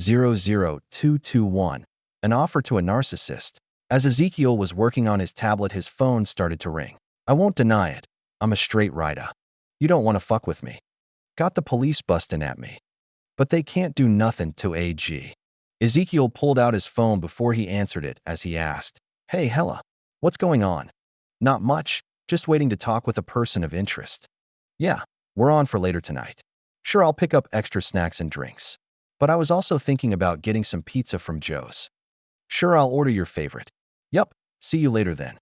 00221. An offer to a narcissist. As Ezekiel was working on his tablet, his phone started to ring. I won't deny it. I'm a straight rider. You don't want to fuck with me. Got the police busting at me. But they can't do nothing to AG. Ezekiel pulled out his phone before he answered it as he asked, Hey, hella. What's going on? Not much. Just waiting to talk with a person of interest. Yeah, we're on for later tonight. Sure, I'll pick up extra snacks and drinks. But I was also thinking about getting some pizza from Joe's. Sure, I'll order your favorite. Yup, see you later then.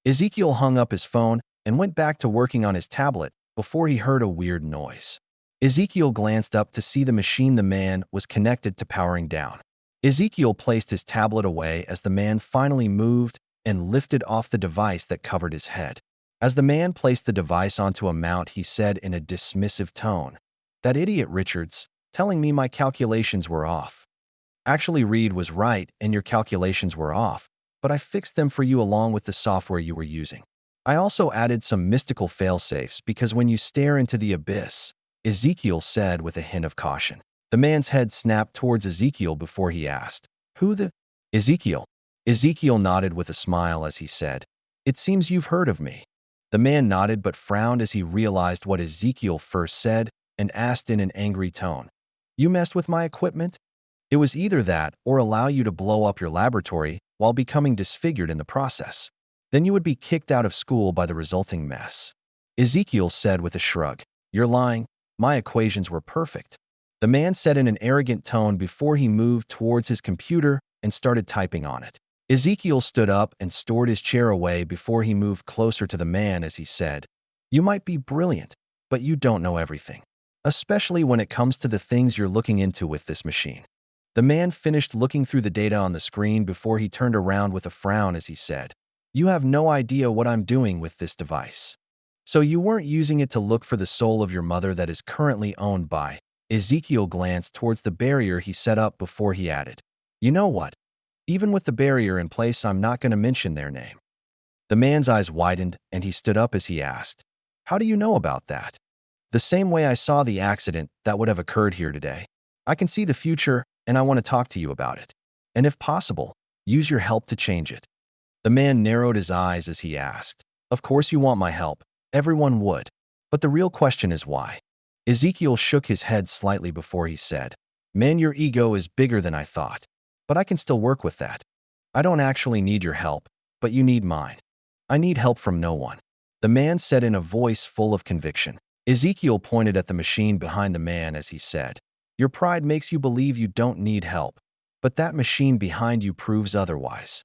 Ezekiel hung up his phone and went back to working on his tablet before he heard a weird noise. Ezekiel glanced up to see the machine the man was connected to powering down. Ezekiel placed his tablet away as the man finally moved and lifted off the device that covered his head. As the man placed the device onto a mount, he said in a dismissive tone, That idiot Richards, telling me my calculations were off. Actually, Reed was right and your calculations were off, but I fixed them for you along with the software you were using. I also added some mystical failsafes because when you stare into the abyss, Ezekiel said with a hint of caution. The man's head snapped towards Ezekiel before he asked, Who the? Ezekiel. Ezekiel nodded with a smile as he said, It seems you've heard of me. The man nodded but frowned as he realized what Ezekiel first said and asked in an angry tone, You messed with my equipment? It was either that or allow you to blow up your laboratory while becoming disfigured in the process. Then you would be kicked out of school by the resulting mess. Ezekiel said with a shrug, You're lying. My equations were perfect. The man said in an arrogant tone before he moved towards his computer and started typing on it. Ezekiel stood up and stored his chair away before he moved closer to the man as he said, You might be brilliant, but you don't know everything, especially when it comes to the things you're looking into with this machine. The man finished looking through the data on the screen before he turned around with a frown as he said, You have no idea what I'm doing with this device. So you weren't using it to look for the soul of your mother that is currently owned by. Ezekiel glanced towards the barrier he set up before he added, You know what? Even with the barrier in place, I'm not going to mention their name. The man's eyes widened and he stood up as he asked, How do you know about that? The same way I saw the accident that would have occurred here today. I can see the future and I want to talk to you about it. And if possible, use your help to change it. The man narrowed his eyes as he asked, Of course you want my help. Everyone would. But the real question is why? Ezekiel shook his head slightly before he said, Man, your ego is bigger than I thought. But I can still work with that. I don't actually need your help, but you need mine. I need help from no one. The man said in a voice full of conviction. Ezekiel pointed at the machine behind the man as he said, Your pride makes you believe you don't need help, but that machine behind you proves otherwise.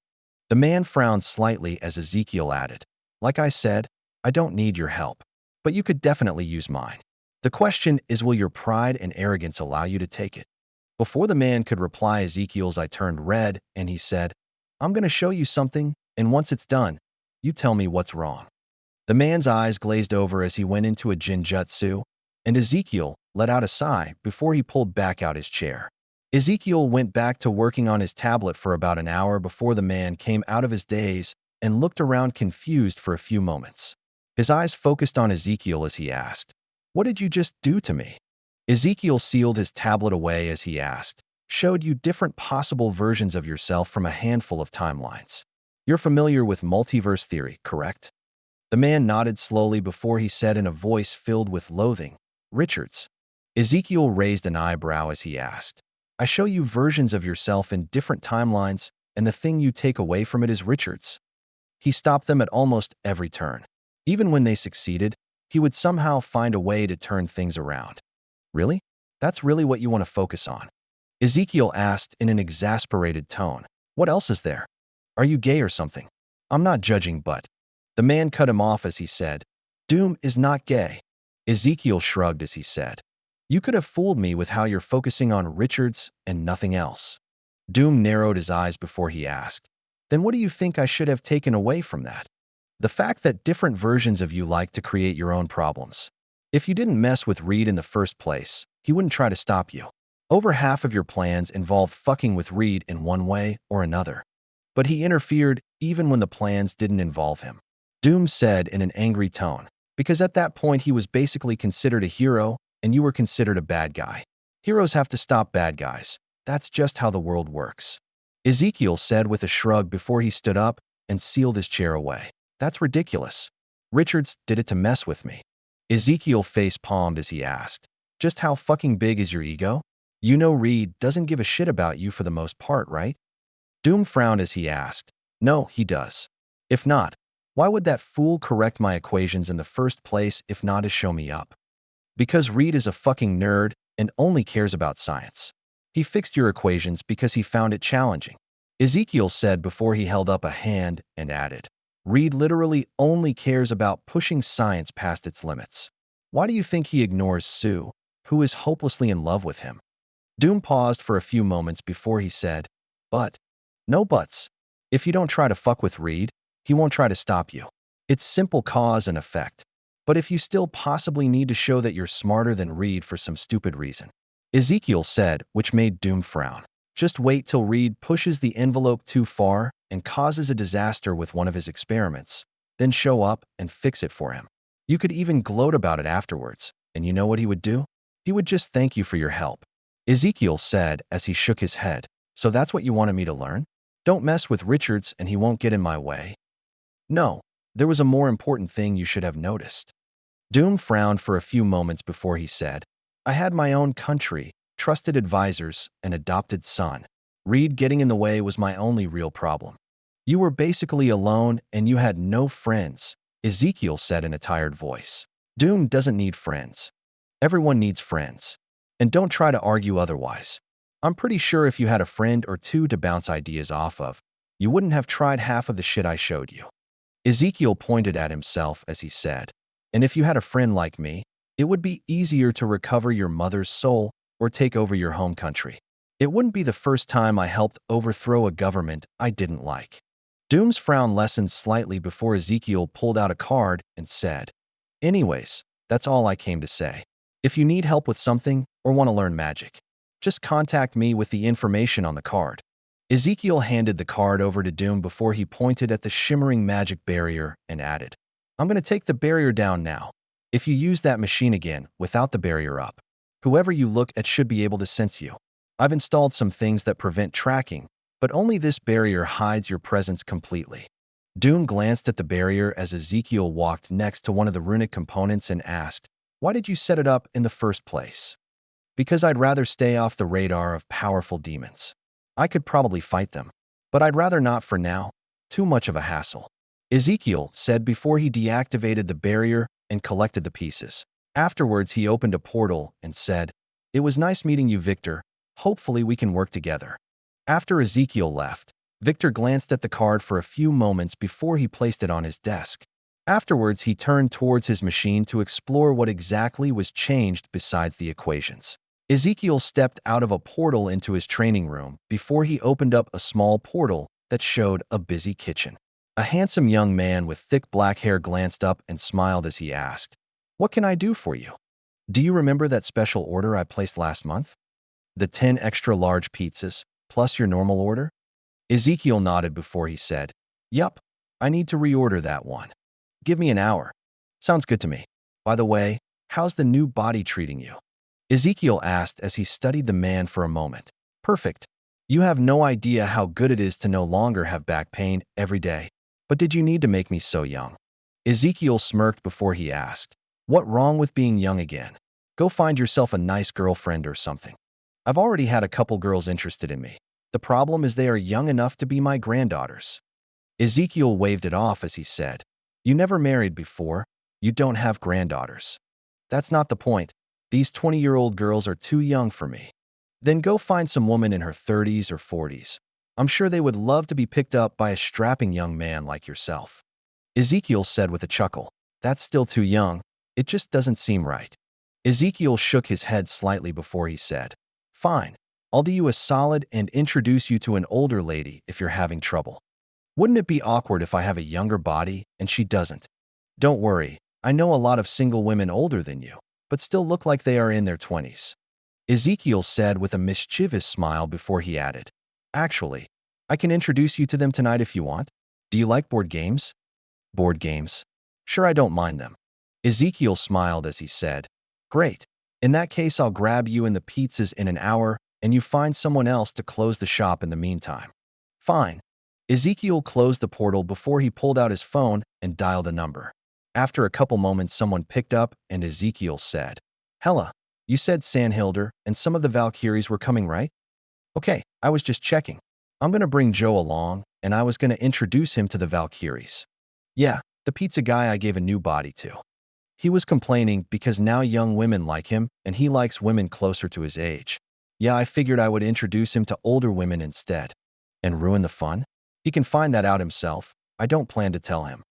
The man frowned slightly as Ezekiel added, Like I said, I don't need your help, but you could definitely use mine. The question is, will your pride and arrogance allow you to take it? Before the man could reply, Ezekiel's eye turned red and he said, I'm going to show you something, and once it's done, you tell me what's wrong. The man's eyes glazed over as he went into a Ninjutsu, and Ezekiel let out a sigh before he pulled back out his chair. Ezekiel went back to working on his tablet for about an hour before the man came out of his daze and looked around confused for a few moments. His eyes focused on Ezekiel as he asked, What did you just do to me? Ezekiel sealed his tablet away as he asked, Showed you different possible versions of yourself from a handful of timelines. You're familiar with multiverse theory, correct? The man nodded slowly before he said in a voice filled with loathing, Richards. Ezekiel raised an eyebrow as he asked, I show you versions of yourself in different timelines, and the thing you take away from it is Richards. He stopped them at almost every turn. Even when they succeeded, he would somehow find a way to turn things around. Really? That's really what you want to focus on? Ezekiel asked in an exasperated tone. What else is there? Are you gay or something? I'm not judging, but... The man cut him off as he said, Doom is not gay. Ezekiel shrugged as he said, You could have fooled me with how you're focusing on Richards and nothing else. Doom narrowed his eyes before he asked, Then what do you think I should have taken away from that? The fact that different versions of you like to create your own problems. If you didn't mess with Reed in the first place, he wouldn't try to stop you. Over half of your plans involved fucking with Reed in one way or another. But he interfered even when the plans didn't involve him. Doom said in an angry tone, because at that point he was basically considered a hero and you were considered a bad guy. Heroes have to stop bad guys, That's just how the world works. Ezekiel said with a shrug before he stood up and sealed his chair away. That's ridiculous. Richards did it to mess with me. Ezekiel face-palmed as he asked, just how fucking big is your ego? You know Reed doesn't give a shit about you for the most part, right? Doom frowned as he asked, no, he does. If not, why would that fool correct my equations in the first place if not to show me up? Because Reed is a fucking nerd and only cares about science. He fixed your equations because he found it challenging. Ezekiel said before he held up a hand and added, Reed literally only cares about pushing science past its limits. Why do you think he ignores Sue, who is hopelessly in love with him? Doom paused for a few moments before he said, but, no buts. If you don't try to fuck with Reed, he won't try to stop you. It's simple cause and effect. But if you still possibly need to show that you're smarter than Reed for some stupid reason, Ezekiel said, which made Doom frown. Just wait till Reed pushes the envelope too far and causes a disaster with one of his experiments, then show up and fix it for him. You could even gloat about it afterwards, and you know what he would do? He would just thank you for your help. Ezekiel said as he shook his head, so that's what you wanted me to learn? Don't mess with Richards and he won't get in my way. No, there was a more important thing you should have noticed. Doom frowned for a few moments before he said, I had my own country, trusted advisors, and adopted son. Reed getting in the way was my only real problem. You were basically alone and you had no friends, Ezekiel said in a tired voice. Doom doesn't need friends. Everyone needs friends. And don't try to argue otherwise. I'm pretty sure if you had a friend or two to bounce ideas off of, you wouldn't have tried half of the shit I showed you. Ezekiel pointed at himself as he said, and if you had a friend like me, it would be easier to recover your mother's soul or take over your home country. It wouldn't be the first time I helped overthrow a government I didn't like. Doom's frown lessened slightly before Ezekiel pulled out a card and said, anyways, that's all I came to say. If you need help with something or want to learn magic, just contact me with the information on the card. Ezekiel handed the card over to Doom before he pointed at the shimmering magic barrier and added, I'm going to take the barrier down now. If you use that machine again without the barrier up, whoever you look at should be able to sense you. I've installed some things that prevent tracking, but only this barrier hides your presence completely. Doom glanced at the barrier as Ezekiel walked next to one of the runic components and asked, why did you set it up in the first place? Because I'd rather stay off the radar of powerful demons. I could probably fight them, but I'd rather not for now. Too much of a hassle. Ezekiel said before he deactivated the barrier and collected the pieces. Afterwards, he opened a portal and said, it was nice meeting you, Victor. Hopefully we can work together. After Ezekiel left, Victor glanced at the card for a few moments before he placed it on his desk. Afterwards, he turned towards his machine to explore what exactly was changed besides the equations. Ezekiel stepped out of a portal into his training room before he opened up a small portal that showed a busy kitchen. A handsome young man with thick black hair glanced up and smiled as he asked, what can I do for you? Do you remember that special order I placed last month? The 10 extra large pizzas, plus your normal order? Ezekiel nodded before he said, yup, I need to reorder that one. Give me an hour. Sounds good to me. By the way, how's the new body treating you? Ezekiel asked as he studied the man for a moment. Perfect. You have no idea how good it is to no longer have back pain every day. But did you need to make me so young? Ezekiel smirked before he asked, what wrong with being young again? Go find yourself a nice girlfriend or something. I've already had a couple girls interested in me. The problem is they are young enough to be my granddaughters. Ezekiel waved it off as he said, you never married before. You don't have granddaughters. That's not the point. These 20-year-old girls are too young for me. Then go find some woman in her 30s or 40s. I'm sure they would love to be picked up by a strapping young man like yourself. Ezekiel said with a chuckle, that's still too young. It just doesn't seem right. Ezekiel shook his head slightly before he said, fine, I'll do you a solid and introduce you to an older lady if you're having trouble. Wouldn't it be awkward if I have a younger body and she doesn't? Don't worry, I know a lot of single women older than you, but still look like they are in their 20s. Ezekiel said with a mischievous smile before he added, actually, I can introduce you to them tonight if you want. Do you like board games? Board games? Sure, I don't mind them. Ezekiel smiled as he said, great. In that case, I'll grab you and the pizzas in an hour and you find someone else to close the shop in the meantime. Fine. Ezekiel closed the portal before he pulled out his phone and dialed a number. After a couple moments, someone picked up and Ezekiel said, "Hella, you said Sanhilder and some of the Valkyries were coming, right? Okay, I was just checking. I'm gonna bring Joe along, and I was gonna introduce him to the Valkyries. Yeah, the pizza guy I gave a new body to. He was complaining because now young women like him, and he likes women closer to his age. Yeah, I figured I would introduce him to older women instead. And ruin the fun? He can find that out himself. I don't plan to tell him."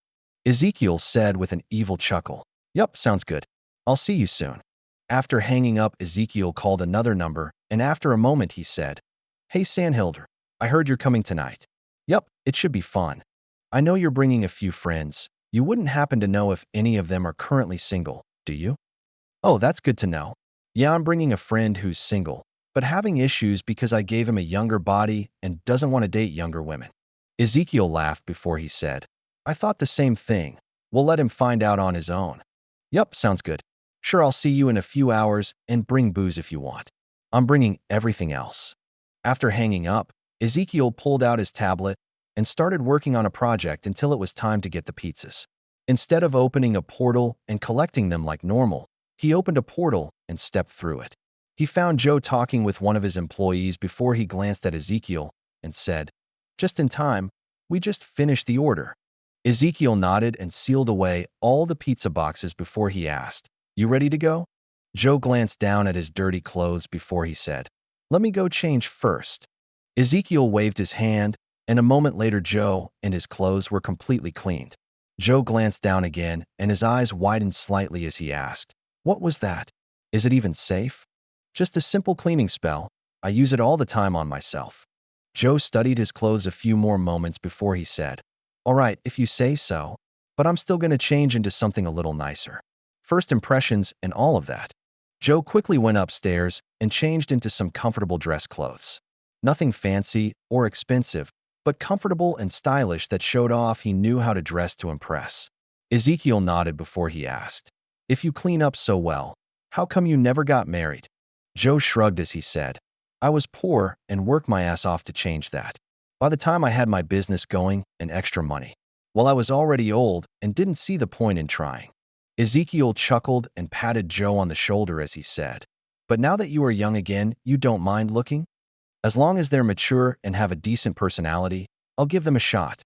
Ezekiel said with an evil chuckle. "Yup, sounds good. I'll see you soon." After hanging up, Ezekiel called another number, and after a moment he said, "Hey Sanhilder, I heard you're coming tonight." "Yup, it should be fun. I know you're bringing a few friends. You wouldn't happen to know if any of them are currently single, do you?" "Oh, that's good to know. Yeah, I'm bringing a friend who's single, but having issues because I gave him a younger body and doesn't want to date younger women." Ezekiel laughed before he said, "I thought the same thing. We'll let him find out on his own." "Yup, sounds good. Sure, I'll see you in a few hours and bring booze if you want. I'm bringing everything else." After hanging up, Ezekiel pulled out his tablet and started working on a project until it was time to get the pizzas. Instead of opening a portal and collecting them like normal, he opened a portal and stepped through it. He found Joe talking with one of his employees before he glanced at Ezekiel and said, "Just in time, we just finished the order." Ezekiel nodded and sealed away all the pizza boxes before he asked, "You ready to go?" Joe glanced down at his dirty clothes before he said, "Let me go change first." Ezekiel waved his hand, and a moment later Joe and his clothes were completely cleaned. Joe glanced down again, and his eyes widened slightly as he asked, "What was that? Is it even safe?" "Just a simple cleaning spell. I use it all the time on myself." Joe studied his clothes a few more moments before he said, "All right, if you say so, but I'm still going to change into something a little nicer. First impressions and all of that." Joe quickly went upstairs and changed into some comfortable dress clothes. Nothing fancy or expensive, but comfortable and stylish that showed off he knew how to dress to impress. Ezekiel nodded before he asked, "If you clean up so well, how come you never got married?" Joe shrugged as he said, "I was poor and worked my ass off to change that. By the time I had my business going and extra money, well, I was already old and didn't see the point in trying." Ezekiel chuckled and patted Joe on the shoulder as he said, "But now that you are young again, you don't mind looking? As long as they're mature and have a decent personality, I'll give them a shot."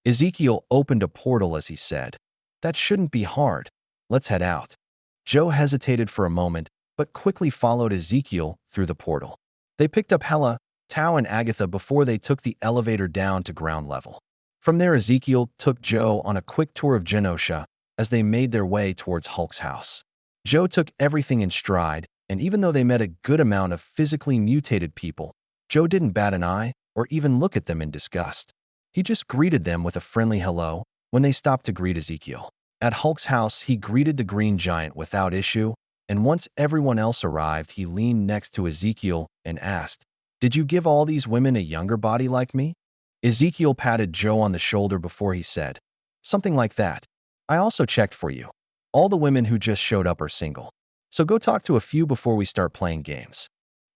Ezekiel opened a portal as he said, "That shouldn't be hard. Let's head out." Joe hesitated for a moment, but quickly followed Ezekiel through the portal. They picked up Hella, Tao, and Agatha before they took the elevator down to ground level. From there, Ezekiel took Joe on a quick tour of Genosha as they made their way towards Hulk's house. Joe took everything in stride, and even though they met a good amount of physically mutated people, Joe didn't bat an eye or even look at them in disgust. He just greeted them with a friendly hello when they stopped to greet Ezekiel. At Hulk's house, he greeted the Green Giant without issue, and once everyone else arrived, he leaned next to Ezekiel and asked, "Did you give all these women a younger body like me?" Ezekiel patted Joe on the shoulder before he said, "Something like that. I also checked for you. All the women who just showed up are single. So go talk to a few before we start playing games."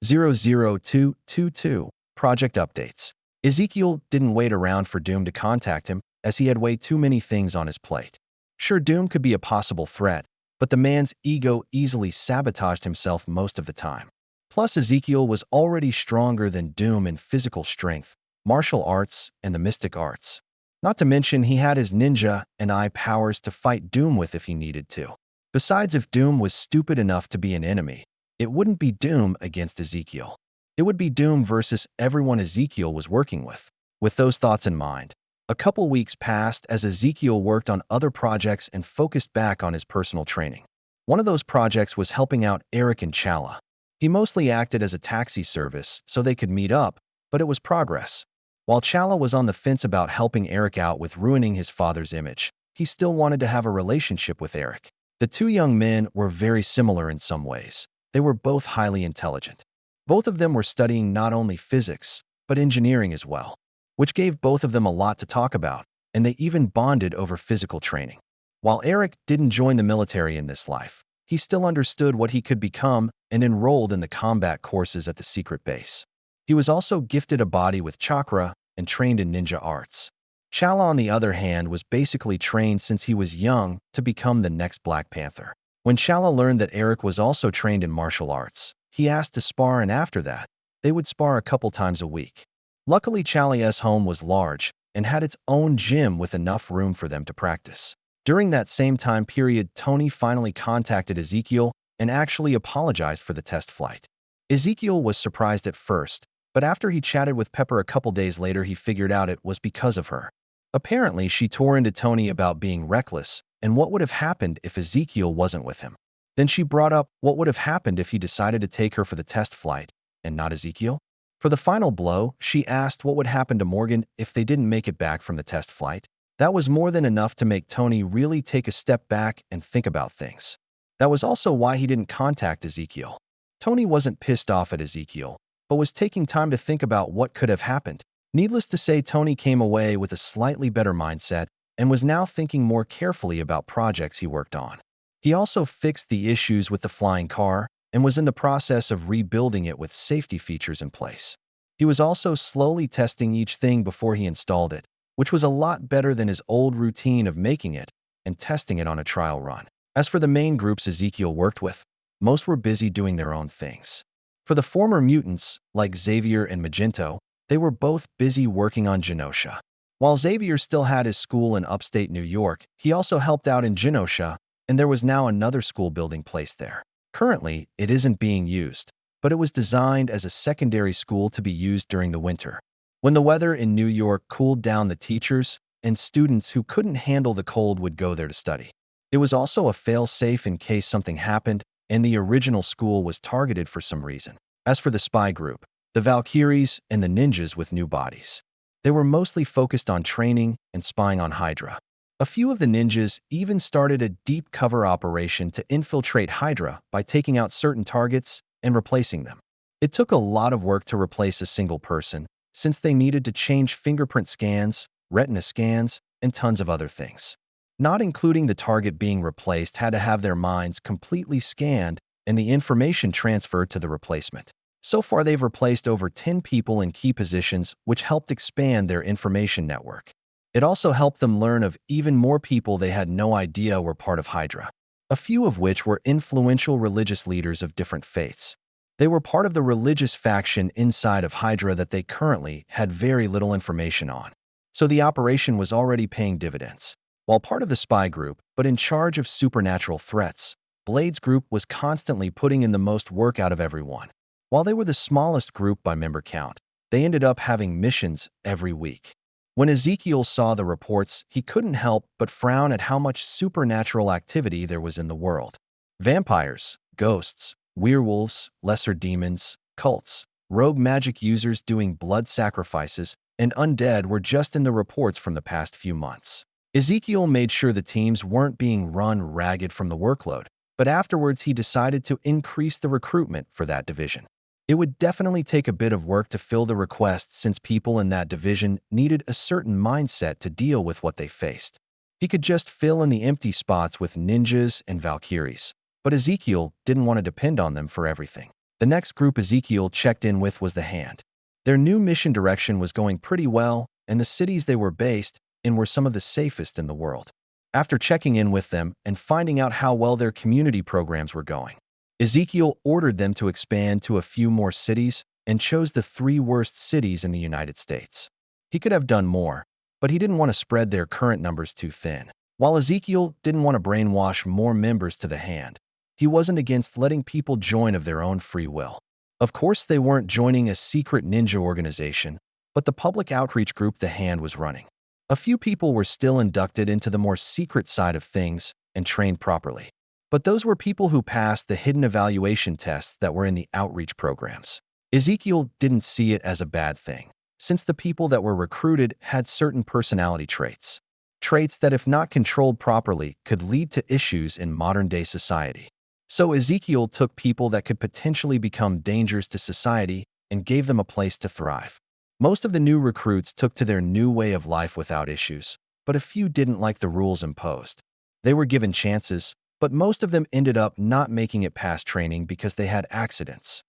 00222 Project Updates. Ezekiel didn't wait around for Doom to contact him, as he had way too many things on his plate. Sure, Doom could be a possible threat, but the man's ego easily sabotaged himself most of the time. Plus, Ezekiel was already stronger than Doom in physical strength, martial arts, and the mystic arts. Not to mention, he had his ninja and eye powers to fight Doom with if he needed to. Besides, if Doom was stupid enough to be an enemy, it wouldn't be Doom against Ezekiel. It would be Doom versus everyone Ezekiel was working with. With those thoughts in mind, a couple weeks passed as Ezekiel worked on other projects and focused back on his personal training. One of those projects was helping out Eric and Chala. He mostly acted as a taxi service so they could meet up, but it was progress. While Chala was on the fence about helping Eric out with ruining his father's image, he still wanted to have a relationship with Eric. The two young men were very similar in some ways. They were both highly intelligent. Both of them were studying not only physics, but engineering as well, which gave both of them a lot to talk about, and they even bonded over physical training. While Eric didn't join the military in this life, he still understood what he could become and enrolled in the combat courses at the secret base. He was also gifted a body with chakra and trained in ninja arts. Chala, on the other hand, was basically trained since he was young to become the next Black Panther. When Chala learned that Eric was also trained in martial arts, he asked to spar, and after that, they would spar a couple times a week. Luckily, Chalia's home was large and had its own gym with enough room for them to practice. During that same time period, Tony finally contacted Ezekiel and actually apologized for the test flight. Ezekiel was surprised at first, but after he chatted with Pepper a couple days later, he figured out it was because of her. Apparently, she tore into Tony about being reckless and what would have happened if Ezekiel wasn't with him. Then she brought up what would have happened if he decided to take her for the test flight and not Ezekiel. For the final blow, she asked what would happen to Morgan if they didn't make it back from the test flight. That was more than enough to make Tony really take a step back and think about things. That was also why he didn't contact Ezekiel. Tony wasn't pissed off at Ezekiel, but was taking time to think about what could have happened. Needless to say, Tony came away with a slightly better mindset and was now thinking more carefully about projects he worked on. He also fixed the issues with the flying car and was in the process of rebuilding it with safety features in place. He was also slowly testing each thing before he installed it, which was a lot better than his old routine of making it and testing it on a trial run. As for the main groups Ezekiel worked with, most were busy doing their own things. For the former mutants, like Xavier and Magento, they were both busy working on Genosha. While Xavier still had his school in upstate New York, he also helped out in Genosha, and there was now another school building placed there. Currently, it isn't being used, but it was designed as a secondary school to be used during the winter. When the weather in New York cooled down, the teachers and students who couldn't handle the cold would go there to study. It was also a fail-safe in case something happened and the original school was targeted for some reason. As for the spy group, the Valkyries and the ninjas with new bodies, they were mostly focused on training and spying on Hydra. A few of the ninjas even started a deep cover operation to infiltrate Hydra by taking out certain targets and replacing them. It took a lot of work to replace a single person, since they needed to change fingerprint scans, retina scans, and tons of other things. Not including the target being replaced had to have their minds completely scanned and the information transferred to the replacement. So far, they've replaced over 10 people in key positions, which helped expand their information network. It also helped them learn of even more people they had no idea were part of Hydra, a few of which were influential religious leaders of different faiths. They were part of the religious faction inside of Hydra that they currently had very little information on. So the operation was already paying dividends. While part of the spy group, but in charge of supernatural threats, Blade's group was constantly putting in the most work out of everyone. While they were the smallest group by member count, they ended up having missions every week. When Ezekiel saw the reports, he couldn't help but frown at how much supernatural activity there was in the world. Vampires, ghosts, werewolves, lesser demons, cults, rogue magic users doing blood sacrifices, and undead were just in the reports from the past few months. Ezekiel made sure the teams weren't being run ragged from the workload, but afterwards he decided to increase the recruitment for that division. It would definitely take a bit of work to fill the requests since people in that division needed a certain mindset to deal with what they faced. He could just fill in the empty spots with ninjas and Valkyries, but Ezekiel didn't want to depend on them for everything. The next group Ezekiel checked in with was the Hand. Their new mission direction was going pretty well, and the cities they were based in were some of the safest in the world. After checking in with them and finding out how well their community programs were going, Ezekiel ordered them to expand to a few more cities and chose the 3 worst cities in the United States. He could have done more, but he didn't want to spread their current numbers too thin. While Ezekiel didn't want to brainwash more members to the Hand, he wasn't against letting people join of their own free will. Of course, they weren't joining a secret ninja organization, but the public outreach group the Hand was running. A few people were still inducted into the more secret side of things and trained properly. But those were people who passed the hidden evaluation tests that were in the outreach programs. Ezekiel didn't see it as a bad thing, since the people that were recruited had certain personality traits. Traits that, if not controlled properly, could lead to issues in modern-day society. So Ezekiel took people that could potentially become dangers to society and gave them a place to thrive. Most of the new recruits took to their new way of life without issues, but a few didn't like the rules imposed. They were given chances, but most of them ended up not making it past training because they had accidents.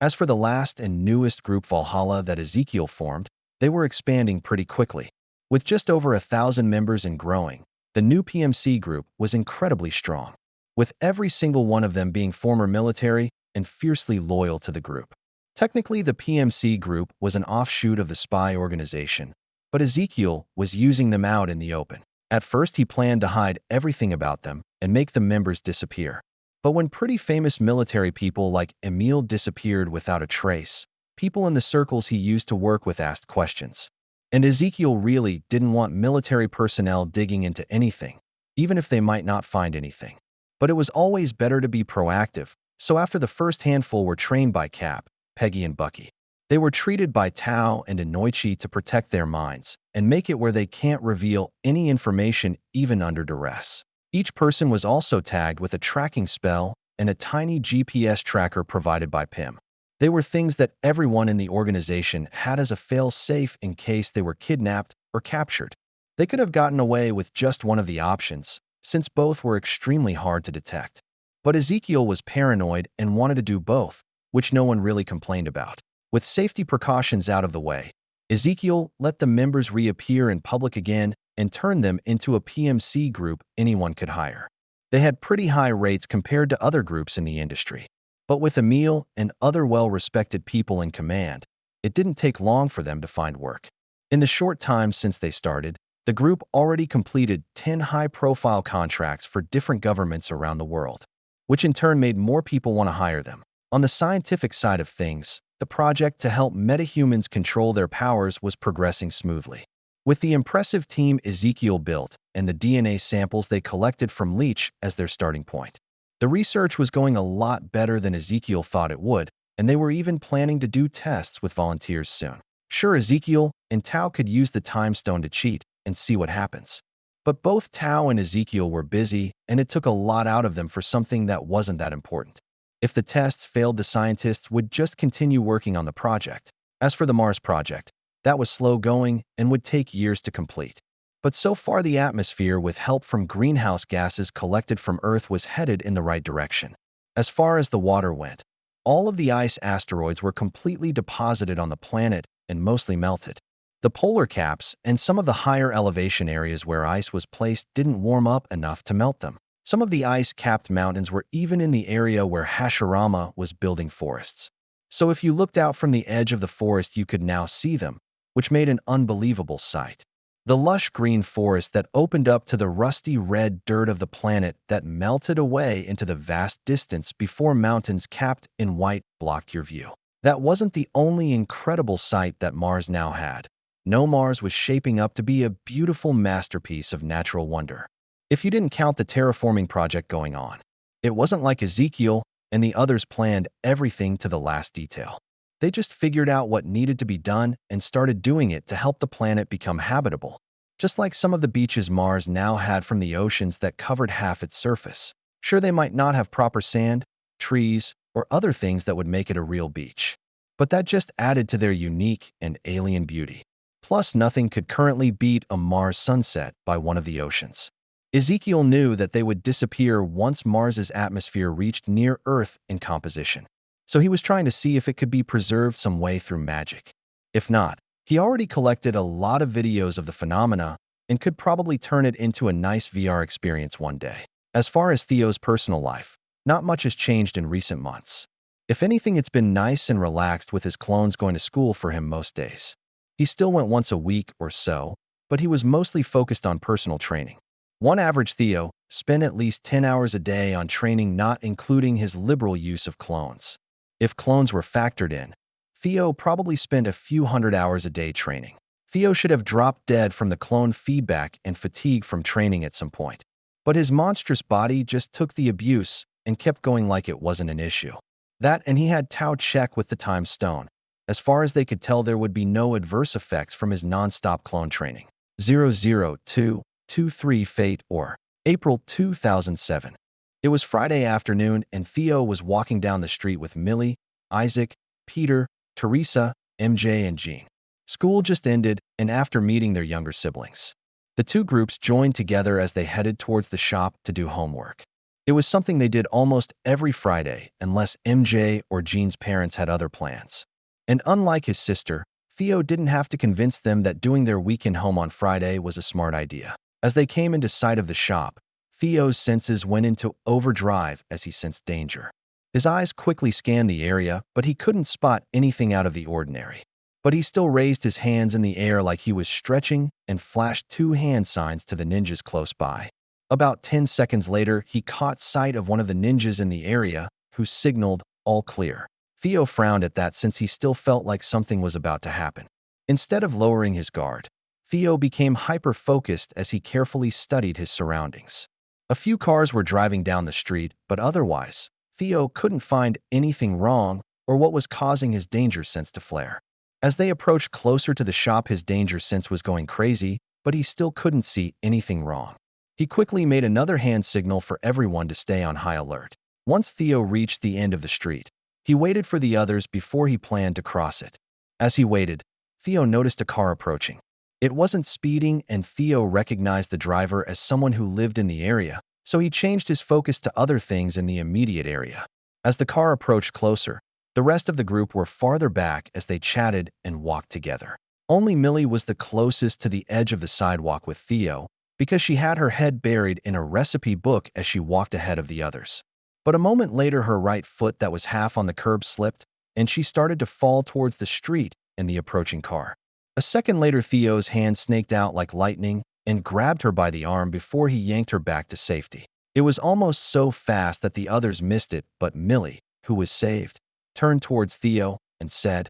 As for the last and newest group Valhalla that Ezekiel formed, they were expanding pretty quickly. With just over 1,000 members and growing, the new PMC group was incredibly strong, with every single one of them being former military and fiercely loyal to the group. Technically, the PMC group was an offshoot of the spy organization, but Ezekiel was using them out in the open. At first, he planned to hide everything about them and make the members disappear. But when pretty famous military people like Emil disappeared without a trace, people in the circles he used to work with asked questions. And Ezekiel really didn't want military personnel digging into anything, even if they might not find anything. But it was always better to be proactive, so after the first handful were trained by Cap, Peggy and Bucky, they were treated by Tao and Inoichi to protect their minds and make it where they can't reveal any information even under duress. Each person was also tagged with a tracking spell and a tiny GPS tracker provided by Pym. They were things that everyone in the organization had as a fail-safe in case they were kidnapped or captured. They could have gotten away with just one of the options, since both were extremely hard to detect. But Ezekiel was paranoid and wanted to do both, which no one really complained about. With safety precautions out of the way, Ezekiel let the members reappear in public again and turned them into a PMC group anyone could hire. They had pretty high rates compared to other groups in the industry. But with Emil and other well-respected people in command, it didn't take long for them to find work. In the short time since they started, the group already completed 10 high-profile contracts for different governments around the world, which in turn made more people want to hire them. On the scientific side of things, the project to help metahumans control their powers was progressing smoothly. With the impressive team Ezekiel built and the DNA samples they collected from Leech as their starting point, the research was going a lot better than Ezekiel thought it would, and they were even planning to do tests with volunteers soon. Sure, Ezekiel and Tao could use the time stone to cheat and see what happens. But both Tao and Ezekiel were busy, and it took a lot out of them for something that wasn't that important. If the tests failed, the scientists would just continue working on the project. As for the Mars project, that was slow going and would take years to complete. But so far, the atmosphere, with help from greenhouse gases collected from Earth, was headed in the right direction. As far as the water went, all of the ice asteroids were completely deposited on the planet and mostly melted. The polar caps and some of the higher elevation areas where ice was placed didn't warm up enough to melt them. Some of the ice-capped mountains were even in the area where Hashirama was building forests. So if you looked out from the edge of the forest, you could now see them, which made an unbelievable sight. The lush green forest that opened up to the rusty red dirt of the planet that melted away into the vast distance before mountains capped in white blocked your view. That wasn't the only incredible sight that Mars now had. No, Mars was shaping up to be a beautiful masterpiece of natural wonder, if you didn't count the terraforming project going on. It wasn't like Ezekiel and the others planned everything to the last detail. They just figured out what needed to be done and started doing it to help the planet become habitable, just like some of the beaches Mars now had from the oceans that covered half its surface. Sure, they might not have proper sand, trees, or other things that would make it a real beach, but that just added to their unique and alien beauty. Plus, nothing could currently beat a Mars sunset by one of the oceans. Ezekiel knew that they would disappear once Mars's atmosphere reached near Earth in composition. So he was trying to see if it could be preserved some way through magic. If not, he already collected a lot of videos of the phenomena and could probably turn it into a nice VR experience one day. As far as Theo's personal life, not much has changed in recent months. If anything, it's been nice and relaxed with his clones going to school for him most days. He still went once a week or so, but he was mostly focused on personal training. One average Theo spent at least 10 hours a day on training, not including his liberal use of clones. If clones were factored in, Theo probably spent a few hundred hours a day training. Theo should have dropped dead from the clone feedback and fatigue from training at some point. But his monstrous body just took the abuse and kept going like it wasn't an issue. That, and he had Tao check with the time stone. As far as they could tell, there would be no adverse effects from his non-stop clone training. 00223 Fate, or April 2007. It was Friday afternoon, and Theo was walking down the street with Millie, Isaac, Peter, Teresa, MJ, and Jean. School just ended, and after meeting their younger siblings, the two groups joined together as they headed towards the shop to do homework. It was something they did almost every Friday, unless MJ or Jean's parents had other plans. And unlike his sister, Theo didn't have to convince them that doing their weekend home on Friday was a smart idea. As they came into sight of the shop, Theo's senses went into overdrive as he sensed danger. His eyes quickly scanned the area, but he couldn't spot anything out of the ordinary. But he still raised his hands in the air like he was stretching and flashed 2 hand signs to the ninjas close by. About 10 seconds later, he caught sight of one of the ninjas in the area, who signaled, "All clear." Theo frowned at that since he still felt like something was about to happen. Instead of lowering his guard, Theo became hyper-focused as he carefully studied his surroundings. A few cars were driving down the street, but otherwise, Theo couldn't find anything wrong or what was causing his danger sense to flare. As they approached closer to the shop, his danger sense was going crazy, but he still couldn't see anything wrong. He quickly made another hand signal for everyone to stay on high alert. Once Theo reached the end of the street, he waited for the others before he planned to cross it. As he waited, Theo noticed a car approaching. It wasn't speeding, and Theo recognized the driver as someone who lived in the area, so he changed his focus to other things in the immediate area. As the car approached closer, the rest of the group were farther back as they chatted and walked together. Only Millie was the closest to the edge of the sidewalk with Theo, because she had her head buried in a recipe book as she walked ahead of the others. But a moment later, her right foot that was half on the curb slipped, and she started to fall towards the street and the approaching car. A second later, Theo's hand snaked out like lightning and grabbed her by the arm before he yanked her back to safety. It was almost so fast that the others missed it, but Millie, who was saved, turned towards Theo and said,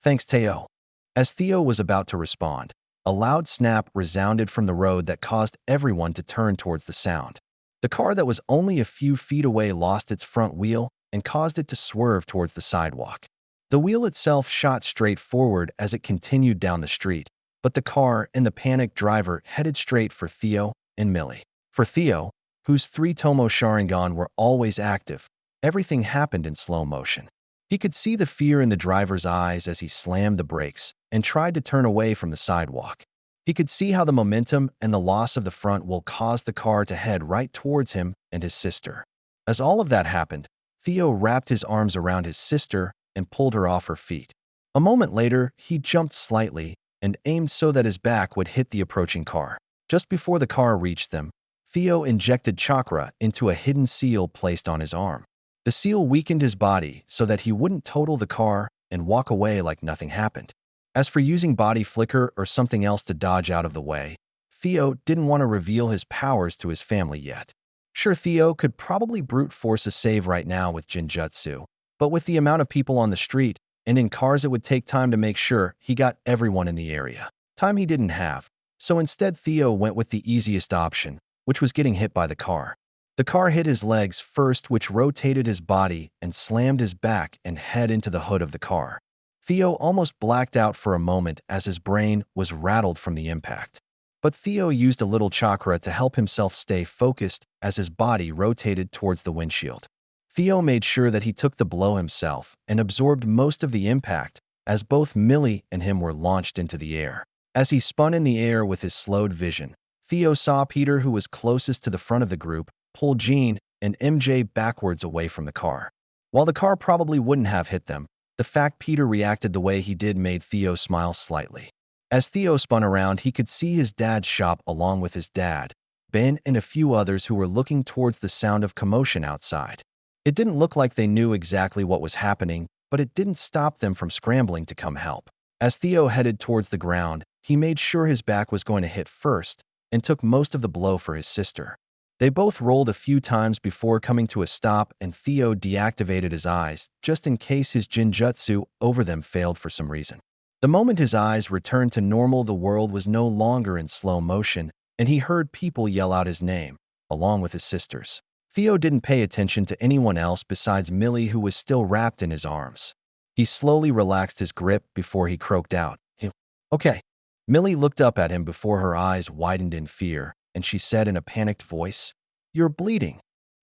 "Thanks, Theo." As Theo was about to respond, a loud snap resounded from the road that caused everyone to turn towards the sound. The car that was only a few feet away lost its front wheel and caused it to swerve towards the sidewalk. The wheel itself shot straight forward as it continued down the street, but the car and the panicked driver headed straight for Theo and Millie. For Theo, whose 3 Tomo Sharingan were always active, everything happened in slow motion. He could see the fear in the driver's eyes as he slammed the brakes and tried to turn away from the sidewalk. He could see how the momentum and the loss of the front wheel caused the car to head right towards him and his sister. As all of that happened, Theo wrapped his arms around his sister and pulled her off her feet. A moment later, he jumped slightly and aimed so that his back would hit the approaching car. Just before the car reached them, Theo injected Chakra into a hidden seal placed on his arm. The seal weakened his body so that he wouldn't total the car and walk away like nothing happened. As for using body flicker or something else to dodge out of the way, Theo didn't want to reveal his powers to his family yet. Sure, Theo could probably brute force a save right now with Ninjutsu, but with the amount of people on the street and in cars, it would take time to make sure he got everyone in the area. Time he didn't have, so instead Theo went with the easiest option, which was getting hit by the car. The car hit his legs first, which rotated his body and slammed his back and head into the hood of the car. Theo almost blacked out for a moment as his brain was rattled from the impact. But Theo used a little chakra to help himself stay focused as his body rotated towards the windshield. Theo made sure that he took the blow himself and absorbed most of the impact as both Millie and him were launched into the air. As he spun in the air with his slowed vision, Theo saw Peter, who was closest to the front of the group, pull Jean and MJ backwards away from the car. While the car probably wouldn't have hit them, the fact Peter reacted the way he did made Theo smile slightly. As Theo spun around, he could see his dad's shop along with his dad, Ben, and a few others who were looking towards the sound of commotion outside. It didn't look like they knew exactly what was happening, but it didn't stop them from scrambling to come help. As Theo headed towards the ground, he made sure his back was going to hit first and took most of the blow for his sister. They both rolled a few times before coming to a stop, and Theo deactivated his eyes just in case his Ninjutsu over them failed for some reason. The moment his eyes returned to normal, the world was no longer in slow motion, and he heard people yell out his name, along with his sisters. Theo didn't pay attention to anyone else besides Millie, who was still wrapped in his arms. He slowly relaxed his grip before he croaked out, "Okay." Millie looked up at him before her eyes widened in fear, and she said in a panicked voice, "You're bleeding."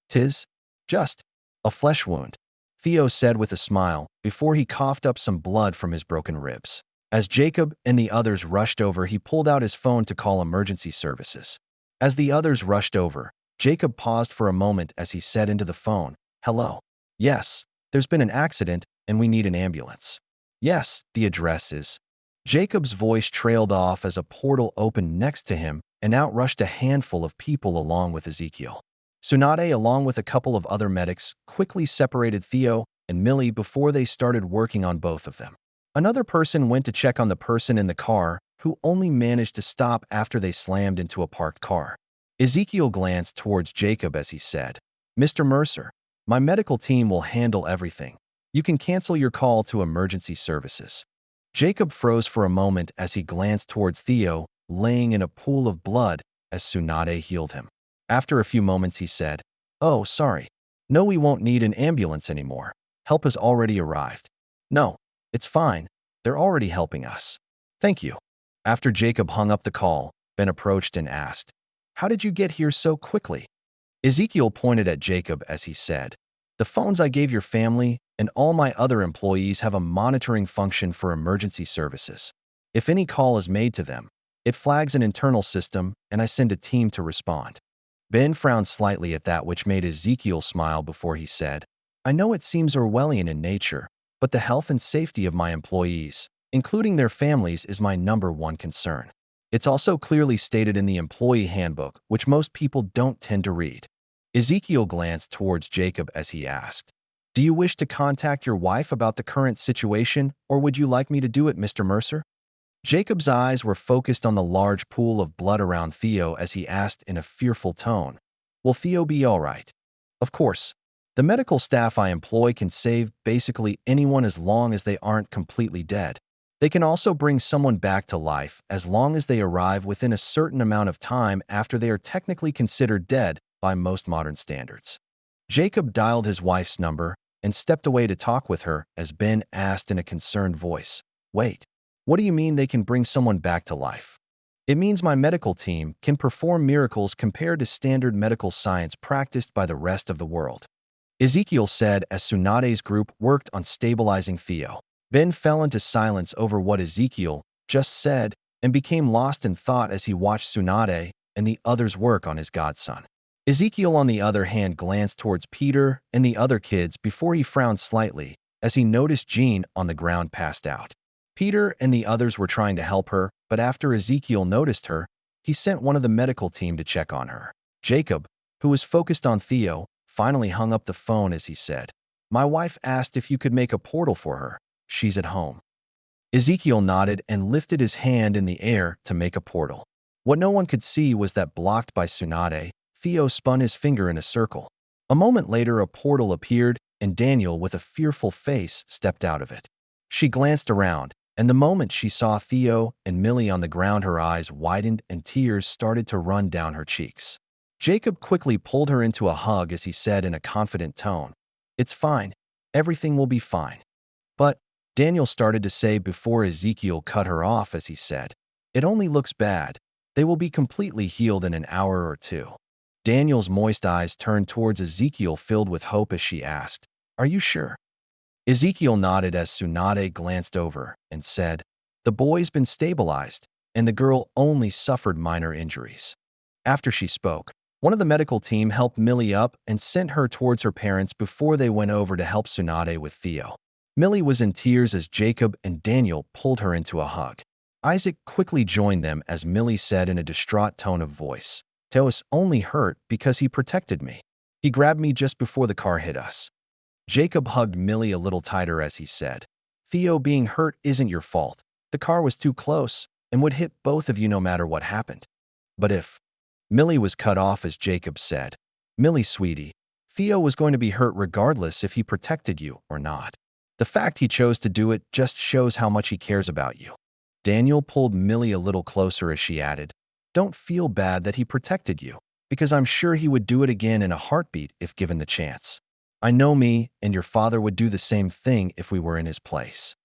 "'Tis just a flesh wound," Theo said with a smile before he coughed up some blood from his broken ribs. As Jacob and the others rushed over, he pulled out his phone to call emergency services. As the others rushed over, Jacob paused for a moment as he said into the phone, "Hello. Yes, there's been an accident and we need an ambulance." "Yes, the address is." Jacob's voice trailed off as a portal opened next to him and out rushed a handful of people along with Ezekiel. Tsunade, along with a couple of other medics, quickly separated Theo and Millie before they started working on both of them. Another person went to check on the person in the car, who only managed to stop after they slammed into a parked car. Ezekiel glanced towards Jacob as he said, "Mr. Mercer, my medical team will handle everything. You can cancel your call to emergency services." Jacob froze for a moment as he glanced towards Theo, laying in a pool of blood as Tsunade healed him. After a few moments he said, "Oh, sorry. No, we won't need an ambulance anymore. Help has already arrived." "No, it's fine. They're already helping us. Thank you." After Jacob hung up the call, Ben approached and asked, "How did you get here so quickly?" Ezekiel pointed at Jacob as he said, "The phones I gave your family and all my other employees have a monitoring function for emergency services. If any call is made to them, it flags an internal system and I send a team to respond." Ben frowned slightly at that, which made Ezekiel smile before he said, "I know it seems Orwellian in nature, but the health and safety of my employees, including their families, is my #1 concern. It's also clearly stated in the employee handbook, which most people don't tend to read." Ezekiel glanced towards Jacob as he asked, "Do you wish to contact your wife about the current situation, or would you like me to do it, Mr. Mercer?" Jacob's eyes were focused on the large pool of blood around Theo as he asked in a fearful tone, "Will Theo be all right?" "Of course. The medical staff I employ can save basically anyone as long as they aren't completely dead. They can also bring someone back to life as long as they arrive within a certain amount of time after they are technically considered dead by most modern standards." Jacob dialed his wife's number and stepped away to talk with her as Ben asked in a concerned voice, "Wait, what do you mean they can bring someone back to life?" "It means my medical team can perform miracles compared to standard medical science practiced by the rest of the world," Ezekiel said as Tsunade's group worked on stabilizing Theo. Ben fell into silence over what Ezekiel just said and became lost in thought as he watched Tsunade and the others work on his godson. Ezekiel, on the other hand, glanced towards Peter and the other kids before he frowned slightly as he noticed Jean on the ground passed out. Peter and the others were trying to help her, but after Ezekiel noticed her, he sent one of the medical team to check on her. Jacob, who was focused on Theo, finally hung up the phone as he said, "My wife asked if you could make a portal for her. She's at home." Ezekiel nodded and lifted his hand in the air to make a portal. What no one could see was that, blocked by Tsunade, Theo spun his finger in a circle. A moment later, a portal appeared, and Daniel, with a fearful face, stepped out of it. She glanced around, and the moment she saw Theo and Millie on the ground, her eyes widened and tears started to run down her cheeks. Jacob quickly pulled her into a hug as he said in a confident tone, "It's fine. Everything will be fine." "But," Daniel started to say before Ezekiel cut her off as he said, "It only looks bad. They will be completely healed in an hour or two." Daniel's moist eyes turned towards Ezekiel, filled with hope, as she asked, "Are you sure?" Ezekiel nodded as Tsunade glanced over and said, "The boy's been stabilized, and the girl only suffered minor injuries." After she spoke, one of the medical team helped Millie up and sent her towards her parents before they went over to help Tsunade with Theo. Millie was in tears as Jacob and Daniel pulled her into a hug. Isaac quickly joined them as Millie said in a distraught tone of voice, "Theo's only hurt because he protected me. He grabbed me just before the car hit us." Jacob hugged Millie a little tighter as he said, "Theo being hurt isn't your fault. The car was too close and would hit both of you no matter what happened." "But if—" Millie was cut off as Jacob said, "Millie, sweetie, Theo was going to be hurt regardless if he protected you or not. The fact he chose to do it just shows how much he cares about you." Daniel pulled Millie a little closer as she added, "Don't feel bad that he protected you, because I'm sure he would do it again in a heartbeat if given the chance. I know me and your father would do the same thing if we were in his place."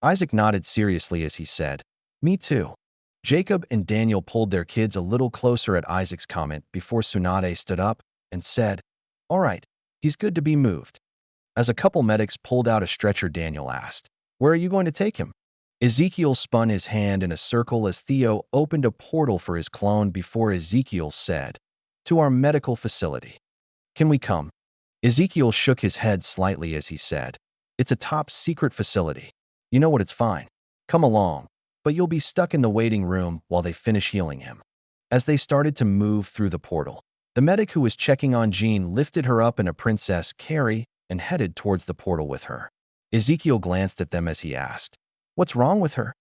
Isaac nodded seriously as he said, "Me too." Jacob and Daniel pulled their kids a little closer at Isaac's comment before Tsunade stood up and said, "All right, he's good to be moved." As a couple medics pulled out a stretcher, Daniel asked, "Where are you going to take him?" Ezekiel spun his hand in a circle as Theo opened a portal for his clone before Ezekiel said, To our medical facility. Can we come? Ezekiel shook his head slightly as he said, it's a top-secret facility. You know what, it's fine. Come along, but you'll be stuck in the waiting room while they finish healing him. As they started to move through the portal, the medic who was checking on Jean lifted her up in a princess carry and headed towards the portal with her. Ezekiel glanced at them as he asked, what's wrong with her?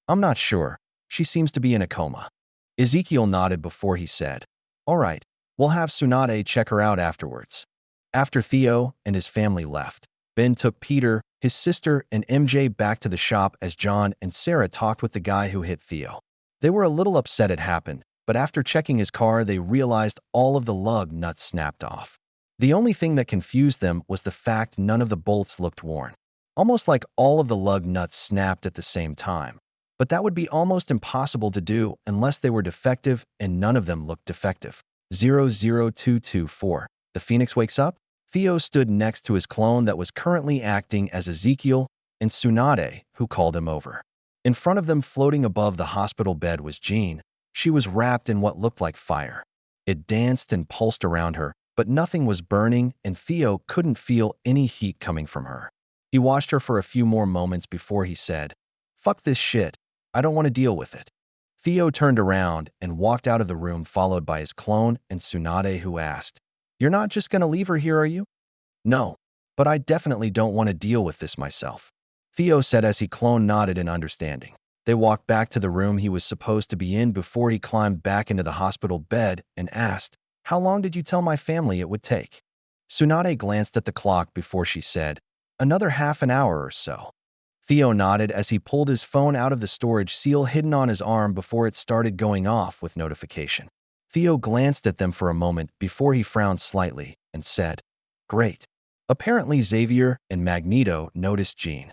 I'm not sure. She seems to be in a coma. Ezekiel nodded before he said, all right, we'll have Tsunade check her out afterwards. After Theo and his family left, Ben took Peter, his sister, and MJ back to the shop as John and Sarah talked with the guy who hit Theo. They were a little upset it happened, but after checking his car, they realized all of the lug nuts snapped off. The only thing that confused them was the fact none of the bolts looked worn. Almost like all of the lug nuts snapped at the same time. But that would be almost impossible to do unless they were defective, and none of them looked defective. 00224. The Phoenix wakes up? Theo stood next to his clone that was currently acting as Ezekiel and Tsunade, who called him over. In front of them, floating above the hospital bed, was Jean. She was wrapped in what looked like fire. It danced and pulsed around her, but nothing was burning, and Theo couldn't feel any heat coming from her. He watched her for a few more moments before he said, fuck this shit. I don't want to deal with it. Theo turned around and walked out of the room, followed by his clone and Tsunade, who asked, you're not just going to leave her here, are you? No, but I definitely don't want to deal with this myself. Theo said as his clone nodded in understanding. They walked back to the room he was supposed to be in before he climbed back into the hospital bed and asked, how long did you tell my family it would take? Tsunade glanced at the clock before she said, another half an hour or so. Theo nodded as he pulled his phone out of the storage seal hidden on his arm before it started going off with notification. Theo glanced at them for a moment before he frowned slightly and said, great. Apparently Xavier and Magneto noticed Jean.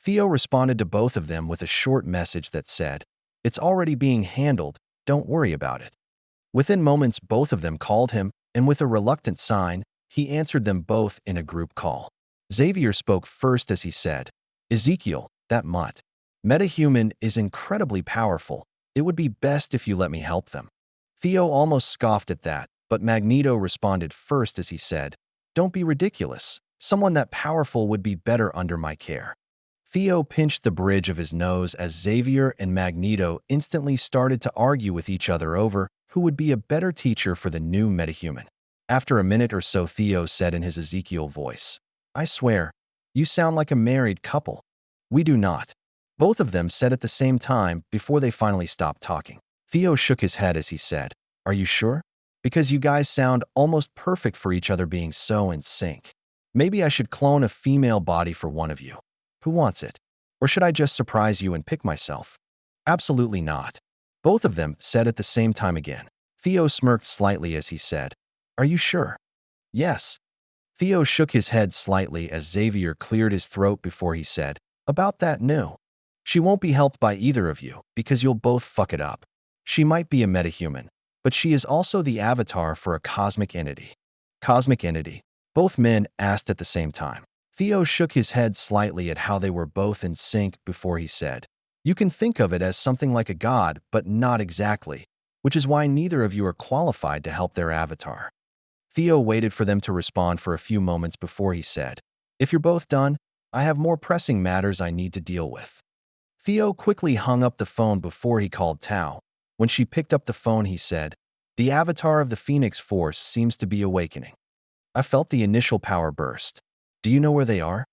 Theo responded to both of them with a short message that said, it's already being handled, don't worry about it. Within moments, both of them called him, and with a reluctant sign, he answered them both in a group call. Xavier spoke first as he said, Ezekiel, that mutt. Metahuman is incredibly powerful. It would be best if you let me help them. Theo almost scoffed at that, but Magneto responded first as he said, don't be ridiculous. Someone that powerful would be better under my care. Theo pinched the bridge of his nose as Xavier and Magneto instantly started to argue with each other over who would be a better teacher for the new metahuman. After a minute or so, Theo said in his Ezekiel voice, I swear, you sound like a married couple. We do not. Both of them said at the same time before they finally stopped talking. Theo shook his head as he said, are you sure? Because you guys sound almost perfect for each other, being so in sync. Maybe I should clone a female body for one of you. Who wants it? Or should I just surprise you and pick myself? Absolutely not. Both of them said at the same time again. Theo smirked slightly as he said, are you sure? Yes. Theo shook his head slightly as Xavier cleared his throat before he said, about that, no. She won't be helped by either of you because you'll both fuck it up. She might be a metahuman, but she is also the avatar for a cosmic entity. Cosmic entity? Both men asked at the same time. Theo shook his head slightly at how they were both in sync before he said, you can think of it as something like a god, but not exactly, which is why neither of you are qualified to help their avatar. Theo waited for them to respond for a few moments before he said, if you're both done, I have more pressing matters I need to deal with. Theo quickly hung up the phone before he called Tao. When she picked up the phone, he said, the avatar of the Phoenix Force seems to be awakening. I felt the initial power burst. Do you know where they are?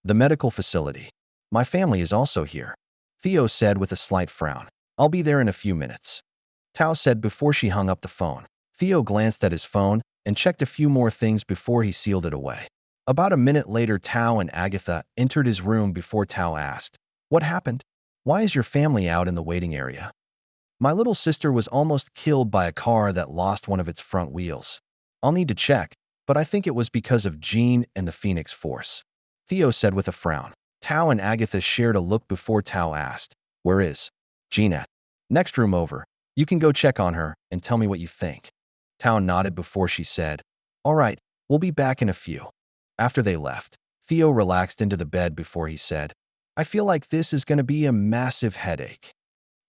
The medical facility. My family is also here. Theo said with a slight frown. I'll be there in a few minutes. Tao said before she hung up the phone. Theo glanced at his phone and checked a few more things before he sealed it away. About a minute later, Tao and Agatha entered his room before Tao asked, what happened? Why is your family out in the waiting area? My little sister was almost killed by a car that lost one of its front wheels. I'll need to check, but I think it was because of Jean and the Phoenix Force. Theo said with a frown. Tao and Agatha shared a look before Tao asked, where is Jean at? Next room over. You can go check on her and tell me what you think. Tao nodded before she said, all right, we'll be back in a few. After they left, Theo relaxed into the bed before he said, I feel like this is going to be a massive headache.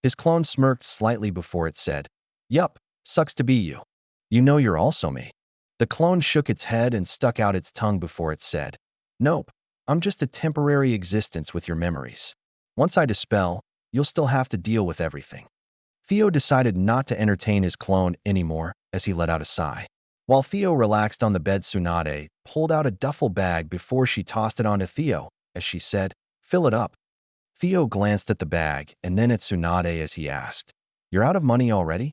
His clone smirked slightly before it said, yup, sucks to be you. You know you're also me. The clone shook its head and stuck out its tongue before it said, Nope, I'm just a temporary existence with your memories. Once I dispel, you'll still have to deal with everything. Theo decided not to entertain his clone anymore as he let out a sigh. While Theo relaxed on the bed, Tsunade pulled out a duffel bag before she tossed it onto Theo, as she said, Fill it up. Theo glanced at the bag and then at Tsunade as he asked, You're out of money already?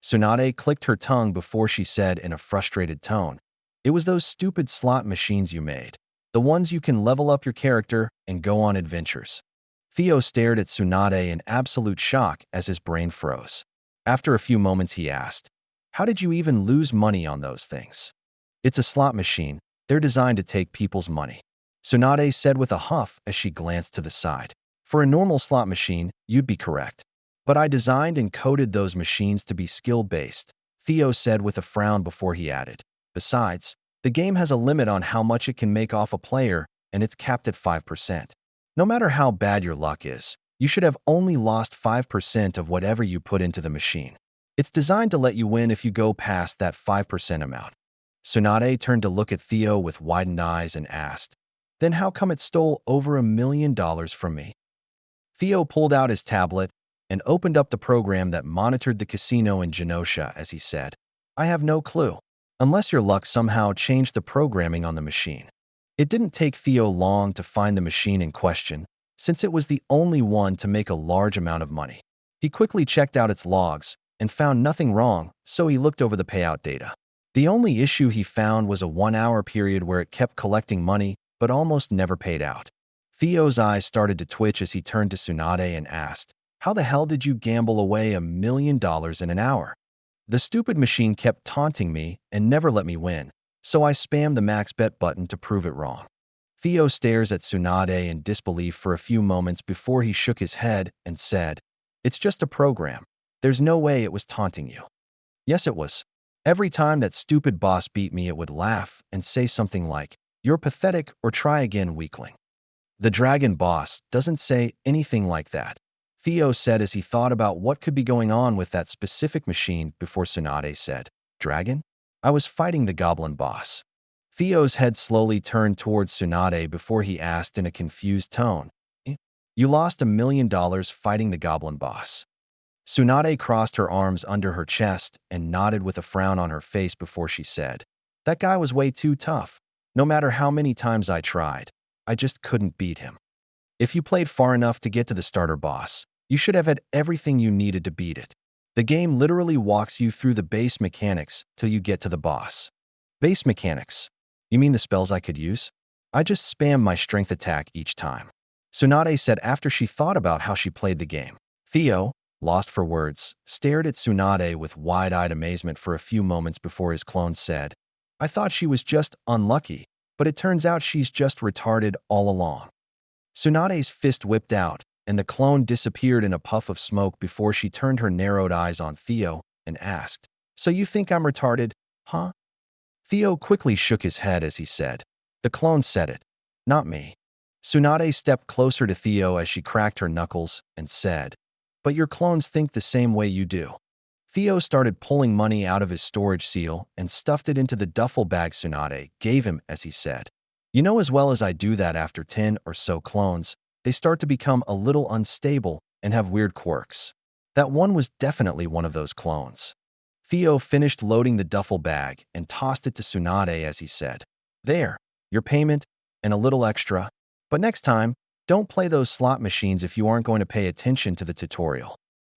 Tsunade clicked her tongue before she said in a frustrated tone, It was those stupid slot machines you made. The ones you can level up your character and go on adventures. Theo stared at Tsunade in absolute shock as his brain froze. After a few moments he asked, How did you even lose money on those things? It's a slot machine. They're designed to take people's money. Tsunade said with a huff as she glanced to the side. For a normal slot machine, you'd be correct. But I designed and coded those machines to be skill-based, Theo said with a frown before he added. Besides, the game has a limit on how much it can make off a player, and it's capped at 5%. No matter how bad your luck is, you should have only lost 5% of whatever you put into the machine. It's designed to let you win if you go past that 5% amount. Tsunade turned to look at Theo with widened eyes and asked, Then how come it stole over $1 million from me? Theo pulled out his tablet and opened up the program that monitored the casino in Genosha as he said, I have no clue, unless your luck somehow changed the programming on the machine. It didn't take Theo long to find the machine in question, since it was the only one to make a large amount of money. He quickly checked out its logs and found nothing wrong, so he looked over the payout data. The only issue he found was a 1-hour period where it kept collecting money but almost never paid out. Theo's eyes started to twitch as he turned to Tsunade and asked, How the hell did you gamble away $1 million in an hour? The stupid machine kept taunting me and never let me win, so I spammed the max bet button to prove it wrong. Theo stares at Tsunade in disbelief for a few moments before he shook his head and said, It's just a program. There's no way it was taunting you. Yes, it was. Every time that stupid boss beat me, it would laugh and say something like, You're pathetic or try again, weakling. The dragon boss doesn't say anything like that, Theo said as he thought about what could be going on with that specific machine before Tsunade said, Dragon? I was fighting the goblin boss. Theo's head slowly turned towards Tsunade before he asked in a confused tone, You lost $1 million fighting the goblin boss. Tsunade crossed her arms under her chest and nodded with a frown on her face before she said, That guy was way too tough. No matter how many times I tried, I just couldn't beat him. If you played far enough to get to the starter boss, you should have had everything you needed to beat it. The game literally walks you through the base mechanics till you get to the boss. Base mechanics? You mean the spells I could use? I just spam my strength attack each time, Tsunade said after she thought about how she played the game. Theo, lost for words, stared at Tsunade with wide-eyed amazement for a few moments before his clone said, I thought she was just unlucky, but it turns out she's just retarded all along. Tsunade's fist whipped out, and the clone disappeared in a puff of smoke before she turned her narrowed eyes on Theo and asked, So you think I'm retarded, huh? Theo quickly shook his head as he said, The clone said it, not me. Tsunade stepped closer to Theo as she cracked her knuckles and said, But your clones think the same way you do. Theo started pulling money out of his storage seal and stuffed it into the duffel bag Tsunade gave him as he said, You know as well as I do that after 10 or so clones, they start to become a little unstable and have weird quirks. That one was definitely one of those clones. Theo finished loading the duffel bag and tossed it to Tsunade as he said, There, your payment and a little extra. But next time, don't play those slot machines if you aren't going to pay attention to the tutorial.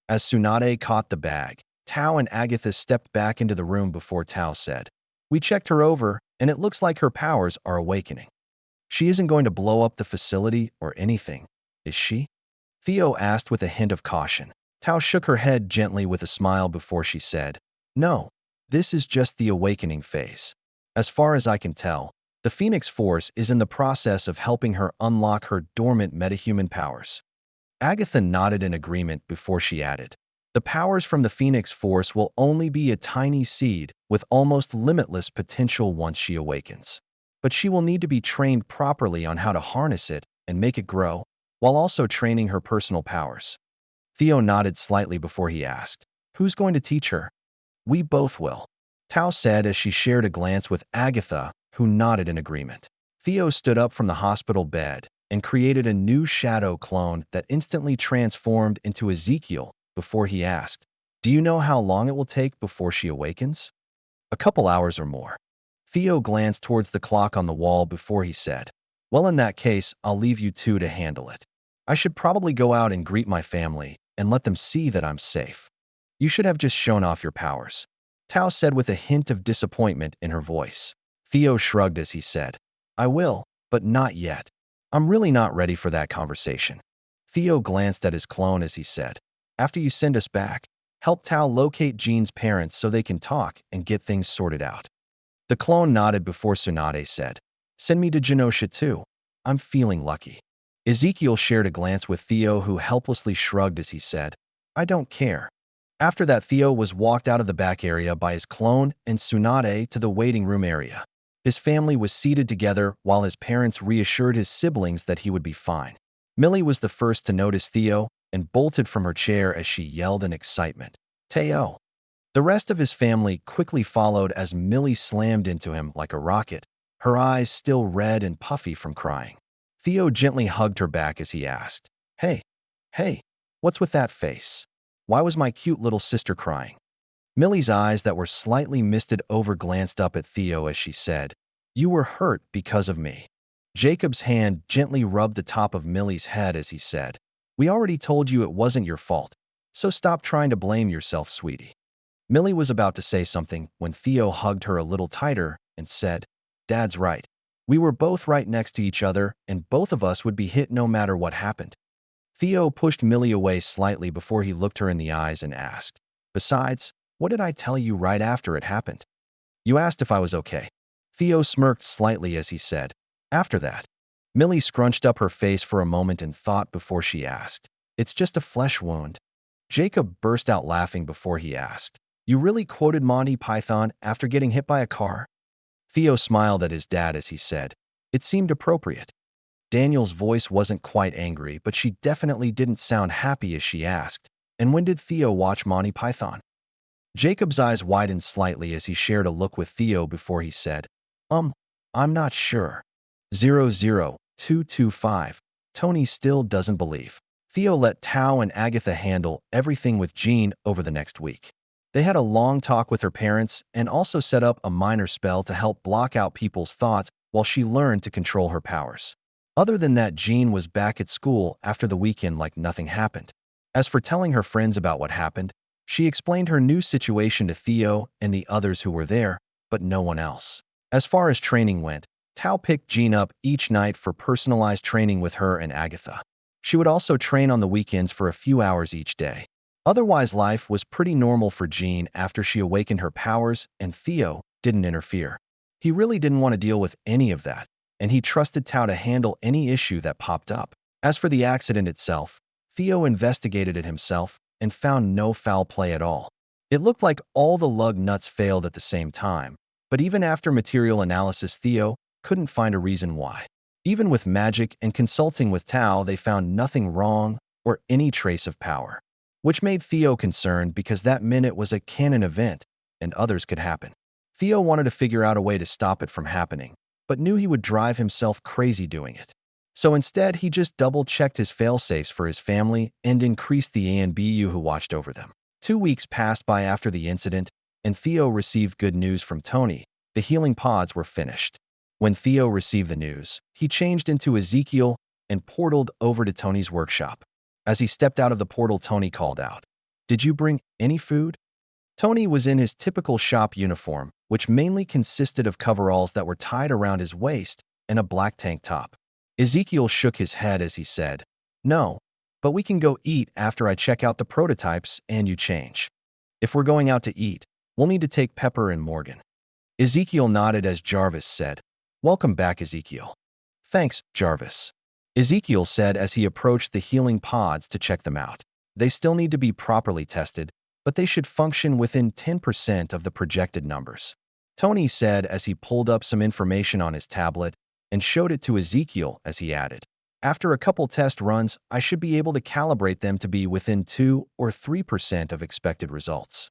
As Tsunade caught the bag, Tao and Agatha stepped back into the room before Tao said, We checked her over, and it looks like her powers are awakening. She isn't going to blow up the facility or anything, is she? Theo asked with a hint of caution. Tao shook her head gently with a smile before she said, No, this is just the awakening phase. As far as I can tell, the Phoenix Force is in the process of helping her unlock her dormant metahuman powers. Agatha nodded in agreement before she added, The powers from the Phoenix Force will only be a tiny seed with almost limitless potential once she awakens. But she will need to be trained properly on how to harness it and make it grow, while also training her personal powers. Theo nodded slightly before he asked, Who's going to teach her? We both will. Tao said as she shared a glance with Agatha, who nodded in agreement. Theo stood up from the hospital bed and created a new shadow clone that instantly transformed into Ezekiel before he asked, "Do you know how long it will take before she awakens?" "A couple hours or more." Theo glanced towards the clock on the wall before he said, "Well, in that case, I'll leave you two to handle it. I should probably go out and greet my family and let them see that I'm safe. You should have just shown off your powers," Tao said with a hint of disappointment in her voice. Theo shrugged as he said, "I will, but not yet. I'm really not ready for that conversation." Theo glanced at his clone as he said, "After you send us back, help Tao locate Jean's parents so they can talk and get things sorted out." The clone nodded before Tsunade said, "Send me to Genosha too. I'm feeling lucky." Ezekiel shared a glance with Theo, who helplessly shrugged as he said, "I don't care." After that, Theo was walked out of the back area by his clone and Tsunade to the waiting room area. His family was seated together while his parents reassured his siblings that he would be fine. Millie was the first to notice Theo and bolted from her chair as she yelled in excitement, "Teo!" The rest of his family quickly followed as Millie slammed into him like a rocket, her eyes still red and puffy from crying. Theo gently hugged her back as he asked, Hey, what's with that face? Why was my cute little sister crying?" Millie's eyes that were slightly misted over glanced up at Theo as she said, "You were hurt because of me." Jacob's hand gently rubbed the top of Millie's head as he said, "We already told you it wasn't your fault, so stop trying to blame yourself, sweetie." Millie was about to say something when Theo hugged her a little tighter and said, "Dad's right. We were both right next to each other, and both of us would be hit no matter what happened." Theo pushed Millie away slightly before he looked her in the eyes and asked, "Besides, what did I tell you right after it happened? You asked if I was okay." Theo smirked slightly as he said, "After that." Millie scrunched up her face for a moment and thought before she asked, "It's just a flesh wound." Jacob burst out laughing before he asked, "You really quoted Monty Python after getting hit by a car?" Theo smiled at his dad as he said, "It seemed appropriate." Daniel's voice wasn't quite angry, but she definitely didn't sound happy as she asked, "And when did Theo watch Monty Python?" Jacob's eyes widened slightly as he shared a look with Theo before he said, I'm not sure. 00225. Tony still doesn't believe." Theo let Tao and Agatha handle everything with Jean over the next week. They had a long talk with her parents and also set up a minor spell to help block out people's thoughts while she learned to control her powers. Other than that, Jean was back at school after the weekend like nothing happened. As for telling her friends about what happened, she explained her new situation to Theo and the others who were there, but no one else. As far as training went, Tao picked Jean up each night for personalized training with her and Agatha. She would also train on the weekends for a few hours each day. Otherwise, life was pretty normal for Jean after she awakened her powers, and Theo didn't interfere. He really didn't want to deal with any of that, and he trusted Tao to handle any issue that popped up. As for the accident itself, Theo investigated it himself and found no foul play at all. It looked like all the lug nuts failed at the same time, but even after material analysis, Theo couldn't find a reason why. Even with magic and consulting with Tao, they found nothing wrong or any trace of power, which made Theo concerned because that meant it was a canon event and others could happen. Theo wanted to figure out a way to stop it from happening, but knew he would drive himself crazy doing it. So instead, he just double-checked his fail-safes for his family and increased the ANBU who watched over them. 2 weeks passed by after the incident, and Theo received good news from Tony. The healing pods were finished. When Theo received the news, he changed into Ezekiel and portaled over to Tony's workshop. As he stepped out of the portal, Tony called out, "Did you bring any food?" Tony was in his typical shop uniform, which mainly consisted of coveralls that were tied around his waist and a black tank top. Ezekiel shook his head as he said, "No, but we can go eat after I check out the prototypes and you change. If we're going out to eat, we'll need to take Pepper and Morgan." Ezekiel nodded as Jarvis said, "Welcome back, Ezekiel." "Thanks, Jarvis," Ezekiel said as he approached the healing pods to check them out. They still need to be properly tested, but they should function within 10% of the projected numbers. Tony said as he pulled up some information on his tablet and showed it to Ezekiel as he added, "After a couple test runs, I should be able to calibrate them to be within 2 or 3% of expected results."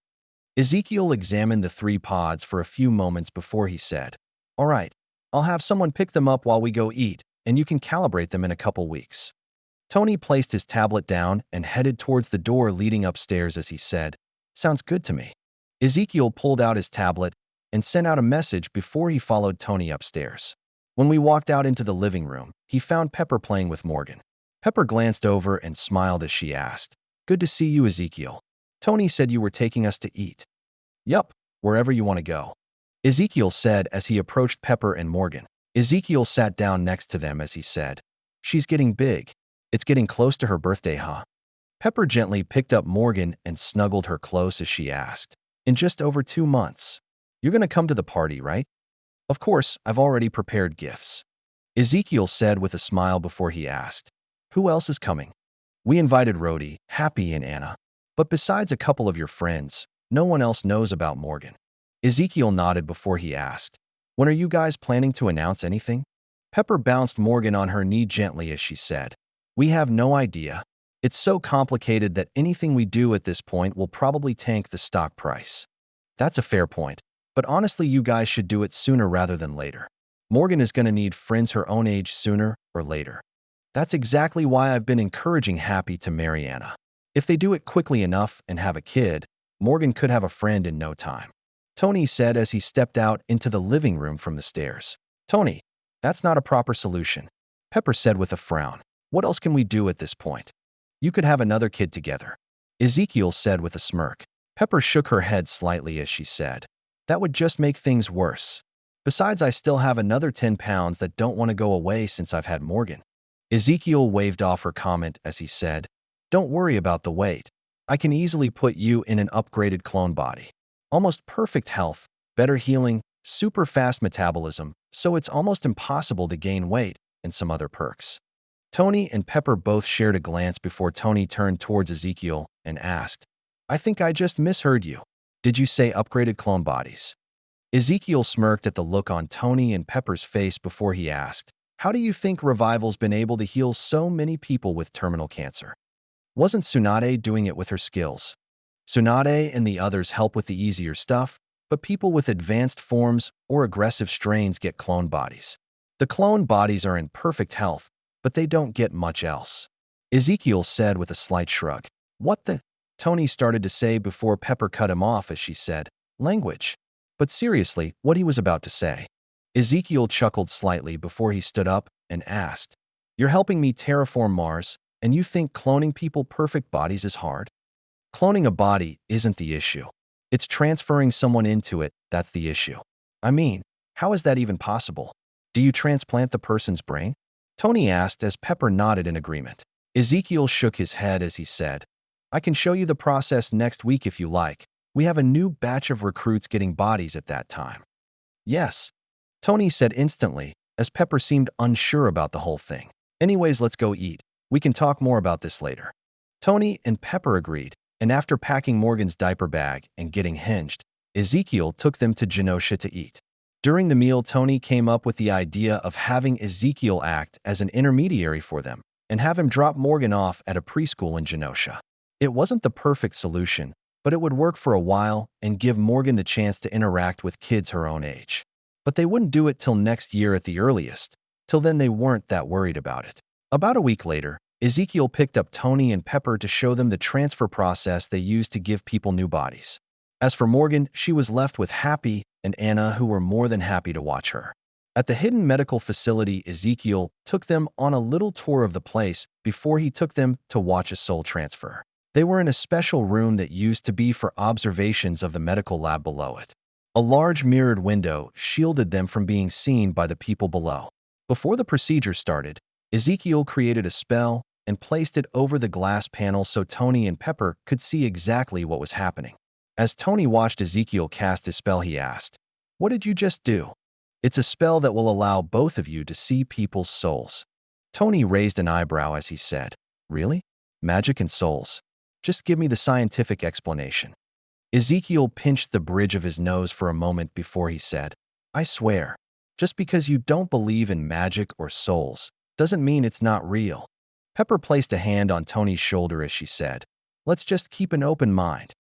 Ezekiel examined the 3 pods for a few moments before he said, "All right, I'll have someone pick them up while we go eat, and you can calibrate them in a couple weeks." Tony placed his tablet down and headed towards the door leading upstairs as he said, "Sounds good to me." Ezekiel pulled out his tablet and sent out a message before he followed Tony upstairs. When we walked out into the living room, he found Pepper playing with Morgan. Pepper glanced over and smiled as she asked, "Good to see you, Ezekiel. Tony said you were taking us to eat." "Yup, wherever you want to go," Ezekiel said as he approached Pepper and Morgan. Ezekiel sat down next to them as he said, "She's getting big. It's getting close to her birthday, huh?" Pepper gently picked up Morgan and snuggled her close as she asked, "In just over 2 months. You're going to come to the party, right?" "Of course, I've already prepared gifts," Ezekiel said with a smile before he asked, "Who else is coming?" "We invited Rhodey, Happy, and Anna. But besides a couple of your friends, no one else knows about Morgan." Ezekiel nodded before he asked, "When are you guys planning to announce anything?" Pepper bounced Morgan on her knee gently as she said, "We have no idea. It's so complicated that anything we do at this point will probably tank the stock price." "That's a fair point. But honestly, you guys should do it sooner rather than later. Morgan is going to need friends her own age sooner or later. That's exactly why I've been encouraging Happy to marry Anna. If they do it quickly enough and have a kid, Morgan could have a friend in no time," Tony said as he stepped out into the living room from the stairs. "Tony, that's not a proper solution," Pepper said with a frown. "What else can we do at this point?" "You could have another kid together," Ezekiel said with a smirk. Pepper shook her head slightly as she said, "That would just make things worse. Besides, I still have another 10 pounds that don't want to go away since I've had Morgan." Ezekiel waved off her comment as he said, "Don't worry about the weight. I can easily put you in an upgraded clone body. Almost perfect health, better healing, super fast metabolism, so it's almost impossible to gain weight, and some other perks." Tony and Pepper both shared a glance before Tony turned towards Ezekiel and asked, "I think I just misheard you. Did you say upgraded clone bodies?" Ezekiel smirked at the look on Tony and Pepper's face before he asked, "How do you think Revival's been able to heal so many people with terminal cancer? Wasn't Tsunade doing it with her skills? Tsunade and the others help with the easier stuff, but people with advanced forms or aggressive strains get clone bodies. The clone bodies are in perfect health, but they don't get much else," Ezekiel said with a slight shrug. "What the?" Tony started to say before Pepper cut him off as she said, "Language." But seriously, what he was about to say. Ezekiel chuckled slightly before he stood up and asked, "You're helping me terraform Mars, and you think cloning people perfect bodies is hard? Cloning a body isn't the issue. It's transferring someone into it that's the issue. I mean, how is that even possible? Do you transplant the person's brain?" Tony asked as Pepper nodded in agreement. Ezekiel shook his head as he said, "I can show you the process next week if you like. We have a new batch of recruits getting bodies at that time." "Yes," Tony said instantly, as Pepper seemed unsure about the whole thing. "Anyways, let's go eat. We can talk more about this later." Tony and Pepper agreed, and after packing Morgan's diaper bag and getting hinged, Ezekiel took them to Genosha to eat. During the meal, Tony came up with the idea of having Ezekiel act as an intermediary for them and have him drop Morgan off at a preschool in Genosha. It wasn't the perfect solution, but it would work for a while and give Morgan the chance to interact with kids her own age. But they wouldn't do it till next year at the earliest. Till then, they weren't that worried about it. About a week later, Ezekiel picked up Tony and Pepper to show them the transfer process they use to give people new bodies. As for Morgan, she was left with Happy and Anna, who were more than happy to watch her. At the hidden medical facility, Ezekiel took them on a little tour of the place before he took them to watch a soul transfer. They were in a special room that used to be for observations of the medical lab below it. A large mirrored window shielded them from being seen by the people below. Before the procedure started, Ezekiel created a spell and placed it over the glass panel so Tony and Pepper could see exactly what was happening. As Tony watched Ezekiel cast his spell, he asked, "What did you just do?" "It's a spell that will allow both of you to see people's souls." Tony raised an eyebrow as he said, "Really? Magic and souls? Just give me the scientific explanation." Ezekiel pinched the bridge of his nose for a moment before he said, "I swear, just because you don't believe in magic or souls doesn't mean it's not real." Pepper placed a hand on Tony's shoulder as she said, "Let's just keep an open mind."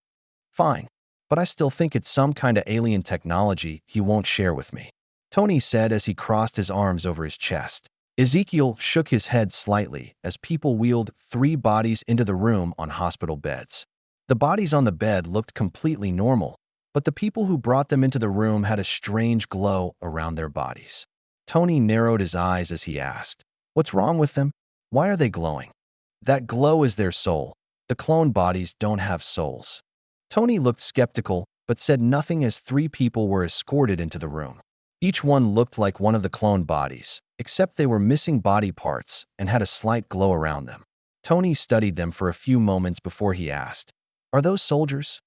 "Fine. but I still think it's some kind of alien technology he won't share with me," Tony said as he crossed his arms over his chest. Ezekiel shook his head slightly as people wheeled 3 bodies into the room on hospital beds. The bodies on the bed looked completely normal, but the people who brought them into the room had a strange glow around their bodies. Tony narrowed his eyes as he asked, "What's wrong with them? Why are they glowing?" "That glow is their soul. The clone bodies don't have souls." Tony looked skeptical, but said nothing as 3 people were escorted into the room. Each one looked like one of the clone bodies, except they were missing body parts and had a slight glow around them. Tony studied them for a few moments before he asked, "Are those soldiers?"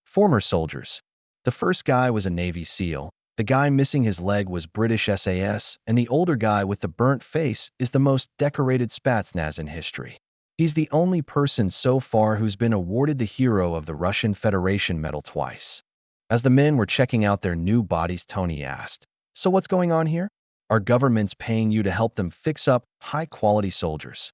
"Former soldiers. The first guy was a Navy SEAL, the guy missing his leg was British SAS, and the older guy with the burnt face is the most decorated Spetsnaz in history. He's the only person so far who's been awarded the Hero of the Russian Federation medal twice." As the men were checking out their new bodies, Tony asked, "So what's going on here? Are governments paying you to help them fix up high-quality soldiers?"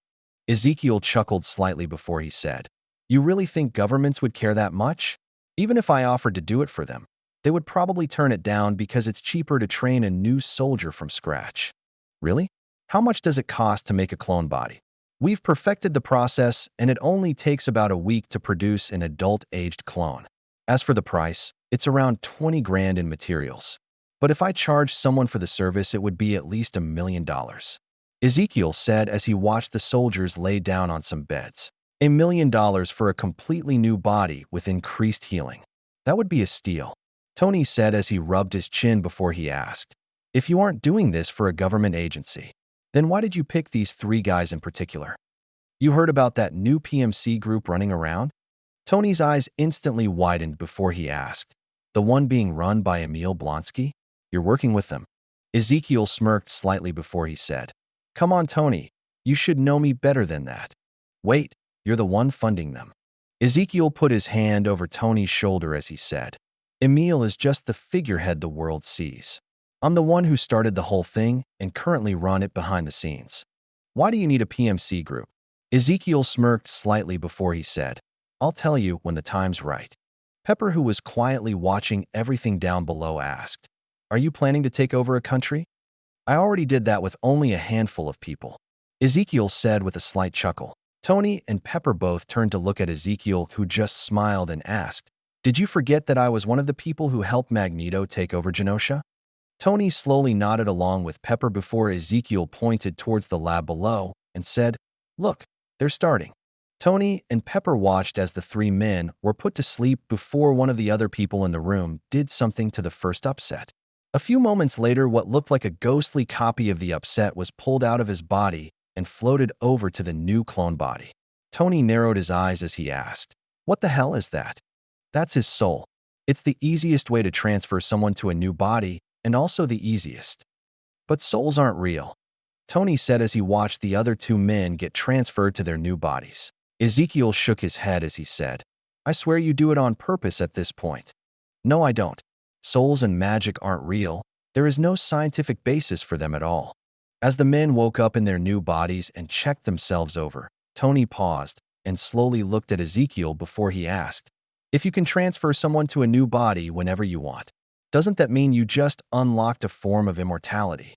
Ezekiel chuckled slightly before he said, "You really think governments would care that much? Even if I offered to do it for them, they would probably turn it down because it's cheaper to train a new soldier from scratch." "Really? How much does it cost to make a clone body?" "We've perfected the process, and it only takes about a week to produce an adult-aged clone. As for the price, it's around 20 grand in materials. But if I charged someone for the service, it would be at least $1 million. Ezekiel said as he watched the soldiers lay down on some beds. $1 million for a completely new body with increased healing. That would be a steal, Tony said as he rubbed his chin before he asked, "If you aren't doing this for a government agency, then why did you pick these 3 guys in particular? You heard about that new PMC group running around?" Tony's eyes instantly widened before he asked, "The one being run by Emil Blonsky? You're working with them?" Ezekiel smirked slightly before he said, "Come on, Tony. You should know me better than that." "Wait, you're the one funding them." Ezekiel put his hand over Tony's shoulder as he said, "Emil is just the figurehead the world sees. I'm the one who started the whole thing and currently run it behind the scenes. Why do you need a PMC group?" Ezekiel smirked slightly before he said, "I'll tell you when the time's right." Pepper, who was quietly watching everything down below, asked, "Are you planning to take over a country?" "I already did that with only a handful of people," Ezekiel said with a slight chuckle. Tony and Pepper both turned to look at Ezekiel, who just smiled and asked, "Did you forget that I was one of the people who helped Magneto take over Genosha?" Tony slowly nodded along with Pepper before Ezekiel pointed towards the lab below and said, "Look, they're starting." Tony and Pepper watched as the 3 men were put to sleep before one of the other people in the room did something to the first upset. A few moments later, what looked like a ghostly copy of the upset was pulled out of his body and floated over to the new clone body. Tony narrowed his eyes as he asked, "What the hell is that?" "That's his soul. It's the easiest way to transfer someone to a new body, and also the easiest." "But souls aren't real," Tony said as he watched the other 2 men get transferred to their new bodies. Ezekiel shook his head as he said, "I swear you do it on purpose at this point." "No, I don't. Souls and magic aren't real. There is no scientific basis for them at all." As the men woke up in their new bodies and checked themselves over, Tony paused and slowly looked at Ezekiel before he asked, "If you can transfer someone to a new body whenever you want, doesn't that mean you just unlocked a form of immortality?"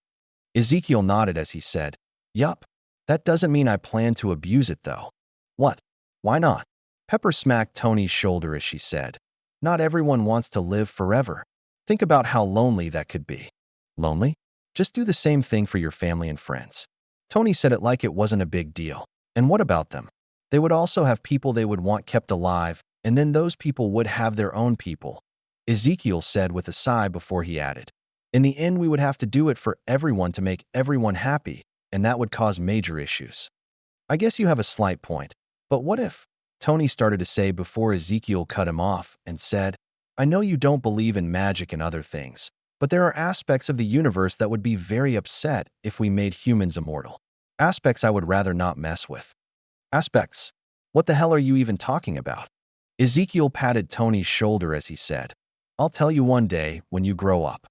Ezekiel nodded as he said, "Yup. That doesn't mean I plan to abuse it, though." "What? Why not?" Pepper smacked Tony's shoulder as she said, "Not everyone wants to live forever. Think about how lonely that could be." "Lonely? Just do the same thing for your family and friends." Tony said it like it wasn't a big deal. "And what about them? They would also have people they would want kept alive, and then those people would have their own people," Ezekiel said with a sigh before he added, "In the end, we would have to do it for everyone to make everyone happy, and that would cause major issues." "I guess you have a slight point. But what if?" Tony started to say before Ezekiel cut him off and said, "I know you don't believe in magic and other things, but there are aspects of the universe that would be very upset if we made humans immortal. Aspects I would rather not mess with." "Aspects? What the hell are you even talking about?" Ezekiel patted Tony's shoulder as he said, "I'll tell you one day when you grow up."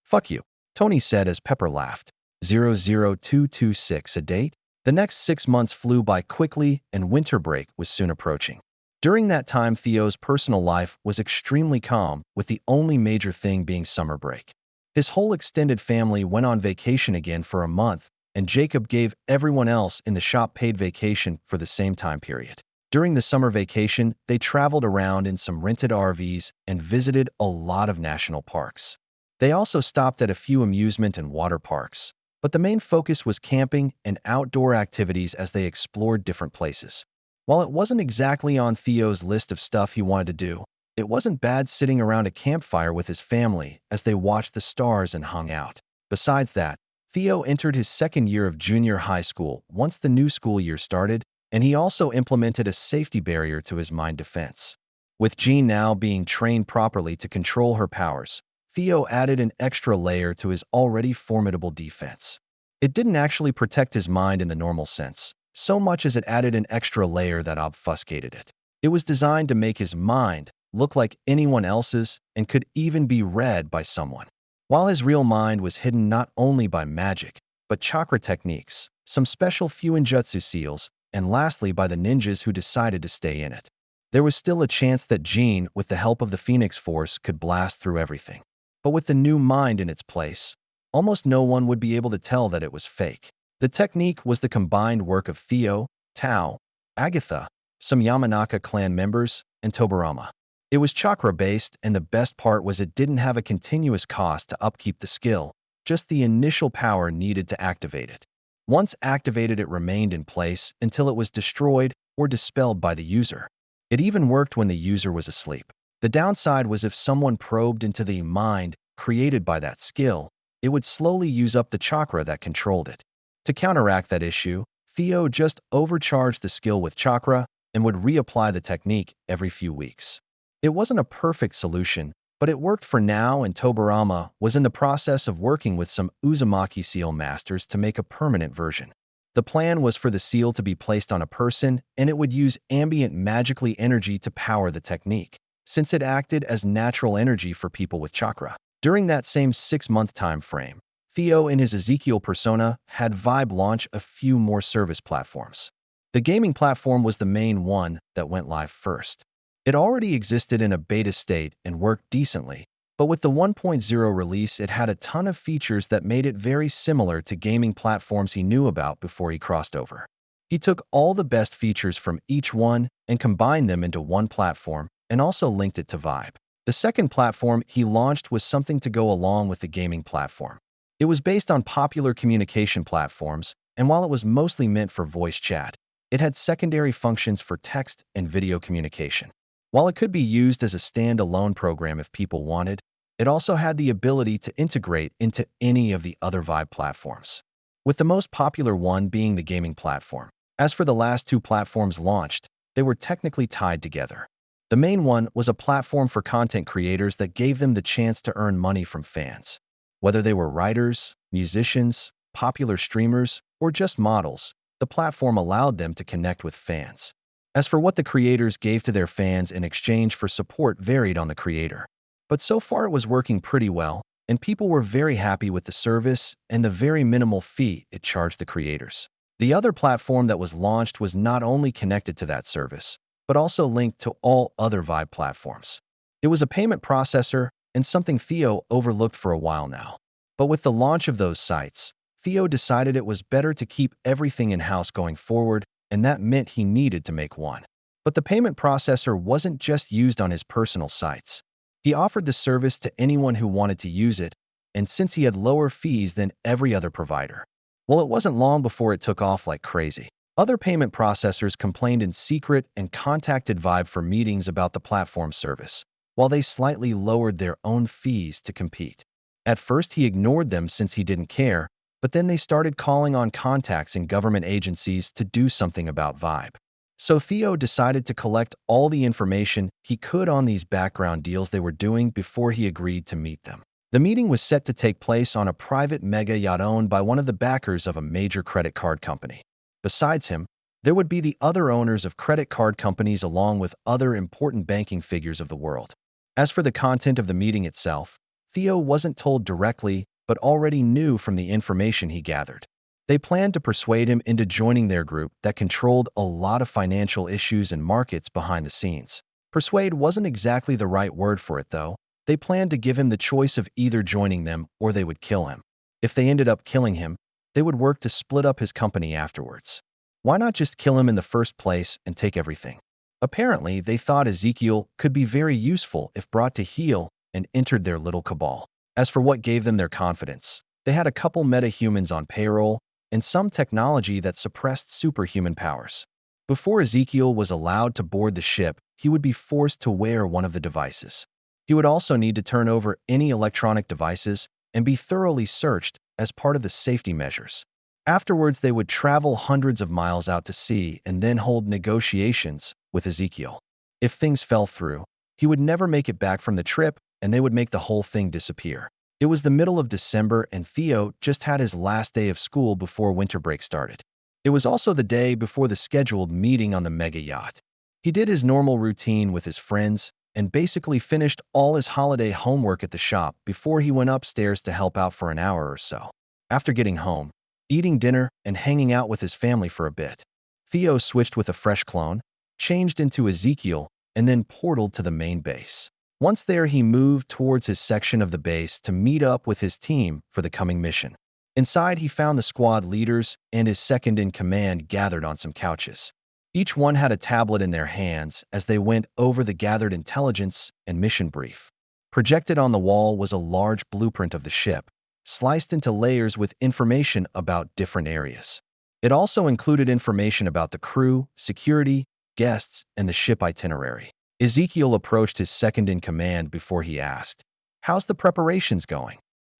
"Fuck you," Tony said as Pepper laughed. 00226 a date? The next 6 months flew by quickly and winter break was soon approaching. During that time, Theo's personal life was extremely calm, with the only major thing being summer break. His whole extended family went on vacation again for a month, and Jacob gave everyone else in the shop paid vacation for the same time period. During the summer vacation, they traveled around in some rented RVs and visited a lot of national parks. They also stopped at a few amusement and water parks, but the main focus was camping and outdoor activities as they explored different places. While it wasn't exactly on Theo's list of stuff he wanted to do, it wasn't bad sitting around a campfire with his family as they watched the stars and hung out. Besides that, Theo entered his second year of junior high school once the new school year started, and he also implemented a safety barrier to his mind defense. With Jean now being trained properly to control her powers, Theo added an extra layer to his already formidable defense. It didn't actually protect his mind in the normal sense, so much as it added an extra layer that obfuscated it. It was designed to make his mind look like anyone else's and could even be read by someone. While his real mind was hidden not only by magic, but chakra techniques, some special Ninjutsu seals, and lastly by the ninjas who decided to stay in it. There was still a chance that Jean, with the help of the Phoenix Force, could blast through everything. But with the new mind in its place, almost no one would be able to tell that it was fake. The technique was the combined work of Theo, Tao, Agatha, some Yamanaka clan members, and Tobarama. It was chakra-based, and the best part was it didn't have a continuous cost to upkeep the skill, just the initial power needed to activate it. Once activated, it remained in place until it was destroyed or dispelled by the user. It even worked when the user was asleep. The downside was if someone probed into the mind created by that skill, it would slowly use up the chakra that controlled it. To counteract that issue, Theo just overcharged the skill with chakra and would reapply the technique every few weeks. It wasn't a perfect solution, but it worked for now, and Tobarama was in the process of working with some Uzumaki seal masters to make a permanent version. The plan was for the seal to be placed on a person, and it would use ambient magically energy to power the technique, since it acted as natural energy for people with chakra. During that same 6-month time frame, Theo in his Ezekiel persona had Vibe launch a few more service platforms. The gaming platform was the main one that went live first. It already existed in a beta state and worked decently, but with the 1.0 release it had a ton of features that made it very similar to gaming platforms he knew about before he crossed over. He took all the best features from each one and combined them into one platform and also linked it to Vibe. The second platform he launched was something to go along with the gaming platform. It was based on popular communication platforms, and while it was mostly meant for voice chat, it had secondary functions for text and video communication. While it could be used as a standalone program if people wanted, it also had the ability to integrate into any of the other Vibe platforms, with the most popular one being the gaming platform. As for the last two platforms launched, they were technically tied together. The main one was a platform for content creators that gave them the chance to earn money from fans. Whether they were writers, musicians, popular streamers, or just models, the platform allowed them to connect with fans. As for what the creators gave to their fans in exchange for support varied on the creator. But so far it was working pretty well, and people were very happy with the service and the very minimal fee it charged the creators. The other platform that was launched was not only connected to that service, but also linked to all other Vibe platforms. It was a payment processor and something Theo overlooked for a while now. But with the launch of those sites, Theo decided it was better to keep everything in-house going forward, and that meant he needed to make one. But the payment processor wasn't just used on his personal sites. He offered the service to anyone who wanted to use it, and since he had lower fees than every other provider, well, it wasn't long before it took off like crazy. Other payment processors complained in secret and contacted Vibe for meetings about the platform service, while they slightly lowered their own fees to compete. At first, he ignored them since he didn't care, but then they started calling on contacts in government agencies to do something about Vibe. So Theo decided to collect all the information he could on these background deals they were doing before he agreed to meet them. The meeting was set to take place on a private mega yacht owned by one of the backers of a major credit card company. Besides him, there would be the other owners of credit card companies along with other important banking figures of the world. As for the content of the meeting itself, Theo wasn't told directly, but already knew from the information he gathered. They planned to persuade him into joining their group that controlled a lot of financial issues and markets behind the scenes. Persuade wasn't exactly the right word for it, though. They planned to give him the choice of either joining them or they would kill him. If they ended up killing him, they would work to split up his company afterwards. Why not just kill him in the first place and take everything? Apparently, they thought Ezekiel could be very useful if brought to heel and entered their little cabal. As for what gave them their confidence, they had a couple meta-humans on payroll and some technology that suppressed superhuman powers. Before Ezekiel was allowed to board the ship, he would be forced to wear one of the devices. He would also need to turn over any electronic devices and be thoroughly searched as part of the safety measures. Afterwards, they would travel hundreds of miles out to sea and then hold negotiations with Ezekiel. If things fell through, he would never make it back from the trip and they would make the whole thing disappear. It was the middle of December and Theo just had his last day of school before winter break started. It was also the day before the scheduled meeting on the mega yacht. He did his normal routine with his friends and basically finished all his holiday homework at the shop before he went upstairs to help out for an hour or so. After getting home, eating dinner, and hanging out with his family for a bit, Theo switched with a fresh clone, changed into Ezekiel, and then portaled to the main base. Once there, he moved towards his section of the base to meet up with his team for the coming mission. Inside, he found the squad leaders and his second-in-command gathered on some couches. Each one had a tablet in their hands as they went over the gathered intelligence and mission brief. Projected on the wall was a large blueprint of the ship, sliced into layers with information about different areas. It also included information about the crew, security, guests, and the ship itinerary. Ezekiel approached his second-in-command before he asked, "How's the preparations going?"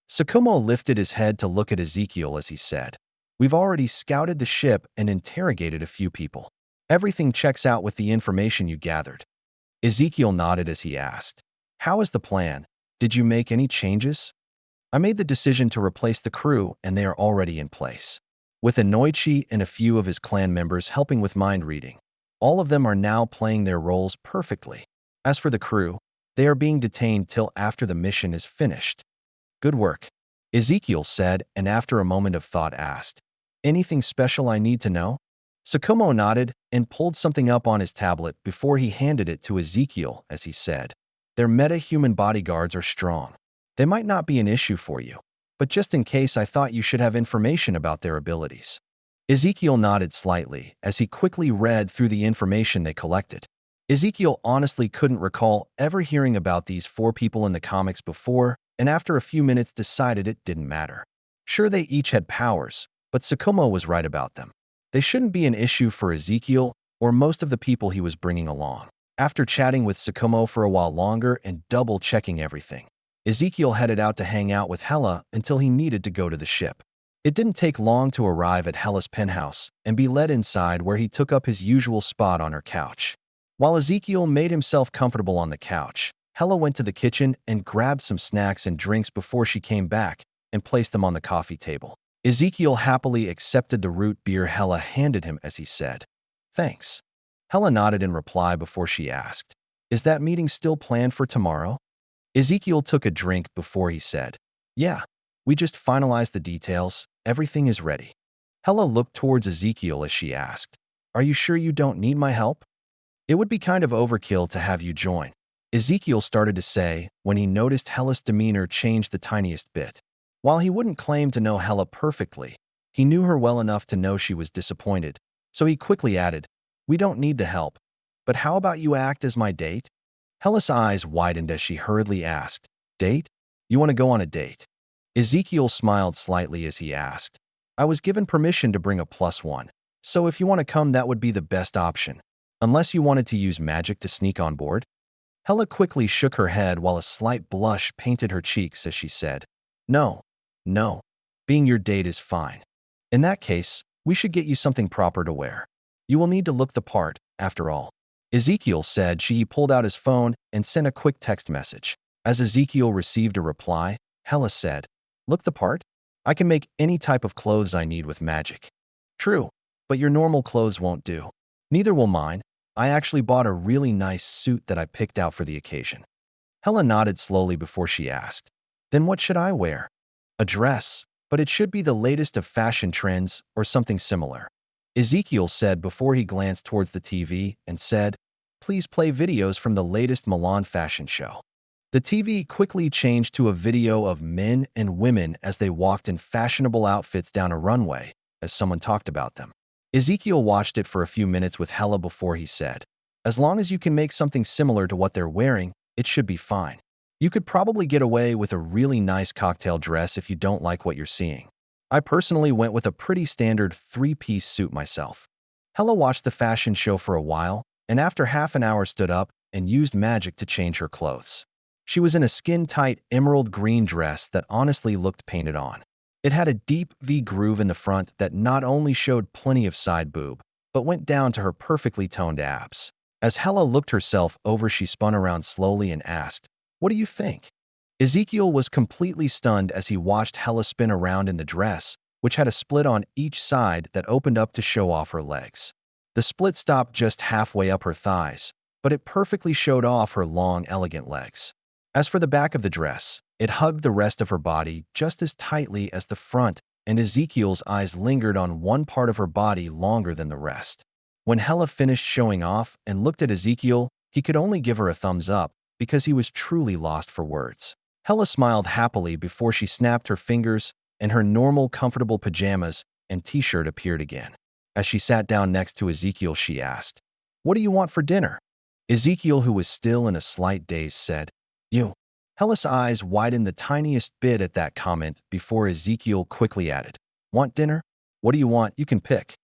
Sakumo lifted his head to look at Ezekiel as he said, "We've already scouted the ship and interrogated a few people. Everything checks out with the information you gathered." Ezekiel nodded as he asked, "How is the plan? Did you make any changes?" "I made the decision to replace the crew and they are already in place. With Inoichi and a few of his clan members helping with mind reading. All of them are now playing their roles perfectly. As for the crew, they are being detained till after the mission is finished." "Good work," Ezekiel said, and after a moment of thought asked, "Anything special I need to know?" Sakumo nodded and pulled something up on his tablet before he handed it to Ezekiel as he said, "Their meta-human bodyguards are strong. They might not be an issue for you, but just in case I thought you should have information about their abilities." Ezekiel nodded slightly as he quickly read through the information they collected. Ezekiel honestly couldn't recall ever hearing about these 4 people in the comics before, and after a few minutes decided it didn't matter. Sure, they each had powers, but Sakumo was right about them. They shouldn't be an issue for Ezekiel or most of the people he was bringing along. After chatting with Sakumo for a while longer and double-checking everything, Ezekiel headed out to hang out with Hela until he needed to go to the ship. It didn't take long to arrive at Hela's penthouse and be led inside where he took up his usual spot on her couch. While Ezekiel made himself comfortable on the couch, Hela went to the kitchen and grabbed some snacks and drinks before she came back and placed them on the coffee table. Ezekiel happily accepted the root beer Hela handed him as he said, "Thanks." Hela nodded in reply before she asked, "Is that meeting still planned for tomorrow?" Ezekiel took a drink before he said, "Yeah, we just finalized the details. Everything is ready." Hela looked towards Ezekiel as she asked, "Are you sure you don't need my help? It would be kind of overkill to have you join," Ezekiel started to say when he noticed Hela's demeanor change the tiniest bit. While he wouldn't claim to know Hela perfectly, he knew her well enough to know she was disappointed, so he quickly added, "We don't need the help. But how about you act as my date?" Hela's eyes widened as she hurriedly asked, "Date? You want to go on a date?" Ezekiel smiled slightly as he asked, "I was given permission to bring a +1, so if you want to come that would be the best option. Unless you wanted to use magic to sneak on board?" Hela quickly shook her head while a slight blush painted her cheeks as she said, "No, no. Being your date is fine. In that case, we should get you something proper to wear. You will need to look the part, after all." Ezekiel said he pulled out his phone and sent a quick text message. As Ezekiel received a reply, Hela said, "Look the part? I can make any type of clothes I need with magic." "True, but your normal clothes won't do. Neither will mine. I actually bought a really nice suit that I picked out for the occasion." Hela nodded slowly before she asked, "Then what should I wear?" "A dress. but it should be the latest of fashion trends or something similar. Ezekiel said before he glanced towards the TV and said, "Please play videos from the latest Milan fashion show." The TV quickly changed to a video of men and women as they walked in fashionable outfits down a runway, as someone talked about them. Ezekiel watched it for a few minutes with Hella before he said, "As long as you can make something similar to what they're wearing, it should be fine. You could probably get away with a really nice cocktail dress if you don't like what you're seeing. I personally went with a pretty standard three-piece suit myself." Hella watched the fashion show for a while, and after half an hour stood up and used magic to change her clothes. She was in a skin-tight emerald green dress that honestly looked painted on. It had a deep V groove in the front that not only showed plenty of side boob, but went down to her perfectly toned abs. As Hella looked herself over, she spun around slowly and asked, "What do you think?" Ezekiel was completely stunned as he watched Hella spin around in the dress, which had a split on each side that opened up to show off her legs. The split stopped just halfway up her thighs, but it perfectly showed off her long, elegant legs. As for the back of the dress, it hugged the rest of her body just as tightly as the front, and Ezekiel's eyes lingered on one part of her body longer than the rest. When Hella finished showing off and looked at Ezekiel, he could only give her a thumbs up because he was truly lost for words. Hella smiled happily before she snapped her fingers and her normal comfortable pajamas and t-shirt appeared again. As she sat down next to Ezekiel, she asked, "What do you want for dinner?" Ezekiel, who was still in a slight daze, said, "You." Hella's eyes widened the tiniest bit at that comment before Ezekiel quickly added, "Want dinner? What do you want? You can pick."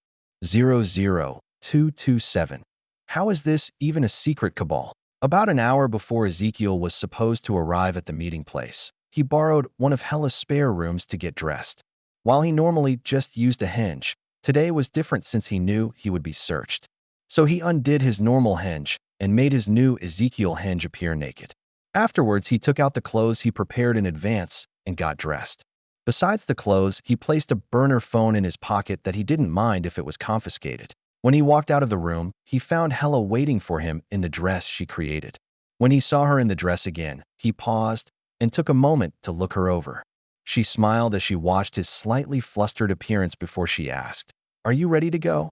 00227. How is this even a secret cabal? About an hour before Ezekiel was supposed to arrive at the meeting place, he borrowed one of Hella's spare rooms to get dressed. While he normally just used a hinge, today was different since he knew he would be searched. So he undid his normal hinge and made his new Ezekiel hinge appear naked. Afterwards, he took out the clothes he prepared in advance and got dressed. Besides the clothes, he placed a burner phone in his pocket that he didn't mind if it was confiscated. When he walked out of the room, he found Hella waiting for him in the dress she created. When he saw her in the dress again, he paused and took a moment to look her over. She smiled as she watched his slightly flustered appearance before she asked, "Are you ready to go?"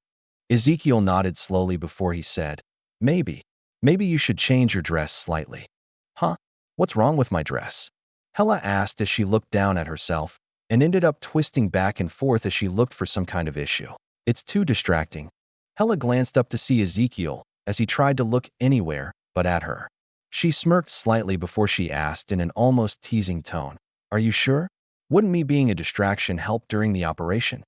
Ezekiel nodded slowly before he said, "Maybe. Maybe you should change your dress slightly." "Huh? What's wrong with my dress?" Hella asked as she looked down at herself and ended up twisting back and forth as she looked for some kind of issue. "It's too distracting." Hella glanced up to see Ezekiel as he tried to look anywhere but at her. She smirked slightly before she asked in an almost teasing tone, "Are you sure? Wouldn't me being a distraction help during the operation?"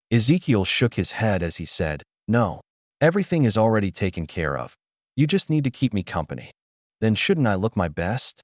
Ezekiel shook his head as he said, "No, everything is already taken care of. You just need to keep me company." "Then shouldn't I look my best?"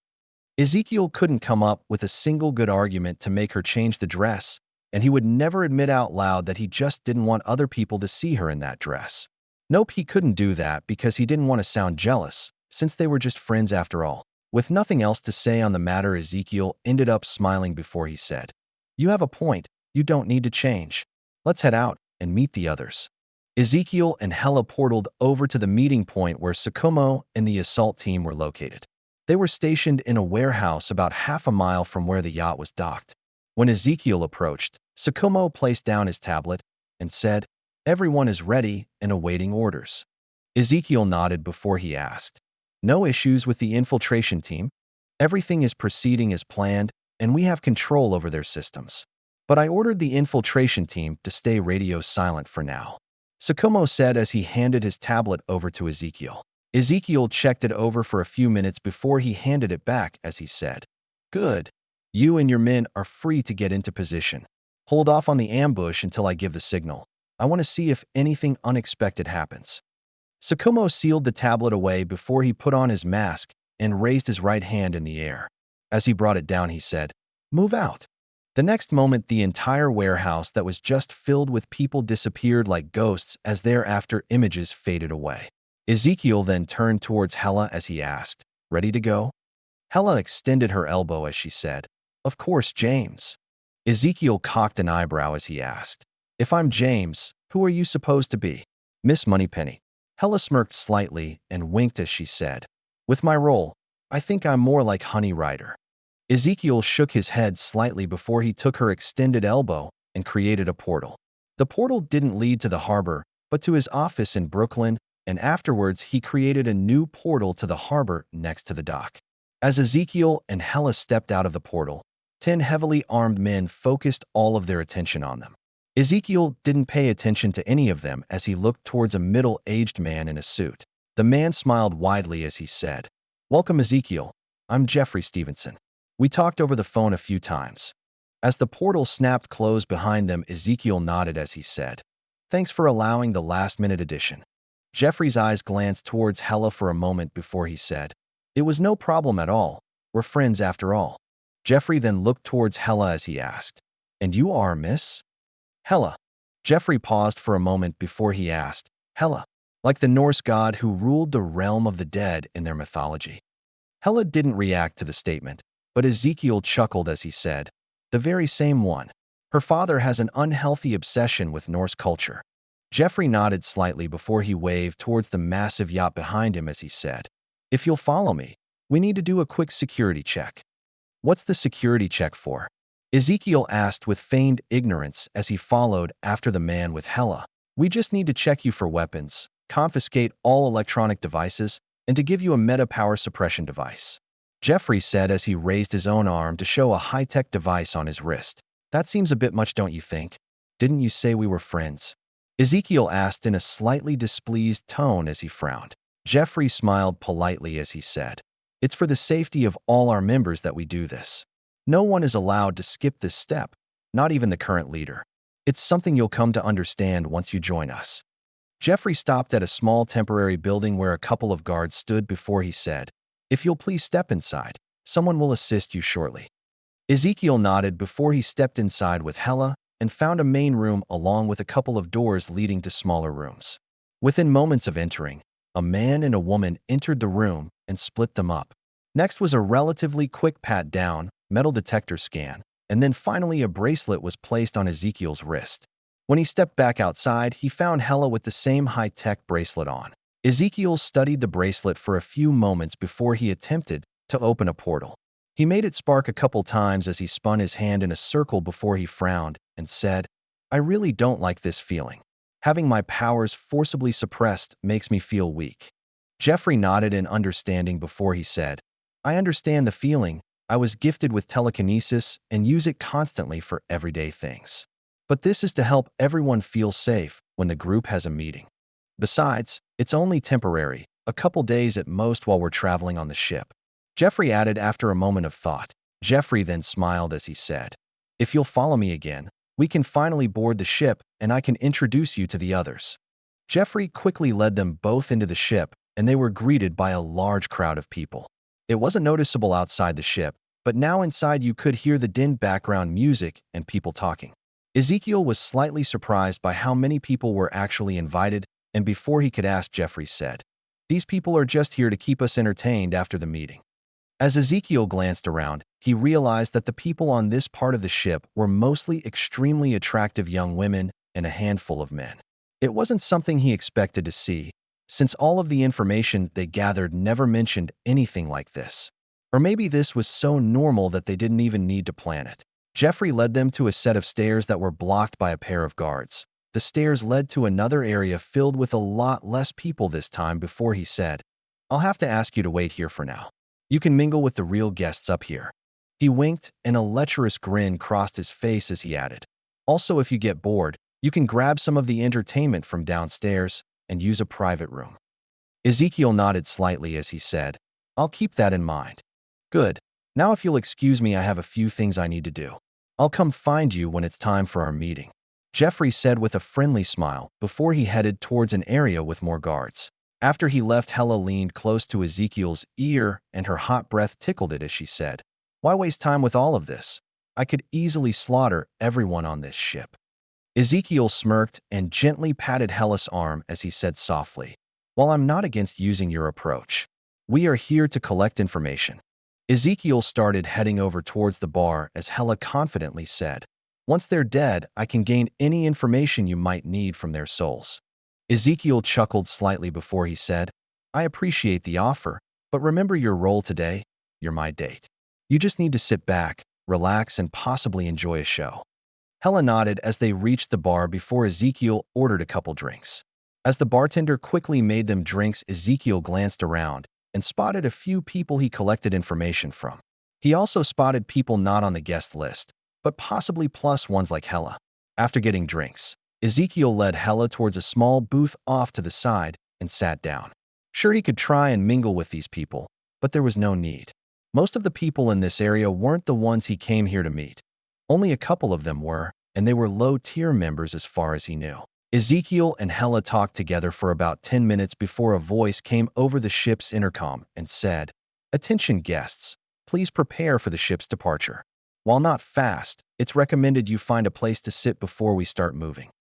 Ezekiel couldn't come up with a single good argument to make her change the dress, and he would never admit out loud that he just didn't want other people to see her in that dress. Nope, he couldn't do that because he didn't want to sound jealous, since they were just friends after all. With nothing else to say on the matter, Ezekiel ended up smiling before he said, "You have a point. You don't need to change. Let's head out and meet the others." Ezekiel and Hella portaled over to the meeting point where Tsukumo and the assault team were located. They were stationed in a warehouse about half a mile from where the yacht was docked. When Ezekiel approached, Tsukumo placed down his tablet and said, "Everyone is ready and awaiting orders." Ezekiel nodded before he asked, "No issues with the infiltration team? Everything is proceeding as planned, and we have control over their systems. But I ordered the infiltration team to stay radio silent for now," Tsukumo said as he handed his tablet over to Ezekiel. Ezekiel checked it over for a few minutes before he handed it back as he said, "Good. You and your men are free to get into position. Hold off on the ambush until I give the signal. I want to see if anything unexpected happens." Tsukumo sealed the tablet away before he put on his mask and raised his right hand in the air. As he brought it down, he said, "Move out." The next moment, the entire warehouse that was just filled with people disappeared like ghosts as thereafter images faded away. Ezekiel then turned towards Hella as he asked, "Ready to go?" Hella extended her elbow as she said, "Of course, James." Ezekiel cocked an eyebrow as he asked, "If I'm James, who are you supposed to be?" "Miss Moneypenny." Hella smirked slightly and winked as she said, "With my role, I think I'm more like Honey Rider." Ezekiel shook his head slightly before he took her extended elbow and created a portal. The portal didn't lead to the harbor, but to his office in Brooklyn, and afterwards he created a new portal to the harbor next to the dock. As Ezekiel and Hela stepped out of the portal, 10 heavily armed men focused all of their attention on them. Ezekiel didn't pay attention to any of them as he looked towards a middle-aged man in a suit. The man smiled widely as he said, "Welcome, Ezekiel. I'm Jeffrey Stevenson. We talked over the phone a few times." As the portal snapped closed behind them, Ezekiel nodded as he said, "Thanks for allowing the last-minute addition." Jeffrey's eyes glanced towards Hela for a moment before he said, "It was no problem at all. We're friends after all." Jeffrey then looked towards Hela as he asked, "And you are Miss Hela?" Jeffrey paused for a moment before he asked, "Hela, like the Norse god who ruled the realm of the dead in their mythology?" Hela didn't react to the statement, but Ezekiel chuckled as he said, "The very same one. Her father has an unhealthy obsession with Norse culture." Jeffrey nodded slightly before he waved towards the massive yacht behind him as he said, "If you'll follow me, we need to do a quick security check." "What's the security check for?" Ezekiel asked with feigned ignorance as he followed after the man with Hela. "We just need to check you for weapons, confiscate all electronic devices, and to give you a meta power suppression device," Jeffrey said as he raised his own arm to show a high-tech device on his wrist. "That seems a bit much, don't you think? Didn't you say we were friends?" Ezekiel asked in a slightly displeased tone as he frowned. Jeffrey smiled politely as he said, "It's for the safety of all our members that we do this. No one is allowed to skip this step, not even the current leader. It's something you'll come to understand once you join us." Jeffrey stopped at a small temporary building where a couple of guards stood before he said, "If you'll please step inside, someone will assist you shortly." Ezekiel nodded before he stepped inside with Hela and found a main room along with a couple of doors leading to smaller rooms. Within moments of entering, a man and a woman entered the room and split them up. Next was a relatively quick pat-down, metal detector scan, and then finally a bracelet was placed on Ezekiel's wrist. When he stepped back outside, he found Hela with the same high-tech bracelet on. Ezekiel studied the bracelet for a few moments before he attempted to open a portal. He made it spark a couple times as he spun his hand in a circle before he frowned and said, "I really don't like this feeling. Having my powers forcibly suppressed makes me feel weak." Jeffrey nodded in understanding before he said, "I understand the feeling. I was gifted with telekinesis and use it constantly for everyday things. But this is to help everyone feel safe when the group has a meeting. Besides, it's only temporary, a couple days at most while we're traveling on the ship." Jeffrey added after a moment of thought. Jeffrey then smiled as he said, "If you'll follow me again, we can finally board the ship and I can introduce you to the others." Jeffrey quickly led them both into the ship, and they were greeted by a large crowd of people. It wasn't noticeable outside the ship, but now inside you could hear the din background music and people talking. Ezekiel was slightly surprised by how many people were actually invited, and before he could ask, Jeffrey said, "These people are just here to keep us entertained after the meeting." As Ezekiel glanced around, he realized that the people on this part of the ship were mostly extremely attractive young women and a handful of men. It wasn't something he expected to see, since all of the information they gathered never mentioned anything like this. Or maybe this was so normal that they didn't even need to plan it. Jeffrey led them to a set of stairs that were blocked by a pair of guards. The stairs led to another area filled with a lot less people this time before he said, "I'll have to ask you to wait here for now. You can mingle with the real guests up here." He winked, and a lecherous grin crossed his face as he added, "Also, if you get bored, you can grab some of the entertainment from downstairs and use a private room." Ezekiel nodded slightly as he said, "I'll keep that in mind." "Good. Now if you'll excuse me, I have a few things I need to do. I'll come find you when it's time for our meeting," Jeffrey said with a friendly smile before he headed towards an area with more guards. After he left, Hela leaned close to Ezekiel's ear and her hot breath tickled it as she said, "Why waste time with all of this? I could easily slaughter everyone on this ship." Ezekiel smirked and gently patted Hela's arm as he said softly, "While I'm not against using your approach, we are here to collect information." Ezekiel started heading over towards the bar as Hela confidently said, "Once they're dead, I can gain any information you might need from their souls." Ezekiel chuckled slightly before he said, "I appreciate the offer, but remember your role today, you're my date." You just need to sit back, relax, and possibly enjoy a show. Hella nodded as they reached the bar before Ezekiel ordered a couple drinks. As the bartender quickly made them drinks, Ezekiel glanced around and spotted a few people he collected information from. He also spotted people not on the guest list, but possibly plus ones like Hella. After getting drinks, Ezekiel led Hella towards a small booth off to the side and sat down. Sure, he could try and mingle with these people, but there was no need. Most of the people in this area weren't the ones he came here to meet. Only a couple of them were, and they were low-tier members as far as he knew. Ezekiel and Hella talked together for about 10 minutes before a voice came over the ship's intercom and said, "Attention guests, please prepare for the ship's departure. While not fast, it's recommended you find a place to sit before we start moving."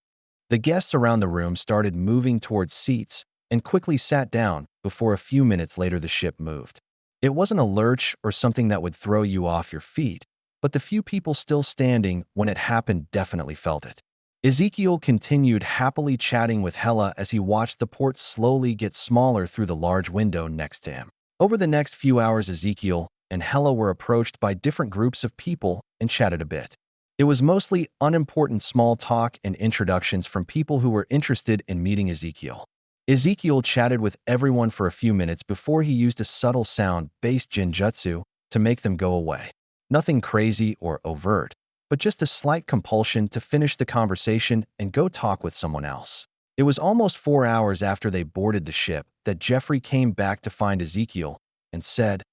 The guests around the room started moving towards seats and quickly sat down before a few minutes later the ship moved. It wasn't a lurch or something that would throw you off your feet, but the few people still standing when it happened definitely felt it. Ezekiel continued happily chatting with Hella as he watched the port slowly get smaller through the large window next to him. Over the next few hours, Ezekiel and Hella were approached by different groups of people and chatted a bit. It was mostly unimportant small talk and introductions from people who were interested in meeting Ezekiel. Ezekiel chatted with everyone for a few minutes before he used a subtle sound-based Ninjutsu to make them go away. Nothing crazy or overt, but just a slight compulsion to finish the conversation and go talk with someone else. It was almost 4 hours after they boarded the ship that Jeffrey came back to find Ezekiel and said,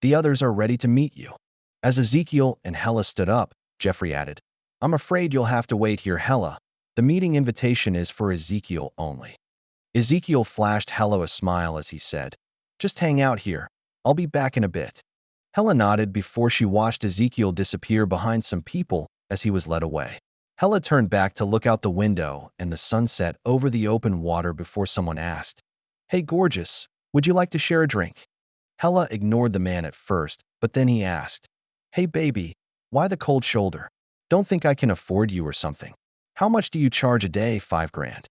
"The others are ready to meet you." As Ezekiel and Hella stood up, Jeffrey added, "I'm afraid you'll have to wait here, Hella. The meeting invitation is for Ezekiel only." Ezekiel flashed Hella a smile as he said, "Just hang out here. I'll be back in a bit." Hella nodded before she watched Ezekiel disappear behind some people as he was led away. Hella turned back to look out the window and the sunset over the open water before someone asked, "Hey, gorgeous, would you like to share a drink?" Hella ignored the man at first, but then he asked, "Hey, baby, why the cold shoulder? Don't think I can afford you or something. How much do you charge a day? 5 grand.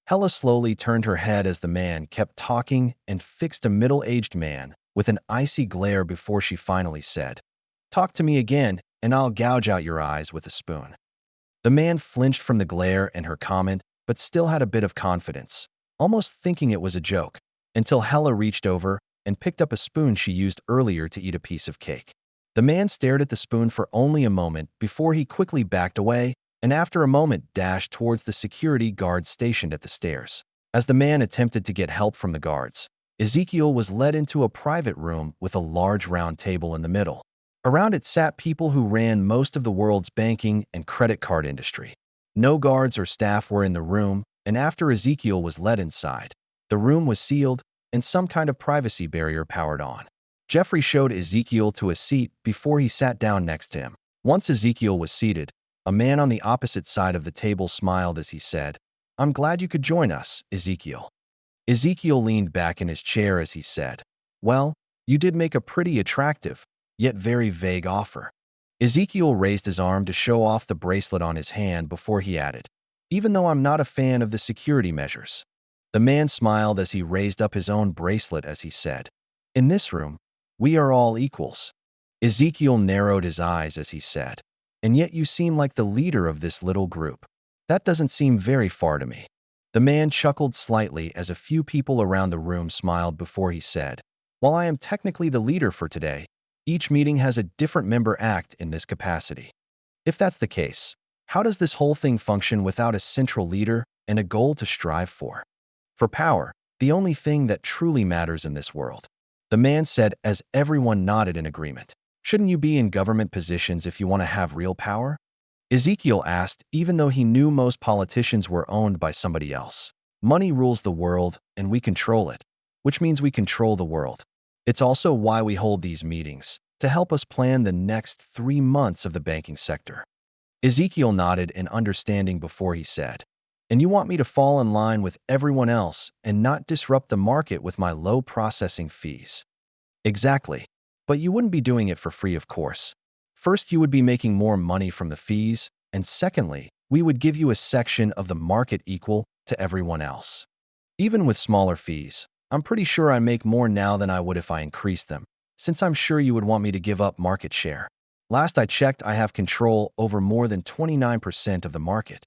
Hella slowly turned her head as the man kept talking and fixed a middle-aged man with an icy glare before she finally said, "Talk to me again, and I'll gouge out your eyes with a spoon." The man flinched from the glare and her comment, but still had a bit of confidence, almost thinking it was a joke, until Hella reached over and picked up a spoon she used earlier to eat a piece of cake. The man stared at the spoon for only a moment before he quickly backed away and after a moment dashed towards the security guards stationed at the stairs. As the man attempted to get help from the guards, Ezekiel was led into a private room with a large round table in the middle. Around it sat people who ran most of the world's banking and credit card industry. No guards or staff were in the room, and after Ezekiel was led inside, the room was sealed and some kind of privacy barrier powered on. Jeffrey showed Ezekiel to a seat before he sat down next to him. Once Ezekiel was seated, a man on the opposite side of the table smiled as he said, "I'm glad you could join us, Ezekiel." Ezekiel leaned back in his chair as he said, "Well, you did make a pretty attractive, yet very vague offer." Ezekiel raised his arm to show off the bracelet on his hand before he added, "Even though I'm not a fan of the security measures." The man smiled as he raised up his own bracelet as he said, "In this room, we are all equals." Ezekiel narrowed his eyes as he said, "And yet you seem like the leader of this little group. That doesn't seem very far to me." The man chuckled slightly as a few people around the room smiled before he said, "While I am technically the leader for today, each meeting has a different member act in this capacity. If that's the case, how does this whole thing function without a central leader and a goal to strive for? For power, the only thing that truly matters in this world." The man said as everyone nodded in agreement. "Shouldn't you be in government positions if you want to have real power?" Ezekiel asked, even though he knew most politicians were owned by somebody else. "Money rules the world, and we control it, which means we control the world. It's also why we hold these meetings, to help us plan the next 3 months of the banking sector." Ezekiel nodded in understanding before he said, "And you want me to fall in line with everyone else and not disrupt the market with my low processing fees?" "Exactly. But you wouldn't be doing it for free, of course. First, you would be making more money from the fees, and secondly, we would give you a section of the market equal to everyone else. Even with smaller fees, I'm pretty sure I make more now than I would if I increased them. since I'm sure you would want me to give up market share. Last I checked, I have control over more than 29% of the market.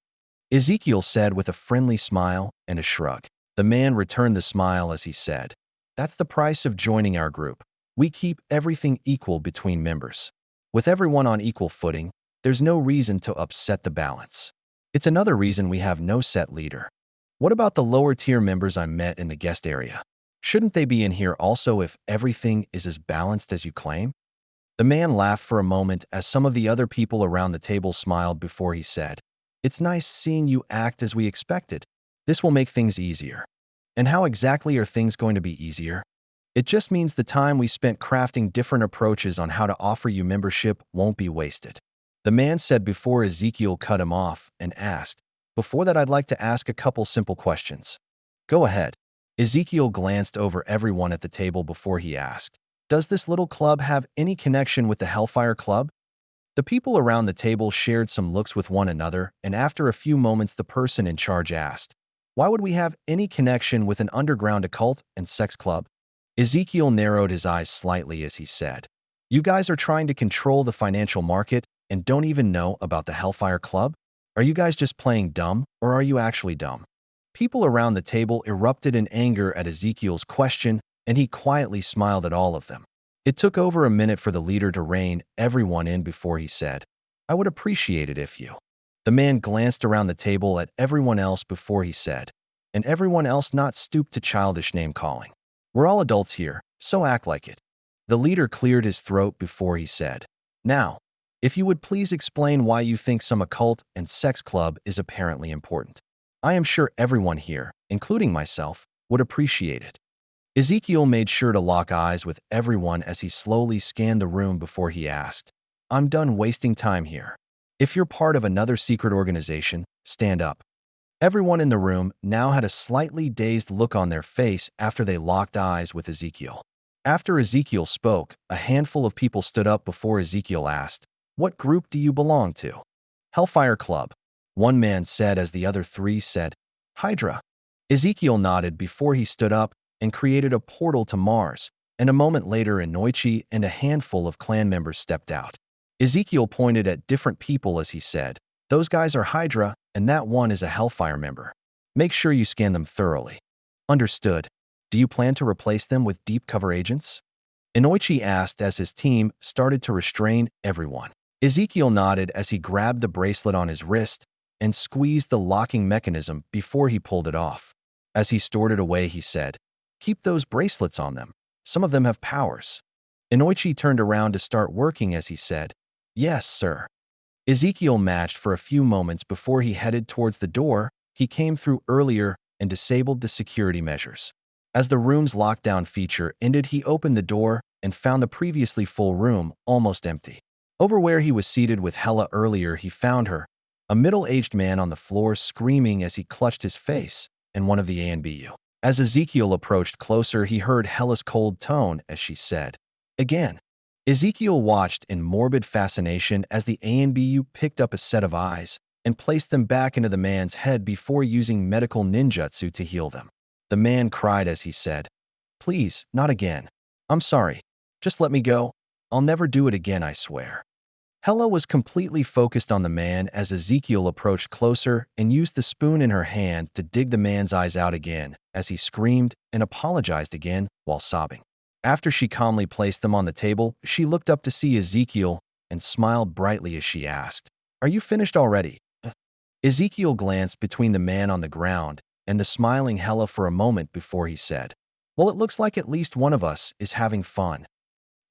Ezekiel said with a friendly smile and a shrug. The man returned the smile as he said, "That's the price of joining our group. We keep everything equal between members. With everyone on equal footing, there's no reason to upset the balance. It's another reason we have no set leader. What about the lower tier members I met in the guest area? Shouldn't they be in here also if everything is as balanced as you claim?" The man laughed for a moment as some of the other people around the table smiled before he said, "It's nice seeing you act as we expected. This will make things easier." "And how exactly are things going to be easier?" "It just means the time we spent crafting different approaches on how to offer you membership won't be wasted," the man said before Ezekiel cut him off and asked, "Before that, I'd like to ask a couple simple questions." "Go ahead." Ezekiel glanced over everyone at the table before he asked, "Does this little club have any connection with the Hellfire Club?" The people around the table shared some looks with one another, and after a few moments the person in charge asked, "Why would we have any connection with an underground occult and sex club?" Ezekiel narrowed his eyes slightly as he said, "You guys are trying to control the financial market and don't even know about the Hellfire Club? Are you guys just playing dumb, or are you actually dumb?" People around the table erupted in anger at Ezekiel's question, and he quietly smiled at all of them. It took over a minute for the leader to rein everyone in before he said, "I would appreciate it if you." The man glanced around the table at everyone else before he said, "And everyone else not stoop to childish name-calling. We're all adults here, so act like it." The leader cleared his throat before he said, "Now, if you would please explain why you think some occult and sex club is apparently important. I am sure everyone here, including myself, would appreciate it." Ezekiel made sure to lock eyes with everyone as he slowly scanned the room before he asked, "I'm done wasting time here. If you're part of another secret organization, stand up." Everyone in the room now had a slightly dazed look on their face after they locked eyes with Ezekiel. After Ezekiel spoke, a handful of people stood up before Ezekiel asked, "What group do you belong to?" "Hellfire Club," one man said as the other three said, "Hydra." Ezekiel nodded before he stood up and created a portal to Mars, and a moment later Inoichi and a handful of clan members stepped out. Ezekiel pointed at different people as he said, "Those guys are Hydra, and that one is a Hellfire member. Make sure you scan them thoroughly." "Understood. Do you plan to replace them with deep cover agents?" Inoichi asked as his team started to restrain everyone. Ezekiel nodded as he grabbed the bracelet on his wrist and squeezed the locking mechanism before he pulled it off. As he stored it away, he said, "Keep those bracelets on them. Some of them have powers." Inoichi turned around to start working as he said, "Yes, sir." Ezekiel matched for a few moments before he headed towards the door he came through earlier and disabled the security measures. As the room's lockdown feature ended, he opened the door and found the previously full room almost empty. Over where he was seated with Hella earlier, he found her, a middle-aged man on the floor screaming as he clutched his face, and one of the ANBU. As Ezekiel approached closer, he heard Hella's cold tone as she said, "Again." Ezekiel watched in morbid fascination as the ANBU picked up a set of eyes and placed them back into the man's head before using medical ninjutsu to heal them. The man cried as he said, "Please, not again. I'm sorry. Just let me go. I'll never do it again, I swear." Hella was completely focused on the man as Ezekiel approached closer and used the spoon in her hand to dig the man's eyes out again as he screamed and apologized again while sobbing. After she calmly placed them on the table, she looked up to see Ezekiel and smiled brightly as she asked, "Are you finished already?" Ezekiel glanced between the man on the ground and the smiling Hella for a moment before he said, "Well, it looks like at least one of us is having fun."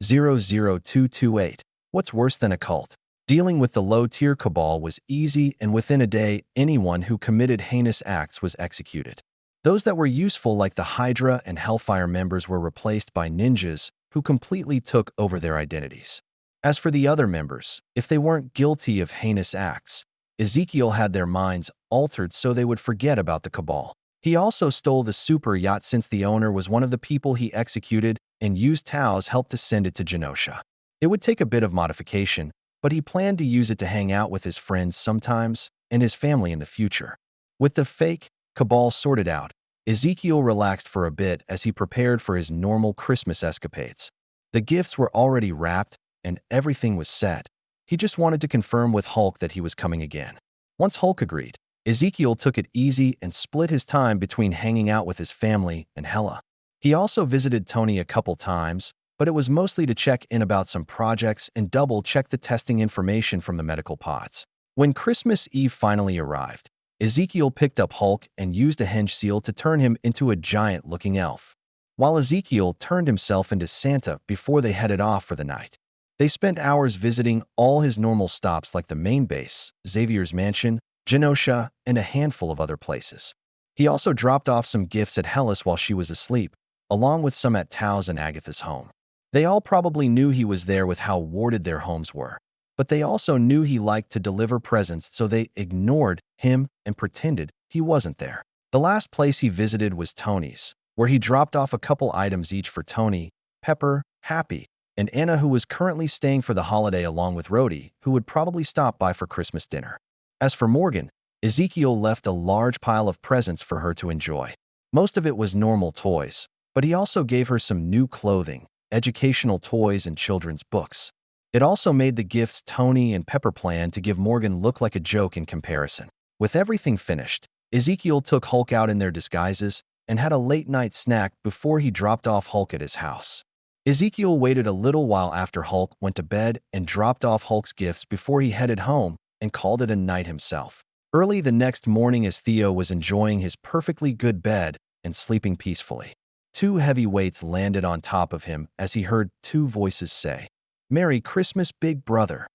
00228. What's worse than a cult? Dealing with the low-tier cabal was easy, and within a day, anyone who committed heinous acts was executed. Those that were useful, like the Hydra and Hellfire members, were replaced by ninjas who completely took over their identities. As for the other members, if they weren't guilty of heinous acts, Ezekiel had their minds altered so they would forget about the cabal. He also stole the super yacht since the owner was one of the people he executed and used Tao's help to send it to Genosha. It would take a bit of modification, but he planned to use it to hang out with his friends sometimes and his family in the future. With the fake cabal sorted out, Ezekiel relaxed for a bit as he prepared for his normal Christmas escapades. The gifts were already wrapped, and everything was set. He just wanted to confirm with Hulk that he was coming again. Once Hulk agreed, Ezekiel took it easy and split his time between hanging out with his family and Hela. He also visited Tony a couple times, but it was mostly to check in about some projects and double-check the testing information from the medical pods. When Christmas Eve finally arrived, Ezekiel picked up Hulk and used a henge seal to turn him into a giant-looking elf, while Ezekiel turned himself into Santa before they headed off for the night. They spent hours visiting all his normal stops like the main base, Xavier's mansion, Genosha, and a handful of other places. He also dropped off some gifts at Hellas while she was asleep, along with some at Tao's and Agatha's home. They all probably knew he was there with how warded their homes were, but they also knew he liked to deliver presents, so they ignored him and pretended he wasn't there. The last place he visited was Tony's, where he dropped off a couple items each for Tony, Pepper, Happy, and Anna, who was currently staying for the holiday along with Rhodey, who would probably stop by for Christmas dinner. As for Morgan, Ezekiel left a large pile of presents for her to enjoy. Most of it was normal toys, but he also gave her some new clothing, educational toys, and children's books. It also made the gifts Tony and Pepper planned to give Morgan look like a joke in comparison. With everything finished, Ezekiel took Hulk out in their disguises and had a late-night snack before he dropped off Hulk at his house. Ezekiel waited a little while after Hulk went to bed and dropped off Hulk's gifts before he headed home and called it a night himself. Early the next morning, as Theo was enjoying his perfectly good bed and sleeping peacefully, two heavy weights landed on top of him as he heard two voices say, "Merry Christmas, big brother."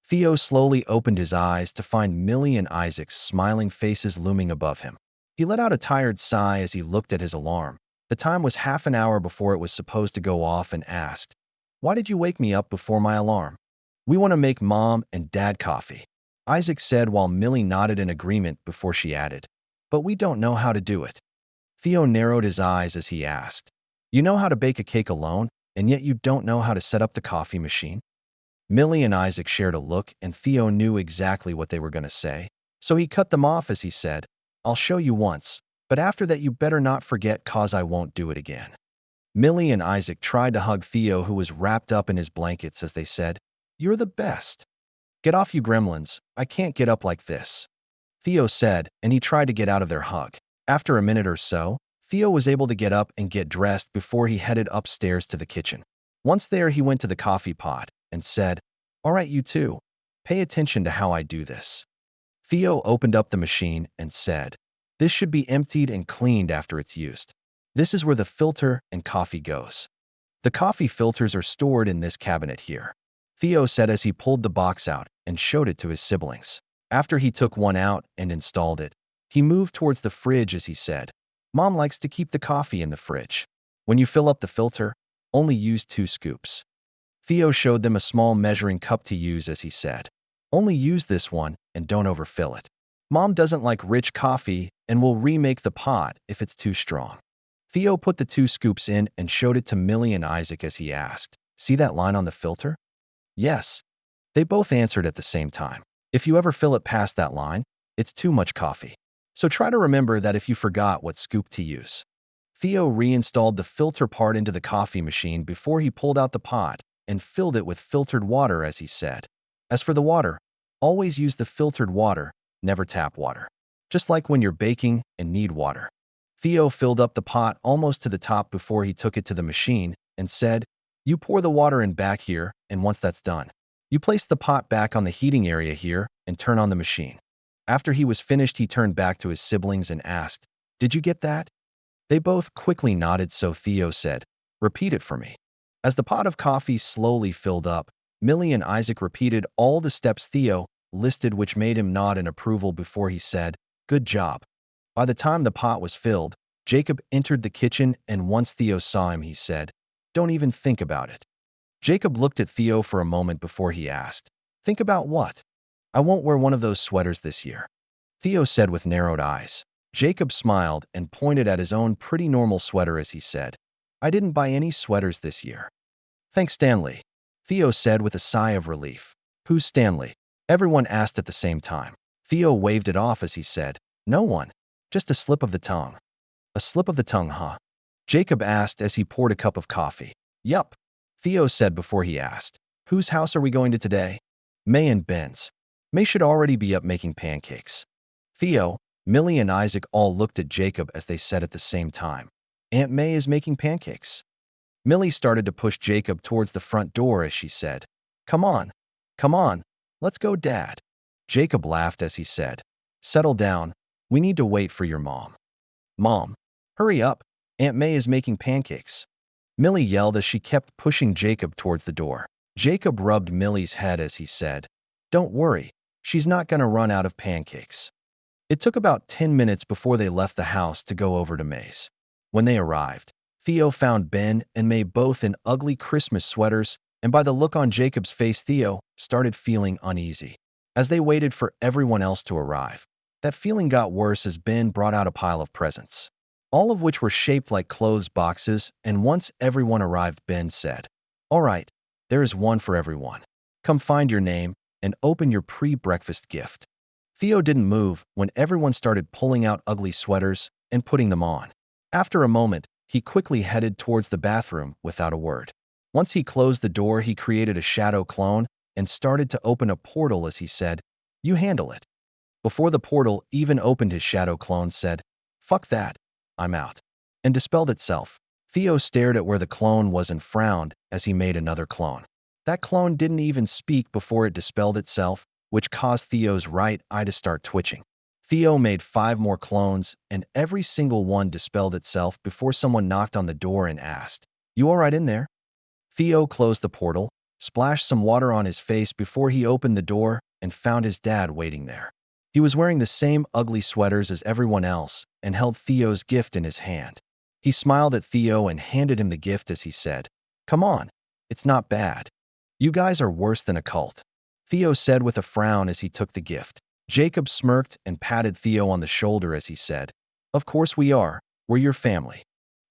Theo slowly opened his eyes to find Millie and Isaac's smiling faces looming above him. He let out a tired sigh as he looked at his alarm. The time was half an hour before it was supposed to go off, and asked, "Why did you wake me up before my alarm?" "We want to make Mom and Dad coffee," Isaac said, while Millie nodded in agreement before she added, "But we don't know how to do it." Theo narrowed his eyes as he asked, "You know how to bake a cake alone, and yet you don't know how to set up the coffee machine?" Millie and Isaac shared a look, and Theo knew exactly what they were going to say, so he cut them off as he said, "I'll show you once, but after that you better not forget, 'cause I won't do it again." Millie and Isaac tried to hug Theo, who was wrapped up in his blankets, as they said, "You're the best." "Get off, you gremlins, I can't get up like this," Theo said, and he tried to get out of their hug. After a minute or so, Theo was able to get up and get dressed before he headed upstairs to the kitchen. Once there, he went to the coffee pot and said, "All right, you two, pay attention to how I do this." Theo opened up the machine and said, "This should be emptied and cleaned after it's used. This is where the filter and coffee goes. The coffee filters are stored in this cabinet here," Theo said as he pulled the box out and showed it to his siblings. After he took one out and installed it, he moved towards the fridge as he said, "Mom likes to keep the coffee in the fridge. When you fill up the filter, only use 2 scoops. Theo showed them a small measuring cup to use as he said, "Only use this one and don't overfill it. Mom doesn't like rich coffee and will remake the pot if it's too strong." Theo put the 2 scoops in and showed it to Millie and Isaac as he asked, "See that line on the filter?" "Yes." They both answered at the same time. "If you ever fill it past that line, it's too much coffee. So try to remember that if you forgot what scoop to use." Theo reinstalled the filter part into the coffee machine before he pulled out the pot and filled it with filtered water as he said, "As for the water, always use the filtered water, never tap water. Just like when you're baking and need water." Theo filled up the pot almost to the top before he took it to the machine and said, "You pour the water in back here, and once that's done, you place the pot back on the heating area here and turn on the machine." After he was finished, he turned back to his siblings and asked, "Did you get that?" They both quickly nodded, so Theo said, "Repeat it for me." As the pot of coffee slowly filled up, Millie and Isaac repeated all the steps Theo listed, which made him nod in approval before he said, "Good job." By the time the pot was filled, Jacob entered the kitchen, and once Theo saw him, he said, "Don't even think about it." Jacob looked at Theo for a moment before he asked, "Think about what?" "I won't wear one of those sweaters this year," Theo said with narrowed eyes. Jacob smiled and pointed at his own pretty normal sweater as he said, "I didn't buy any sweaters this year." "Thanks, Stanley," Theo said with a sigh of relief. "Who's Stanley?" everyone asked at the same time. Theo waved it off as he said, "No one. Just a slip of the tongue." "A slip of the tongue, huh?" Jacob asked as he poured a cup of coffee. "Yup," Theo said before he asked, "Whose house are we going to today?" May and Ben's. May should already be up making pancakes. Theo, Millie, and Isaac all looked at Jacob as they said at the same time, "Aunt May is making pancakes." Millie started to push Jacob towards the front door as she said, Come on, let's go, Dad." Jacob laughed as he said, "Settle down, we need to wait for your mom." "Mom, hurry up, Aunt May is making pancakes." Millie yelled as she kept pushing Jacob towards the door. Jacob rubbed Millie's head as he said, "Don't worry, she's not going to run out of pancakes." It took about 10 minutes before they left the house to go over to May's. When they arrived, Theo found Ben and May both in ugly Christmas sweaters, and by the look on Jacob's face, Theo started feeling uneasy. As they waited for everyone else to arrive, that feeling got worse as Ben brought out a pile of presents, all of which were shaped like clothes boxes, and once everyone arrived, Ben said, "All right, there is one for everyone. Come find your name and open your pre-breakfast gift." Theo didn't move when everyone started pulling out ugly sweaters and putting them on. After a moment, he quickly headed towards the bathroom without a word. Once he closed the door, he created a shadow clone and started to open a portal as he said, "You handle it." Before the portal even opened, his shadow clone said, "Fuck that, I'm out," and dispelled itself. Theo stared at where the clone was and frowned as he made another clone. That clone didn't even speak before it dispelled itself, which caused Theo's right eye to start twitching. Theo made 5 more clones, and every single one dispelled itself before someone knocked on the door and asked, "You all right in there?" Theo closed the portal, splashed some water on his face before he opened the door, and found his dad waiting there. He was wearing the same ugly sweaters as everyone else and held Theo's gift in his hand. He smiled at Theo and handed him the gift as he said, "Come on, it's not bad. You guys are worse than a cult," Theo said with a frown as he took the gift. Jacob smirked and patted Theo on the shoulder as he said, "Of course we are. We're your family."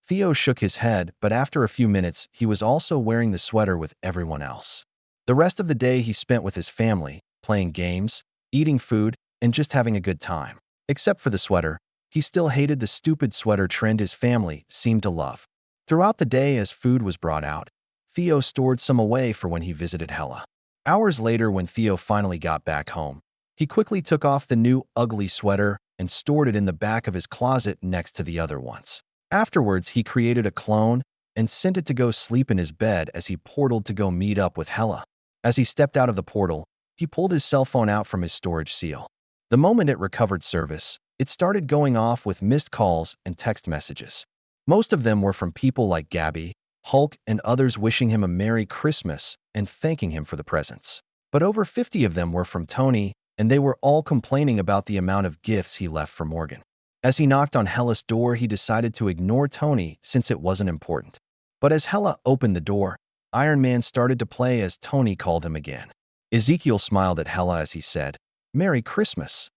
Theo shook his head, but after a few minutes, he was also wearing the sweater with everyone else. The rest of the day he spent with his family, playing games, eating food, and just having a good time. Except for the sweater, he still hated the stupid sweater trend his family seemed to love. Throughout the day as food was brought out, Theo stored some away for when he visited Hella. Hours later, when Theo finally got back home, he quickly took off the new ugly sweater and stored it in the back of his closet next to the other ones. Afterwards, he created a clone and sent it to go sleep in his bed as he portaled to go meet up with Hella. As he stepped out of the portal, he pulled his cell phone out from his storage seal. The moment it recovered service, it started going off with missed calls and text messages. Most of them were from people like Gabby, Hulk, and others wishing him a Merry Christmas and thanking him for the presents. But over 50 of them were from Tony, and they were all complaining about the amount of gifts he left for Morgan. As he knocked on Hella's door, he decided to ignore Tony since it wasn't important. But as Hella opened the door, Iron Man started to play as Tony called him again. Ezekiel smiled at Hella as he said, "Merry Christmas."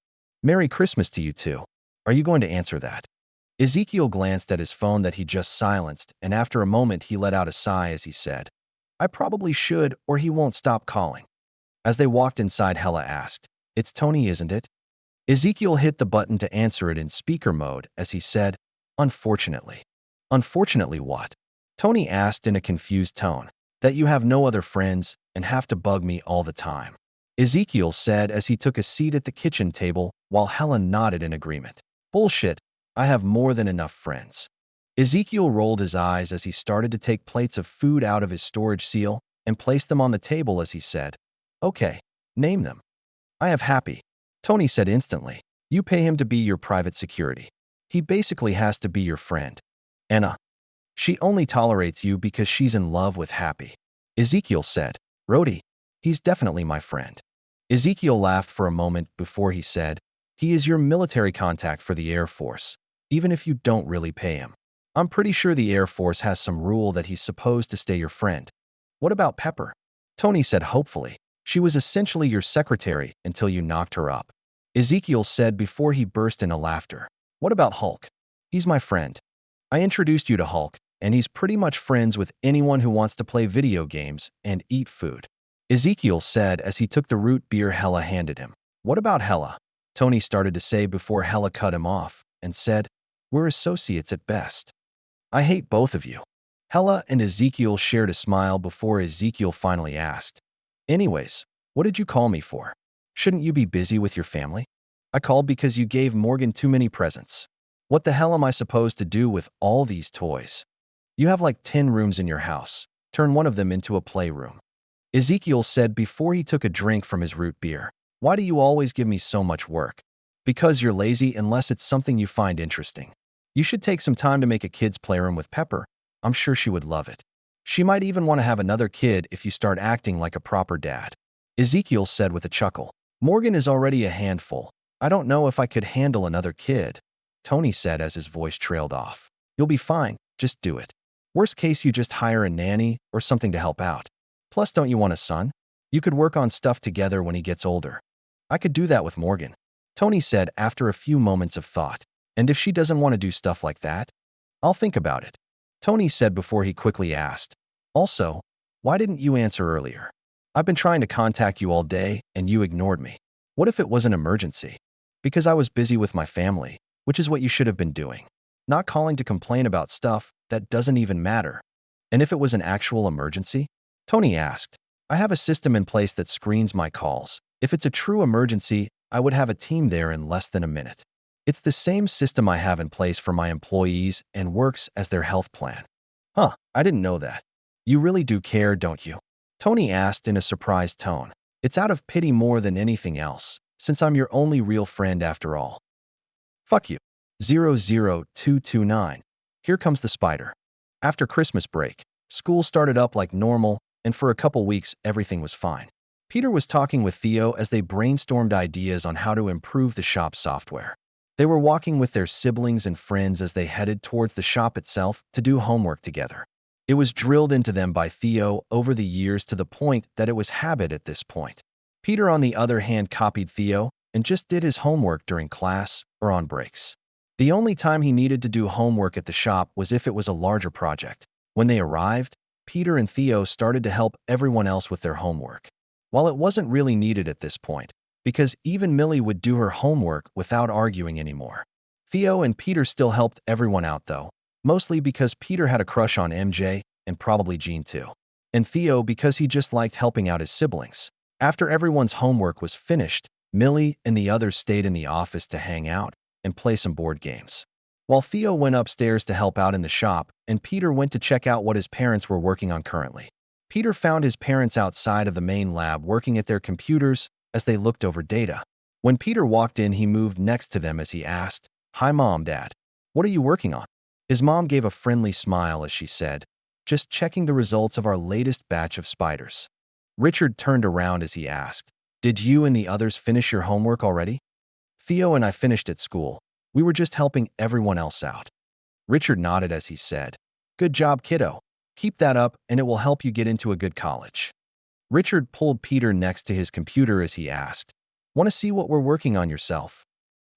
"Merry Christmas to you too. Are you going to answer that?" Ezekiel glanced at his phone that he just silenced, and after a moment he let out a sigh as he said, "I probably should, or he won't stop calling." As they walked inside, Hella asked, "It's Tony, isn't it?" Ezekiel hit the button to answer it in speaker mode as he said, "Unfortunately." "Unfortunately what?" Tony asked in a confused tone. "That you have no other friends and have to bug me all the time," Ezekiel said as he took a seat at the kitchen table while Helen nodded in agreement. "Bullshit, I have more than enough friends." Ezekiel rolled his eyes as he started to take plates of food out of his storage seal and place them on the table as he said, "Okay, name them." "I have Happy," Tony said instantly. "You pay him to be your private security. He basically has to be your friend." "Anna. She only tolerates you because she's in love with Happy," Ezekiel said. "Rhodey. He's definitely my friend." Ezekiel laughed for a moment before he said, "He is your military contact for the Air Force, even if you don't really pay him. I'm pretty sure the Air Force has some rule that he's supposed to stay your friend." "What about Pepper?" Tony said hopefully. "She was essentially your secretary until you knocked her up," Ezekiel said before he burst into laughter. "What about Hulk?" "He's my friend. I introduced you to Hulk, and he's pretty much friends with anyone who wants to play video games and eat food," Ezekiel said as he took the root beer Hella handed him. "What about Hella?" Tony started to say before Hella cut him off and said, "We're associates at best. I hate both of you." Hella and Ezekiel shared a smile before Ezekiel finally asked, "Anyways, what did you call me for? Shouldn't you be busy with your family?" "I called because you gave Morgan too many presents." "What the hell am I supposed to do with all these toys? You have like 10 rooms in your house. Turn one of them into a playroom." Ezekiel said before he took a drink from his root beer. "Why do you always give me so much work?" "Because you're lazy unless it's something you find interesting. You should take some time to make a kid's playroom with Pepper. I'm sure she would love it. She might even want to have another kid if you start acting like a proper dad." Ezekiel said with a chuckle. "Morgan is already a handful. I don't know if I could handle another kid," Tony said as his voice trailed off. "You'll be fine. Just do it. Worst case, you just hire a nanny or something to help out. Plus, don't you want a son? You could work on stuff together when he gets older." "I could do that with Morgan," Tony said after a few moments of thought. "And if she doesn't want to do stuff like that, I'll think about it," Tony said before he quickly asked, "Also, why didn't you answer earlier? I've been trying to contact you all day and you ignored me." "What if it was an emergency?" "Because I was busy with my family, which is what you should have been doing. Not calling to complain about stuff that doesn't even matter." "And if it was an actual emergency?" Tony asked. "I have a system in place that screens my calls. If it's a true emergency, I would have a team there in less than a minute. It's the same system I have in place for my employees and works as their health plan." "Huh, I didn't know that. You really do care, don't you?" Tony asked in a surprised tone. "It's out of pity more than anything else, since I'm your only real friend after all." "Fuck you." 00229. Here comes the spider. After Christmas break, school started up like normal, and for a couple weeks, everything was fine. Peter was talking with Theo as they brainstormed ideas on how to improve the shop software. They were walking with their siblings and friends as they headed towards the shop itself to do homework together. It was drilled into them by Theo over the years to the point that it was habit at this point. Peter, on the other hand, copied Theo and just did his homework during class or on breaks. The only time he needed to do homework at the shop was if it was a larger project. When they arrived, Peter and Theo started to help everyone else with their homework. While it wasn't really needed at this point, because even Millie would do her homework without arguing anymore. Theo and Peter still helped everyone out though, mostly because Peter had a crush on MJ and probably Jean too. And Theo because he just liked helping out his siblings. After everyone's homework was finished, Millie and the others stayed in the office to hang out and play some board games. While Theo went upstairs to help out in the shop, and Peter went to check out what his parents were working on currently. Peter found his parents outside of the main lab working at their computers as they looked over data. When Peter walked in, he moved next to them as he asked, "Hi Mom, Dad. What are you working on?" His mom gave a friendly smile as she said, "Just checking the results of our latest batch of spiders." Richard turned around as he asked, "Did you and the others finish your homework already?" "Theo and I finished at school. We were just helping everyone else out." Richard nodded as he said, "Good job, kiddo. Keep that up and it will help you get into a good college." Richard pulled Peter next to his computer as he asked, "Want to see what we're working on yourself?"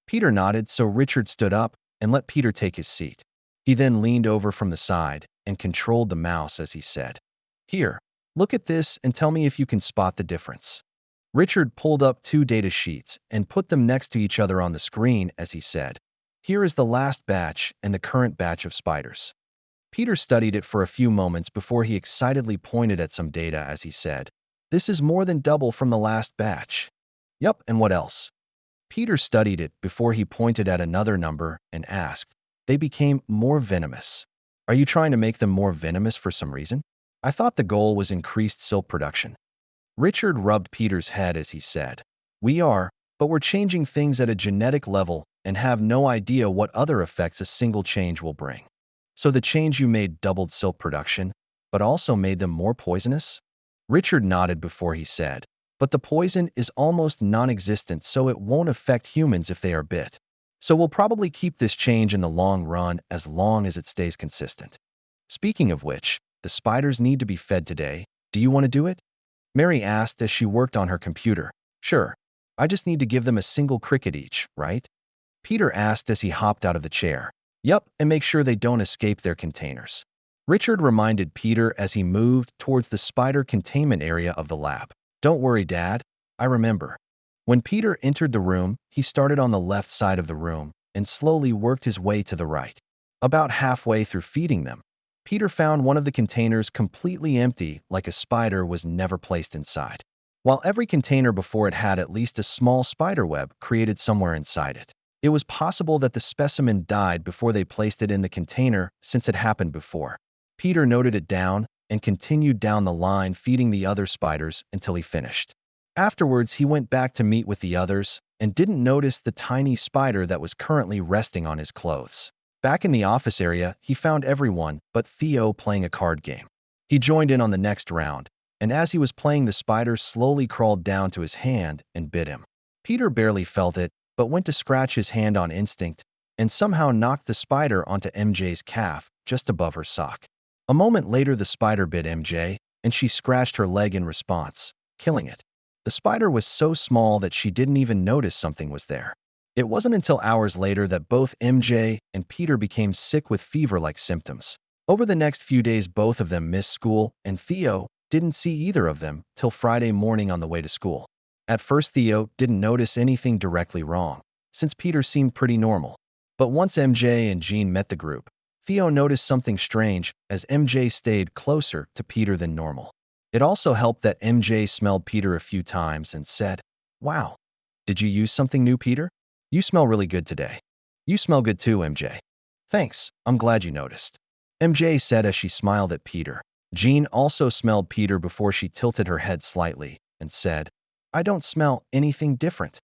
Peter nodded, so Richard stood up and let Peter take his seat. He then leaned over from the side and controlled the mouse as he said, "Here, look at this and tell me if you can spot the difference." Richard pulled up two data sheets and put them next to each other on the screen as he said, "Here is the last batch and the current batch of spiders." Peter studied it for a few moments before he excitedly pointed at some data as he said, "This is more than double from the last batch." "Yup, and what else?" Peter studied it before he pointed at another number and asked, "They became more venomous. Are you trying to make them more venomous for some reason?" "I thought the goal was increased silk production." Richard rubbed Peter's head as he said, "We are, but we're changing things at a genetic level and have no idea what other effects a single change will bring." "So the change you made doubled silk production, but also made them more poisonous?" Richard nodded before he said, "But the poison is almost non-existent, so it won't affect humans if they are bit. So we'll probably keep this change in the long run as long as it stays consistent." "Speaking of which, the spiders need to be fed today. Do you want to do it?" Mary asked as she worked on her computer. "Sure. I just need to give them a single cricket each, right?" Peter asked as he hopped out of the chair. "Yup, and make sure they don't escape their containers." Richard reminded Peter as he moved towards the spider containment area of the lab. "Don't worry, Dad. I remember." When Peter entered the room, he started on the left side of the room and slowly worked his way to the right. About halfway through feeding them, Peter found one of the containers completely empty, like a spider was never placed inside. While every container before it had at least a small spider web created somewhere inside it. It was possible that the specimen died before they placed it in the container since it happened before. Peter noted it down and continued down the line feeding the other spiders until he finished. Afterwards, he went back to meet with the others and didn't notice the tiny spider that was currently resting on his clothes. Back in the office area, he found everyone but Theo playing a card game. He joined in on the next round, and as he was playing, the spider slowly crawled down to his hand and bit him. Peter barely felt it, but went to scratch his hand on instinct and somehow knocked the spider onto MJ's calf just above her sock. A moment later, the spider bit MJ, and she scratched her leg in response, killing it. The spider was so small that she didn't even notice something was there. It wasn't until hours later that both MJ and Peter became sick with fever-like symptoms. Over the next few days, both of them missed school, and Theo didn't see either of them till Friday morning on the way to school. At first, Theo didn't notice anything directly wrong, since Peter seemed pretty normal. But once MJ and Jean met the group, Theo noticed something strange as MJ stayed closer to Peter than normal. It also helped that MJ smelled Peter a few times and said, "Wow, did you use something new, Peter? You smell really good today." "You smell good too, MJ." "Thanks, I'm glad you noticed," MJ said as she smiled at Peter. Jean also smelled Peter before she tilted her head slightly and said, "I don't smell anything different."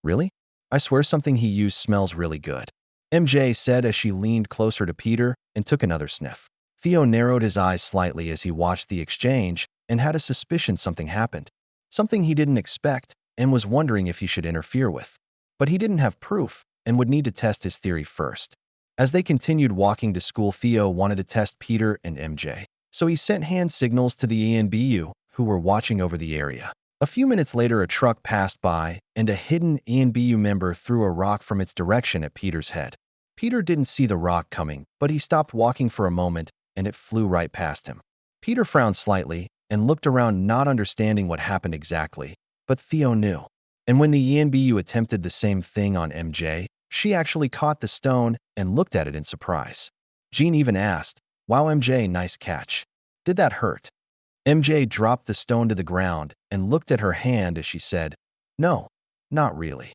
"Really? I swear something he used smells really good," MJ said as she leaned closer to Peter and took another sniff. Theo narrowed his eyes slightly as he watched the exchange and had a suspicion something happened. Something he didn't expect and was wondering if he should interfere with. But he didn't have proof and would need to test his theory first. As they continued walking to school, Theo wanted to test Peter and MJ. So he sent hand signals to the ENBU, who were watching over the area. A few minutes later, a truck passed by, and a hidden ENBU member threw a rock from its direction at Peter's head. Peter didn't see the rock coming, but he stopped walking for a moment, and it flew right past him. Peter frowned slightly and looked around, not understanding what happened exactly, but Theo knew. And when the ENBU attempted the same thing on MJ, she actually caught the stone and looked at it in surprise. Jean even asked, "Wow, MJ, nice catch. Did that hurt?" MJ dropped the stone to the ground and looked at her hand as she said, "No, not really."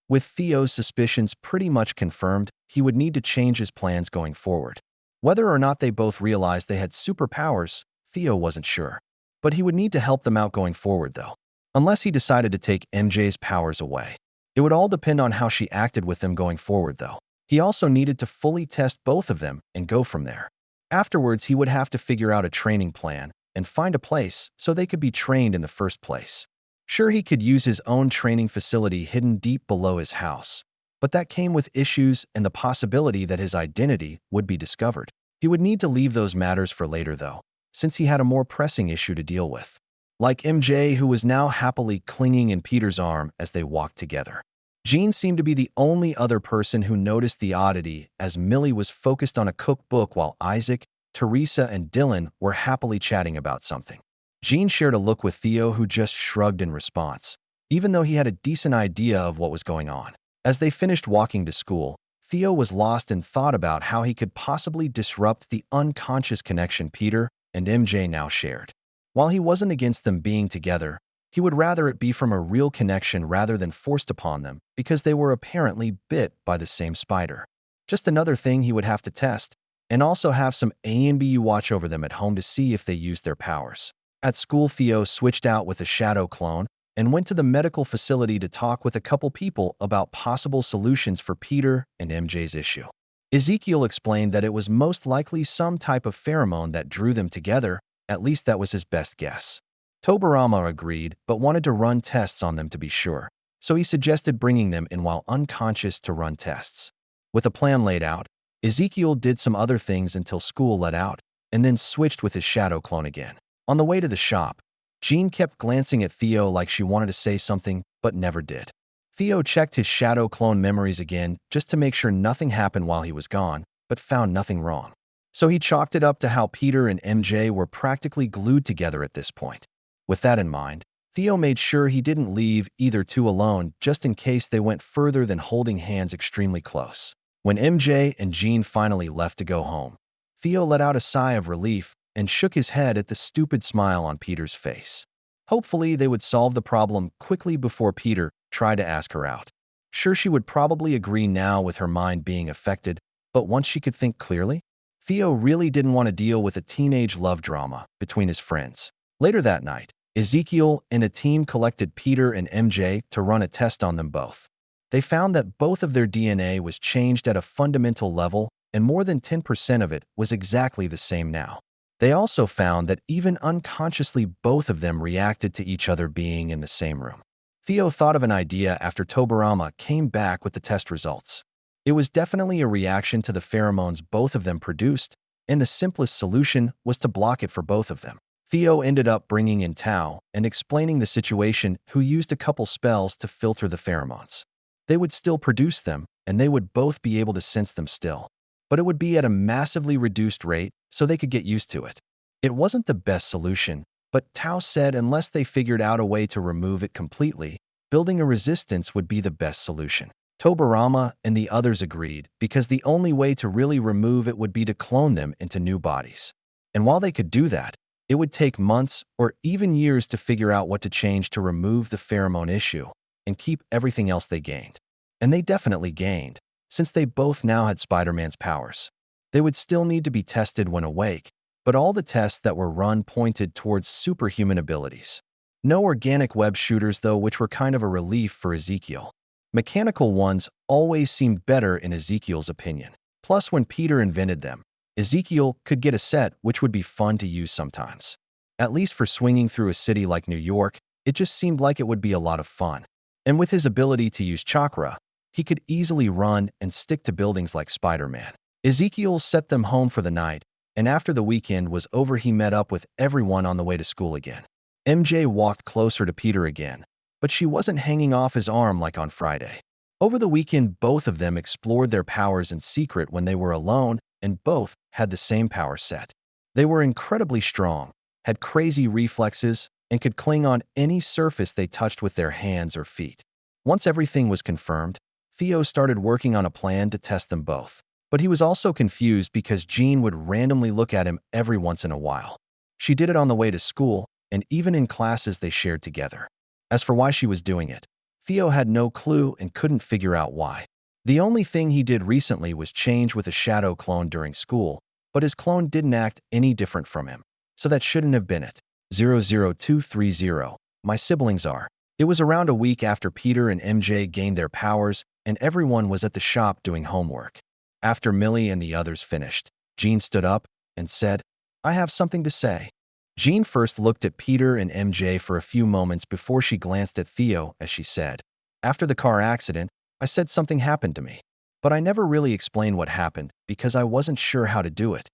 With Theo's suspicions pretty much confirmed, he would need to change his plans going forward. Whether or not they both realized they had superpowers, Theo wasn't sure. But he would need to help them out going forward, though. Unless he decided to take MJ's powers away. It would all depend on how she acted with them going forward, though. He also needed to fully test both of them and go from there. Afterwards, he would have to figure out a training plan and find a place so they could be trained in the first place. Sure, he could use his own training facility hidden deep below his house, but that came with issues and the possibility that his identity would be discovered. He would need to leave those matters for later, though, since he had a more pressing issue to deal with. Like MJ, who was now happily clinging in Peter's arm as they walked together. Jean seemed to be the only other person who noticed the oddity as Millie was focused on a cookbook while Isaac, Teresa, and Dylan were happily chatting about something. Jean shared a look with Theo, who just shrugged in response, even though he had a decent idea of what was going on. As they finished walking to school, Theo was lost in thought about how he could possibly disrupt the unconscious connection Peter and MJ now shared. While he wasn't against them being together, he would rather it be from a real connection rather than forced upon them because they were apparently bit by the same spider. Just another thing he would have to test, and also have some ANBU watch over them at home to see if they used their powers. At school, Theo switched out with a shadow clone and went to the medical facility to talk with a couple people about possible solutions for Peter and MJ's issue. Ezekiel explained that it was most likely some type of pheromone that drew them together, at least that was his best guess. Tobarama agreed, but wanted to run tests on them to be sure, so he suggested bringing them in while unconscious to run tests. With a plan laid out, Ezekiel did some other things until school let out, and then switched with his shadow clone again. On the way to the shop, Jean kept glancing at Theo like she wanted to say something, but never did. Theo checked his shadow clone memories again just to make sure nothing happened while he was gone, but found nothing wrong. So he chalked it up to how Peter and MJ were practically glued together at this point. With that in mind, Theo made sure he didn't leave either two alone just in case they went further than holding hands extremely close. When MJ and Jean finally left to go home, Theo let out a sigh of relief and shook his head at the stupid smile on Peter's face. Hopefully, they would solve the problem quickly before Peter tried to ask her out. Sure, she would probably agree now with her mind being affected, but once she could think clearly, Theo really didn't want to deal with a teenage love drama between his friends. Later that night, Ezekiel and a team collected Peter and MJ to run a test on them both. They found that both of their DNA was changed at a fundamental level, and more than 10% of it was exactly the same now. They also found that even unconsciously both of them reacted to each other being in the same room. Theo thought of an idea after Tobarama came back with the test results. It was definitely a reaction to the pheromones both of them produced, and the simplest solution was to block it for both of them. Theo ended up bringing in Tao and explaining the situation, who used a couple spells to filter the pheromones. They would still produce them, and they would both be able to sense them still. But it would be at a massively reduced rate so they could get used to it. It wasn't the best solution, but Tao said unless they figured out a way to remove it completely, building a resistance would be the best solution. Tobarama and the others agreed because the only way to really remove it would be to clone them into new bodies. And while they could do that, it would take months or even years to figure out what to change to remove the pheromone issue and keep everything else they gained. And they definitely gained, since they both now had Spider-Man's powers. They would still need to be tested when awake, but all the tests that were run pointed towards superhuman abilities. No organic web shooters, though, which were kind of a relief for Ezekiel. Mechanical ones always seemed better in Ezekiel's opinion. Plus, when Peter invented them, Ezekiel could get a set which would be fun to use sometimes. At least for swinging through a city like New York, it just seemed like it would be a lot of fun. And with his ability to use Chakra, he could easily run and stick to buildings like Spider-Man. Ezekiel set them home for the night, and after the weekend was over, he met up with everyone on the way to school again. MJ walked closer to Peter again, but she wasn't hanging off his arm like on Friday. Over the weekend, both of them explored their powers in secret when they were alone, and both had the same power set. They were incredibly strong, had crazy reflexes, and could cling on any surface they touched with their hands or feet. Once everything was confirmed, Theo started working on a plan to test them both. But he was also confused because Jean would randomly look at him every once in a while. She did it on the way to school, and even in classes they shared together. As for why she was doing it, Theo had no clue and couldn't figure out why. The only thing he did recently was change with a shadow clone during school, but his clone didn't act any different from him, so that shouldn't have been it. 00230. My siblings are. It was around a week after Peter and MJ gained their powers, and everyone was at the shop doing homework. After Millie and the others finished, Jean stood up and said, "I have something to say." Jean first looked at Peter and MJ for a few moments before she glanced at Theo as she said, "After the car accident, I said something happened to me. But I never really explained what happened because I wasn't sure how to do it.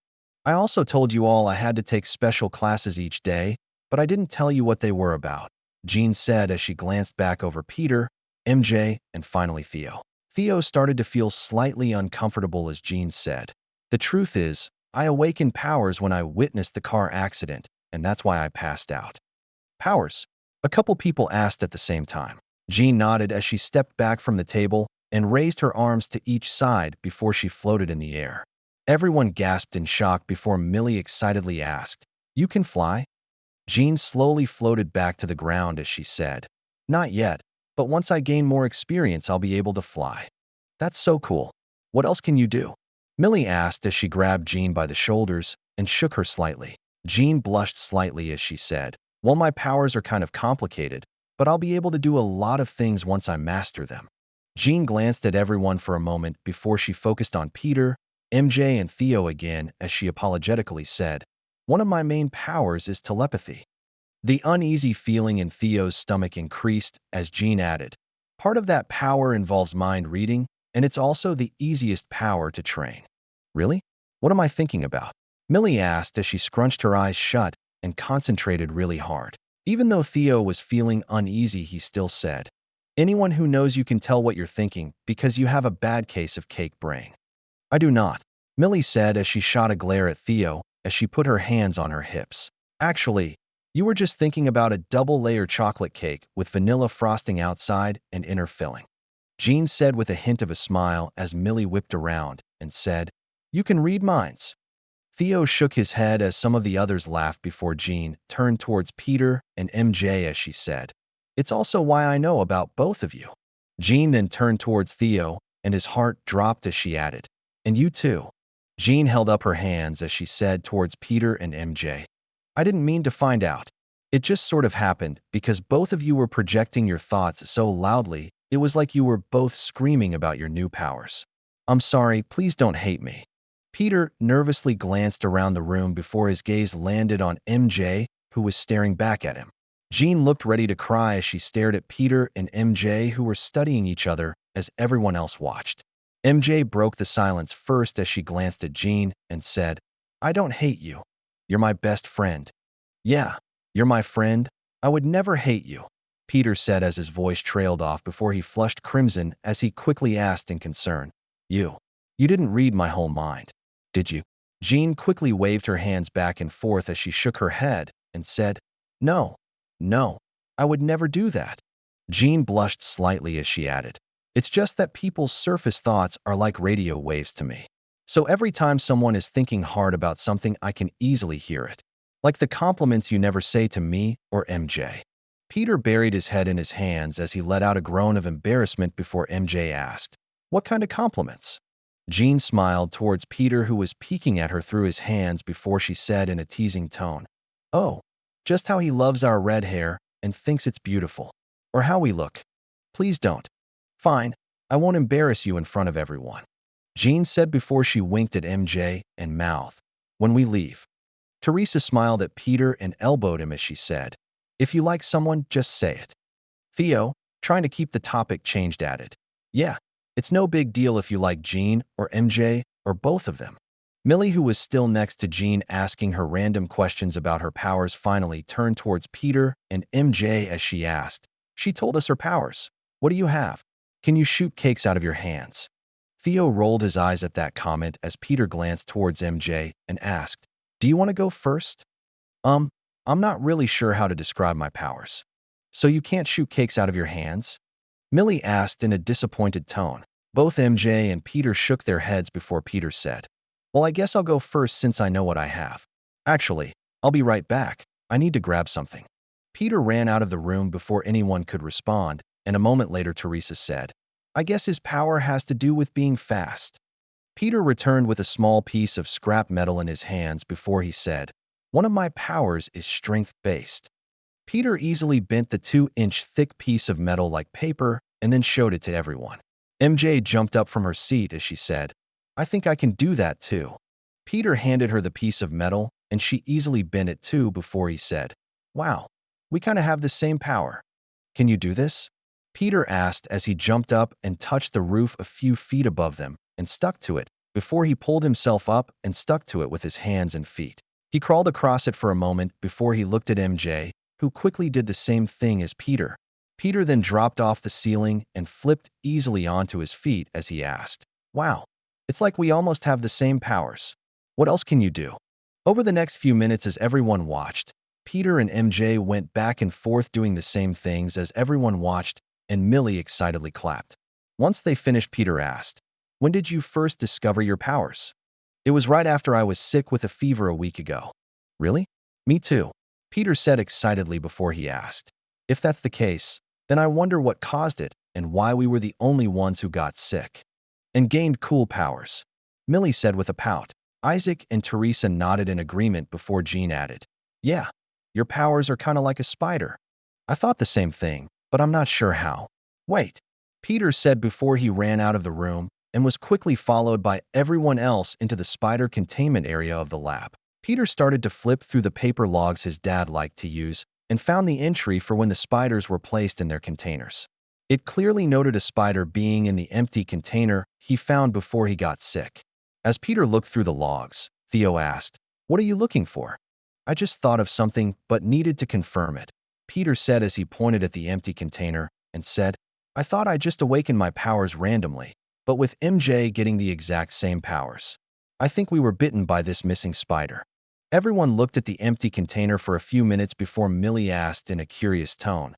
I also told you all I had to take special classes each day, but I didn't tell you what they were about," Jean said as she glanced back over Peter, MJ, and finally Theo. Theo started to feel slightly uncomfortable as Jean said, "The truth is, I awakened powers when I witnessed the car accident, and that's why I passed out." "Powers?" a couple people asked at the same time. Jean nodded as she stepped back from the table and raised her arms to each side before she floated in the air. Everyone gasped in shock before Millie excitedly asked, "You can fly?" Jean slowly floated back to the ground as she said, "Not yet, but once I gain more experience, I'll be able to fly." "That's so cool. What else can you do?" Millie asked as she grabbed Jean by the shoulders and shook her slightly. Jean blushed slightly as she said, "Well, my powers are kind of complicated, but I'll be able to do a lot of things once I master them." Jean glanced at everyone for a moment before she focused on Peter, MJ, and Theo again as she apologetically said, "One of my main powers is telepathy." The uneasy feeling in Theo's stomach increased as Jean added, "Part of that power involves mind reading, and it's also the easiest power to train." "Really? What am I thinking about?" Millie asked as she scrunched her eyes shut and concentrated really hard. Even though Theo was feeling uneasy, he still said, "Anyone who knows you can tell what you're thinking because you have a bad case of cake brain." "I do not," Millie said as she shot a glare at Theo as she put her hands on her hips. "Actually, you were just thinking about a double-layer chocolate cake with vanilla frosting outside and inner filling," Jean said with a hint of a smile as Millie whipped around and said, "You can read minds." Theo shook his head as some of the others laughed before Jean turned towards Peter and MJ as she said, "It's also why I know about both of you." Jean then turned towards Theo, and his heart dropped as she added, "And you too." Jean held up her hands as she said towards Peter and MJ, "I didn't mean to find out. It just sort of happened because both of you were projecting your thoughts so loudly, it was like you were both screaming about your new powers. I'm sorry, please don't hate me." Peter nervously glanced around the room before his gaze landed on MJ, who was staring back at him. Jean looked ready to cry as she stared at Peter and MJ, who were studying each other as everyone else watched. MJ broke the silence first as she glanced at Jean and said, "I don't hate you. You're my best friend." "Yeah, you're my friend. I would never hate you," Peter said as his voice trailed off before he flushed crimson as he quickly asked in concern, You didn't read my whole mind, did you?" Jean quickly waved her hands back and forth as she shook her head and said, "No, no, I would never do that." Jean blushed slightly as she added, "It's just that people's surface thoughts are like radio waves to me. So every time someone is thinking hard about something, I can easily hear it. Like the compliments you never say to me or MJ." Peter buried his head in his hands as he let out a groan of embarrassment before MJ asked, "What kind of compliments?" Jean smiled towards Peter, who was peeking at her through his hands before she said in a teasing tone, "Oh, just how he loves our red hair and thinks it's beautiful. Or how we look. Please don't." "Fine, I won't embarrass you in front of everyone," Jean said before she winked at MJ and mouthed, "When we leave." Teresa smiled at Peter and elbowed him as she said, "If you like someone, just say it." Theo, trying to keep the topic changed, added, "Yeah, it's no big deal if you like Jean or MJ or both of them." Millie, who was still next to Jean asking her random questions about her powers, finally turned towards Peter and MJ as she asked, "She told us her powers. What do you have? Can you shoot cakes out of your hands?" Theo rolled his eyes at that comment as Peter glanced towards MJ and asked, "Do you want to go first?" Um, I'm not really sure how to describe my powers." "So you can't shoot cakes out of your hands?" Millie asked in a disappointed tone. Both MJ and Peter shook their heads before Peter said, "Well, I guess I'll go first since I know what I have. Actually, I'll be right back. I need to grab something." Peter ran out of the room before anyone could respond, and a moment later Teresa said, "I guess his power has to do with being fast." Peter returned with a small piece of scrap metal in his hands before he said, "One of my powers is strength-based." Peter easily bent the 2-inch thick piece of metal like paper and then showed it to everyone. MJ jumped up from her seat as she said, "I think I can do that too." Peter handed her the piece of metal and she easily bent it too before he said, "Wow, we kind of have the same power. Can you do this?" Peter asked as he jumped up and touched the roof a few feet above them and stuck to it before he pulled himself up and stuck to it with his hands and feet. He crawled across it for a moment before he looked at MJ, who quickly did the same thing as Peter. Peter then dropped off the ceiling and flipped easily onto his feet as he asked, "Wow, it's like we almost have the same powers. What else can you do?" Over the next few minutes as everyone watched, Peter and MJ went back and forth doing the same things as everyone watched, and Millie excitedly clapped. Once they finished, Peter asked, "When did you first discover your powers?" "It was right after I was sick with a fever a week ago." "Really?" "Me too," Peter said excitedly before he asked, "If that's the case, then I wonder what caused it and why we were the only ones who got sick and gained cool powers," Millie said with a pout. Isaac and Teresa nodded in agreement before Jean added, "Yeah, your powers are kind of like a spider." "I thought the same thing, but I'm not sure how." "Wait," Peter said before he ran out of the room and was quickly followed by everyone else into the spider containment area of the lab. Peter started to flip through the paper logs his dad liked to use and found the entry for when the spiders were placed in their containers. It clearly noted a spider being in the empty container he found before he got sick. As Peter looked through the logs, Theo asked, "What are you looking for?" "I just thought of something but needed to confirm it," Peter said as he pointed at the empty container and said, "I thought I just awakened my powers randomly, but with MJ getting the exact same powers. I think we were bitten by this missing spider." Everyone looked at the empty container for a few minutes before Millie asked in a curious tone,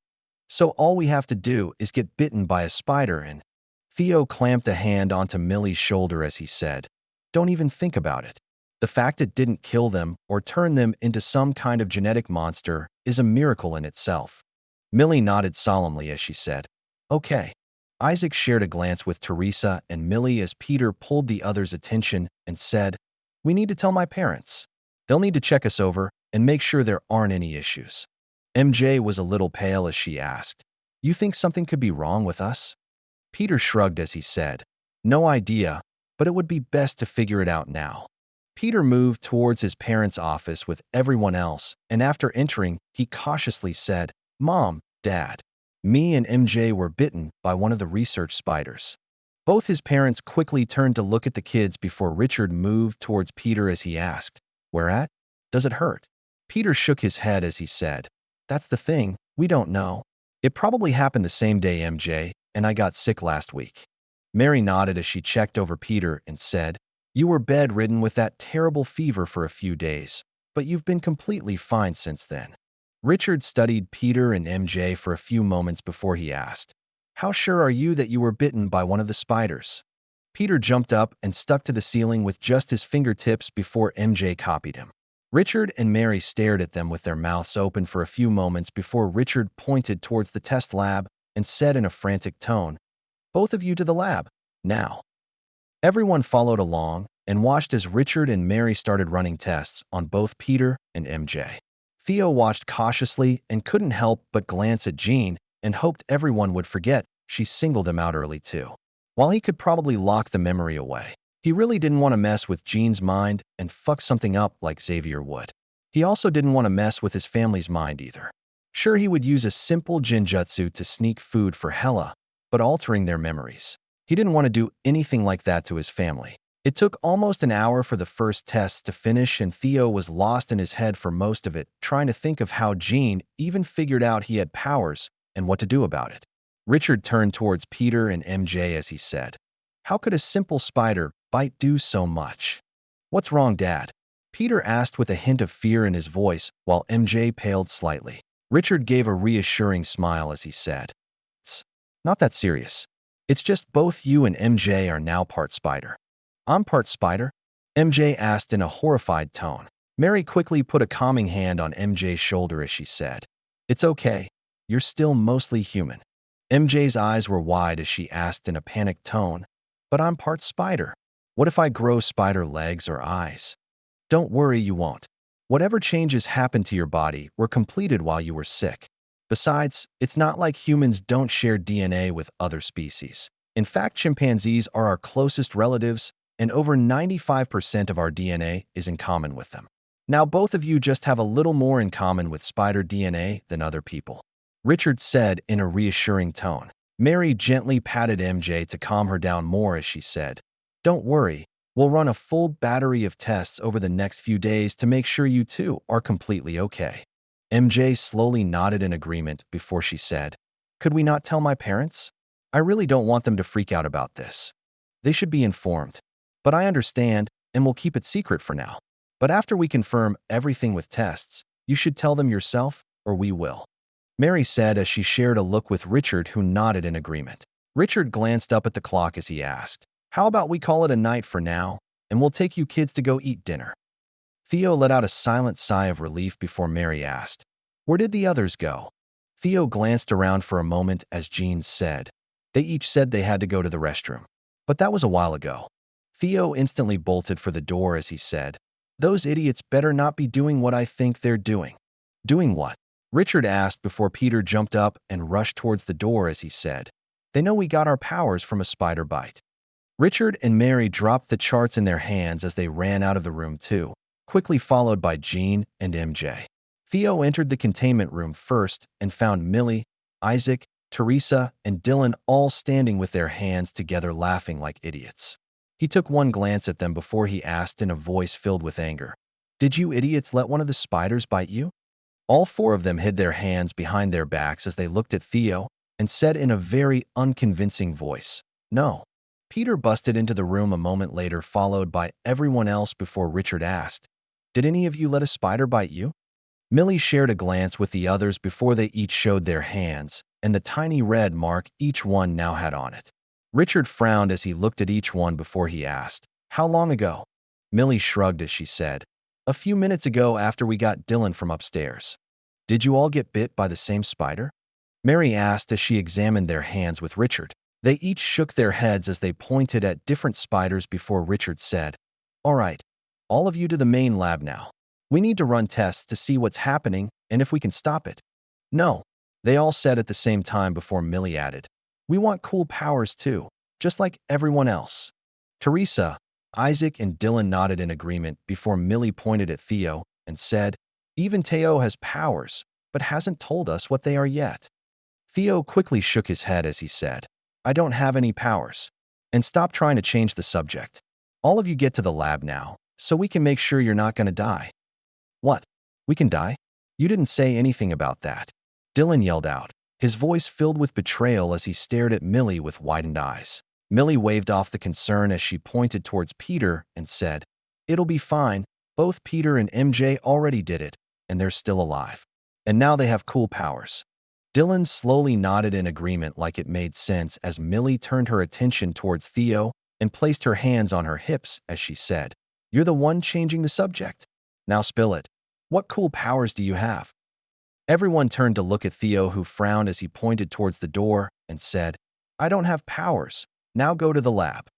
"So all we have to do is get bitten by a spider?" And Theo clamped a hand onto Millie's shoulder as he said, "Don't even think about it. The fact it didn't kill them or turn them into some kind of genetic monster is a miracle in itself. Millie nodded solemnly as she said, "Okay." Isaac shared a glance with Teresa and Millie as Peter pulled the others' attention and said, "We need to tell my parents. They'll need to check us over and make sure there aren't any issues." MJ was a little pale as she asked, "You think something could be wrong with us?" Peter shrugged as he said, "No idea, but it would be best to figure it out now." Peter moved towards his parents' office with everyone else, and after entering, he cautiously said, "Mom, Dad, me and MJ were bitten by one of the research spiders." Both his parents quickly turned to look at the kids before Richard moved towards Peter as he asked, "Where at? Does it hurt?" Peter shook his head as he said, "That's the thing, we don't know. It probably happened the same day, MJ, and I got sick last week." Mary nodded as she checked over Peter and said, "You were bedridden with that terrible fever for a few days, but you've been completely fine since then." Richard studied Peter and MJ for a few moments before he asked, "How sure are you that you were bitten by one of the spiders?" Peter jumped up and stuck to the ceiling with just his fingertips before MJ copied him. Richard and Mary stared at them with their mouths open for a few moments before Richard pointed towards the test lab and said in a frantic tone, "Both of you to the lab, now." Everyone followed along and watched as Richard and Mary started running tests on both Peter and MJ. Theo watched cautiously and couldn't help but glance at Jean and hoped everyone would forget she singled him out early too. While he could probably lock the memory away, he really didn't want to mess with Jean's mind and fuck something up like Xavier would. He also didn't want to mess with his family's mind either. Sure, he would use a simple Jinjutsu to sneak food for Hela, but altering their memories. He didn't want to do anything like that to his family. It took almost an hour for the first tests to finish, and Theo was lost in his head for most of it, trying to think of how Jean even figured out he had powers and what to do about it. Richard turned towards Peter and MJ as he said, "How could a simple spider bite do so much?" "What's wrong, Dad?" Peter asked with a hint of fear in his voice while MJ paled slightly. Richard gave a reassuring smile as he said, "It's not that serious. It's just both you and MJ are now part spider." "I'm part spider?" MJ asked in a horrified tone. Mary quickly put a calming hand on MJ's shoulder as she said, "It's okay. You're still mostly human." MJ's eyes were wide as she asked in a panicked tone, "But I'm part spider. What if I grow spider legs or eyes?" "Don't worry, you won't. Whatever changes happened to your body were completed while you were sick. Besides, it's not like humans don't share DNA with other species. In fact, chimpanzees are our closest relatives, and over 95% of our DNA is in common with them. Now both of you just have a little more in common with spider DNA than other people," Richard said in a reassuring tone. Mary gently patted MJ to calm her down more as she said, "Don't worry, we'll run a full battery of tests over the next few days to make sure you two are completely okay." MJ slowly nodded in agreement before she said, "Could we not tell my parents? I really don't want them to freak out about this. They should be informed. But I understand, and we'll keep it secret for now. But after we confirm everything with tests, you should tell them yourself, or we will," Mary said as she shared a look with Richard, who nodded in agreement. Richard glanced up at the clock as he asked, "How about we call it a night for now, and we'll take you kids to go eat dinner?" Theo let out a silent sigh of relief before Mary asked, "Where did the others go?" Theo glanced around for a moment as Jean said, "They each said they had to go to the restroom. But that was a while ago." Theo instantly bolted for the door as he said, "Those idiots better not be doing what I think they're doing." "Doing what?" Richard asked before Peter jumped up and rushed towards the door as he said, "They know we got our powers from a spider bite." Richard and Mary dropped the charts in their hands as they ran out of the room too, quickly followed by Jean and MJ. Theo entered the containment room first and found Millie, Isaac, Teresa, and Dylan all standing with their hands together laughing like idiots. He took one glance at them before he asked in a voice filled with anger, "Did you idiots let one of the spiders bite you?" All four of them hid their hands behind their backs as they looked at Theo and said in a very unconvincing voice, "No." Peter busted into the room a moment later, followed by everyone else before Richard asked, "Did any of you let a spider bite you?" Millie shared a glance with the others before they each showed their hands and the tiny red mark each one now had on it. Richard frowned as he looked at each one before he asked, "How long ago?" Millie shrugged as she said, "A few minutes ago after we got Dylan from upstairs." "Did you all get bit by the same spider?" Mary asked as she examined their hands with Richard. They each shook their heads as they pointed at different spiders before Richard said, "All right, all of you to the main lab now. We need to run tests to see what's happening and if we can stop it." "No," they all said at the same time before Millie added, "We want cool powers too, just like everyone else." Teresa, Isaac, and Dylan nodded in agreement before Millie pointed at Theo and said, "Even Teo has powers, but hasn't told us what they are yet." Theo quickly shook his head as he said, "I don't have any powers." And stop trying to change the subject. All of you get to the lab now, so we can make sure you're not going to die. "What? We can die? You didn't say anything about that," Dylan yelled out, his voice filled with betrayal as he stared at Millie with widened eyes. Millie waved off the concern as she pointed towards Peter and said, "It'll be fine. Both Peter and MJ already did it, and they're still alive. And now they have cool powers." Dylan slowly nodded in agreement like it made sense as Millie turned her attention towards Theo and placed her hands on her hips as she said, "You're the one changing the subject. Now spill it. What cool powers do you have?" Everyone turned to look at Theo, who frowned as he pointed towards the door and said, "I don't have powers. Now go to the lab."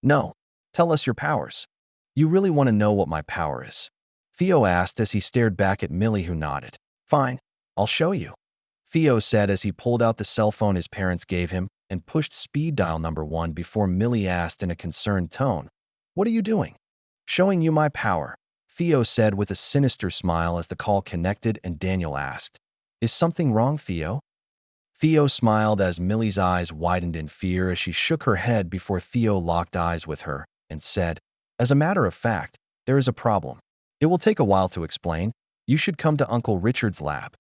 "No, tell us your powers. You really want to know what my power is?" Theo asked as he stared back at Millie, who nodded. "Fine, I'll show you," Theo said as he pulled out the cell phone his parents gave him and pushed speed dial number 1 before Millie asked in a concerned tone, "What are you doing?" "Showing you my power," Theo said with a sinister smile as the call connected and Daniel asked, "Is something wrong, Theo?" Theo smiled as Millie's eyes widened in fear as she shook her head before Theo locked eyes with her and said, "As a matter of fact, there is a problem. It will take a while to explain. You should come to Uncle Richard's lab."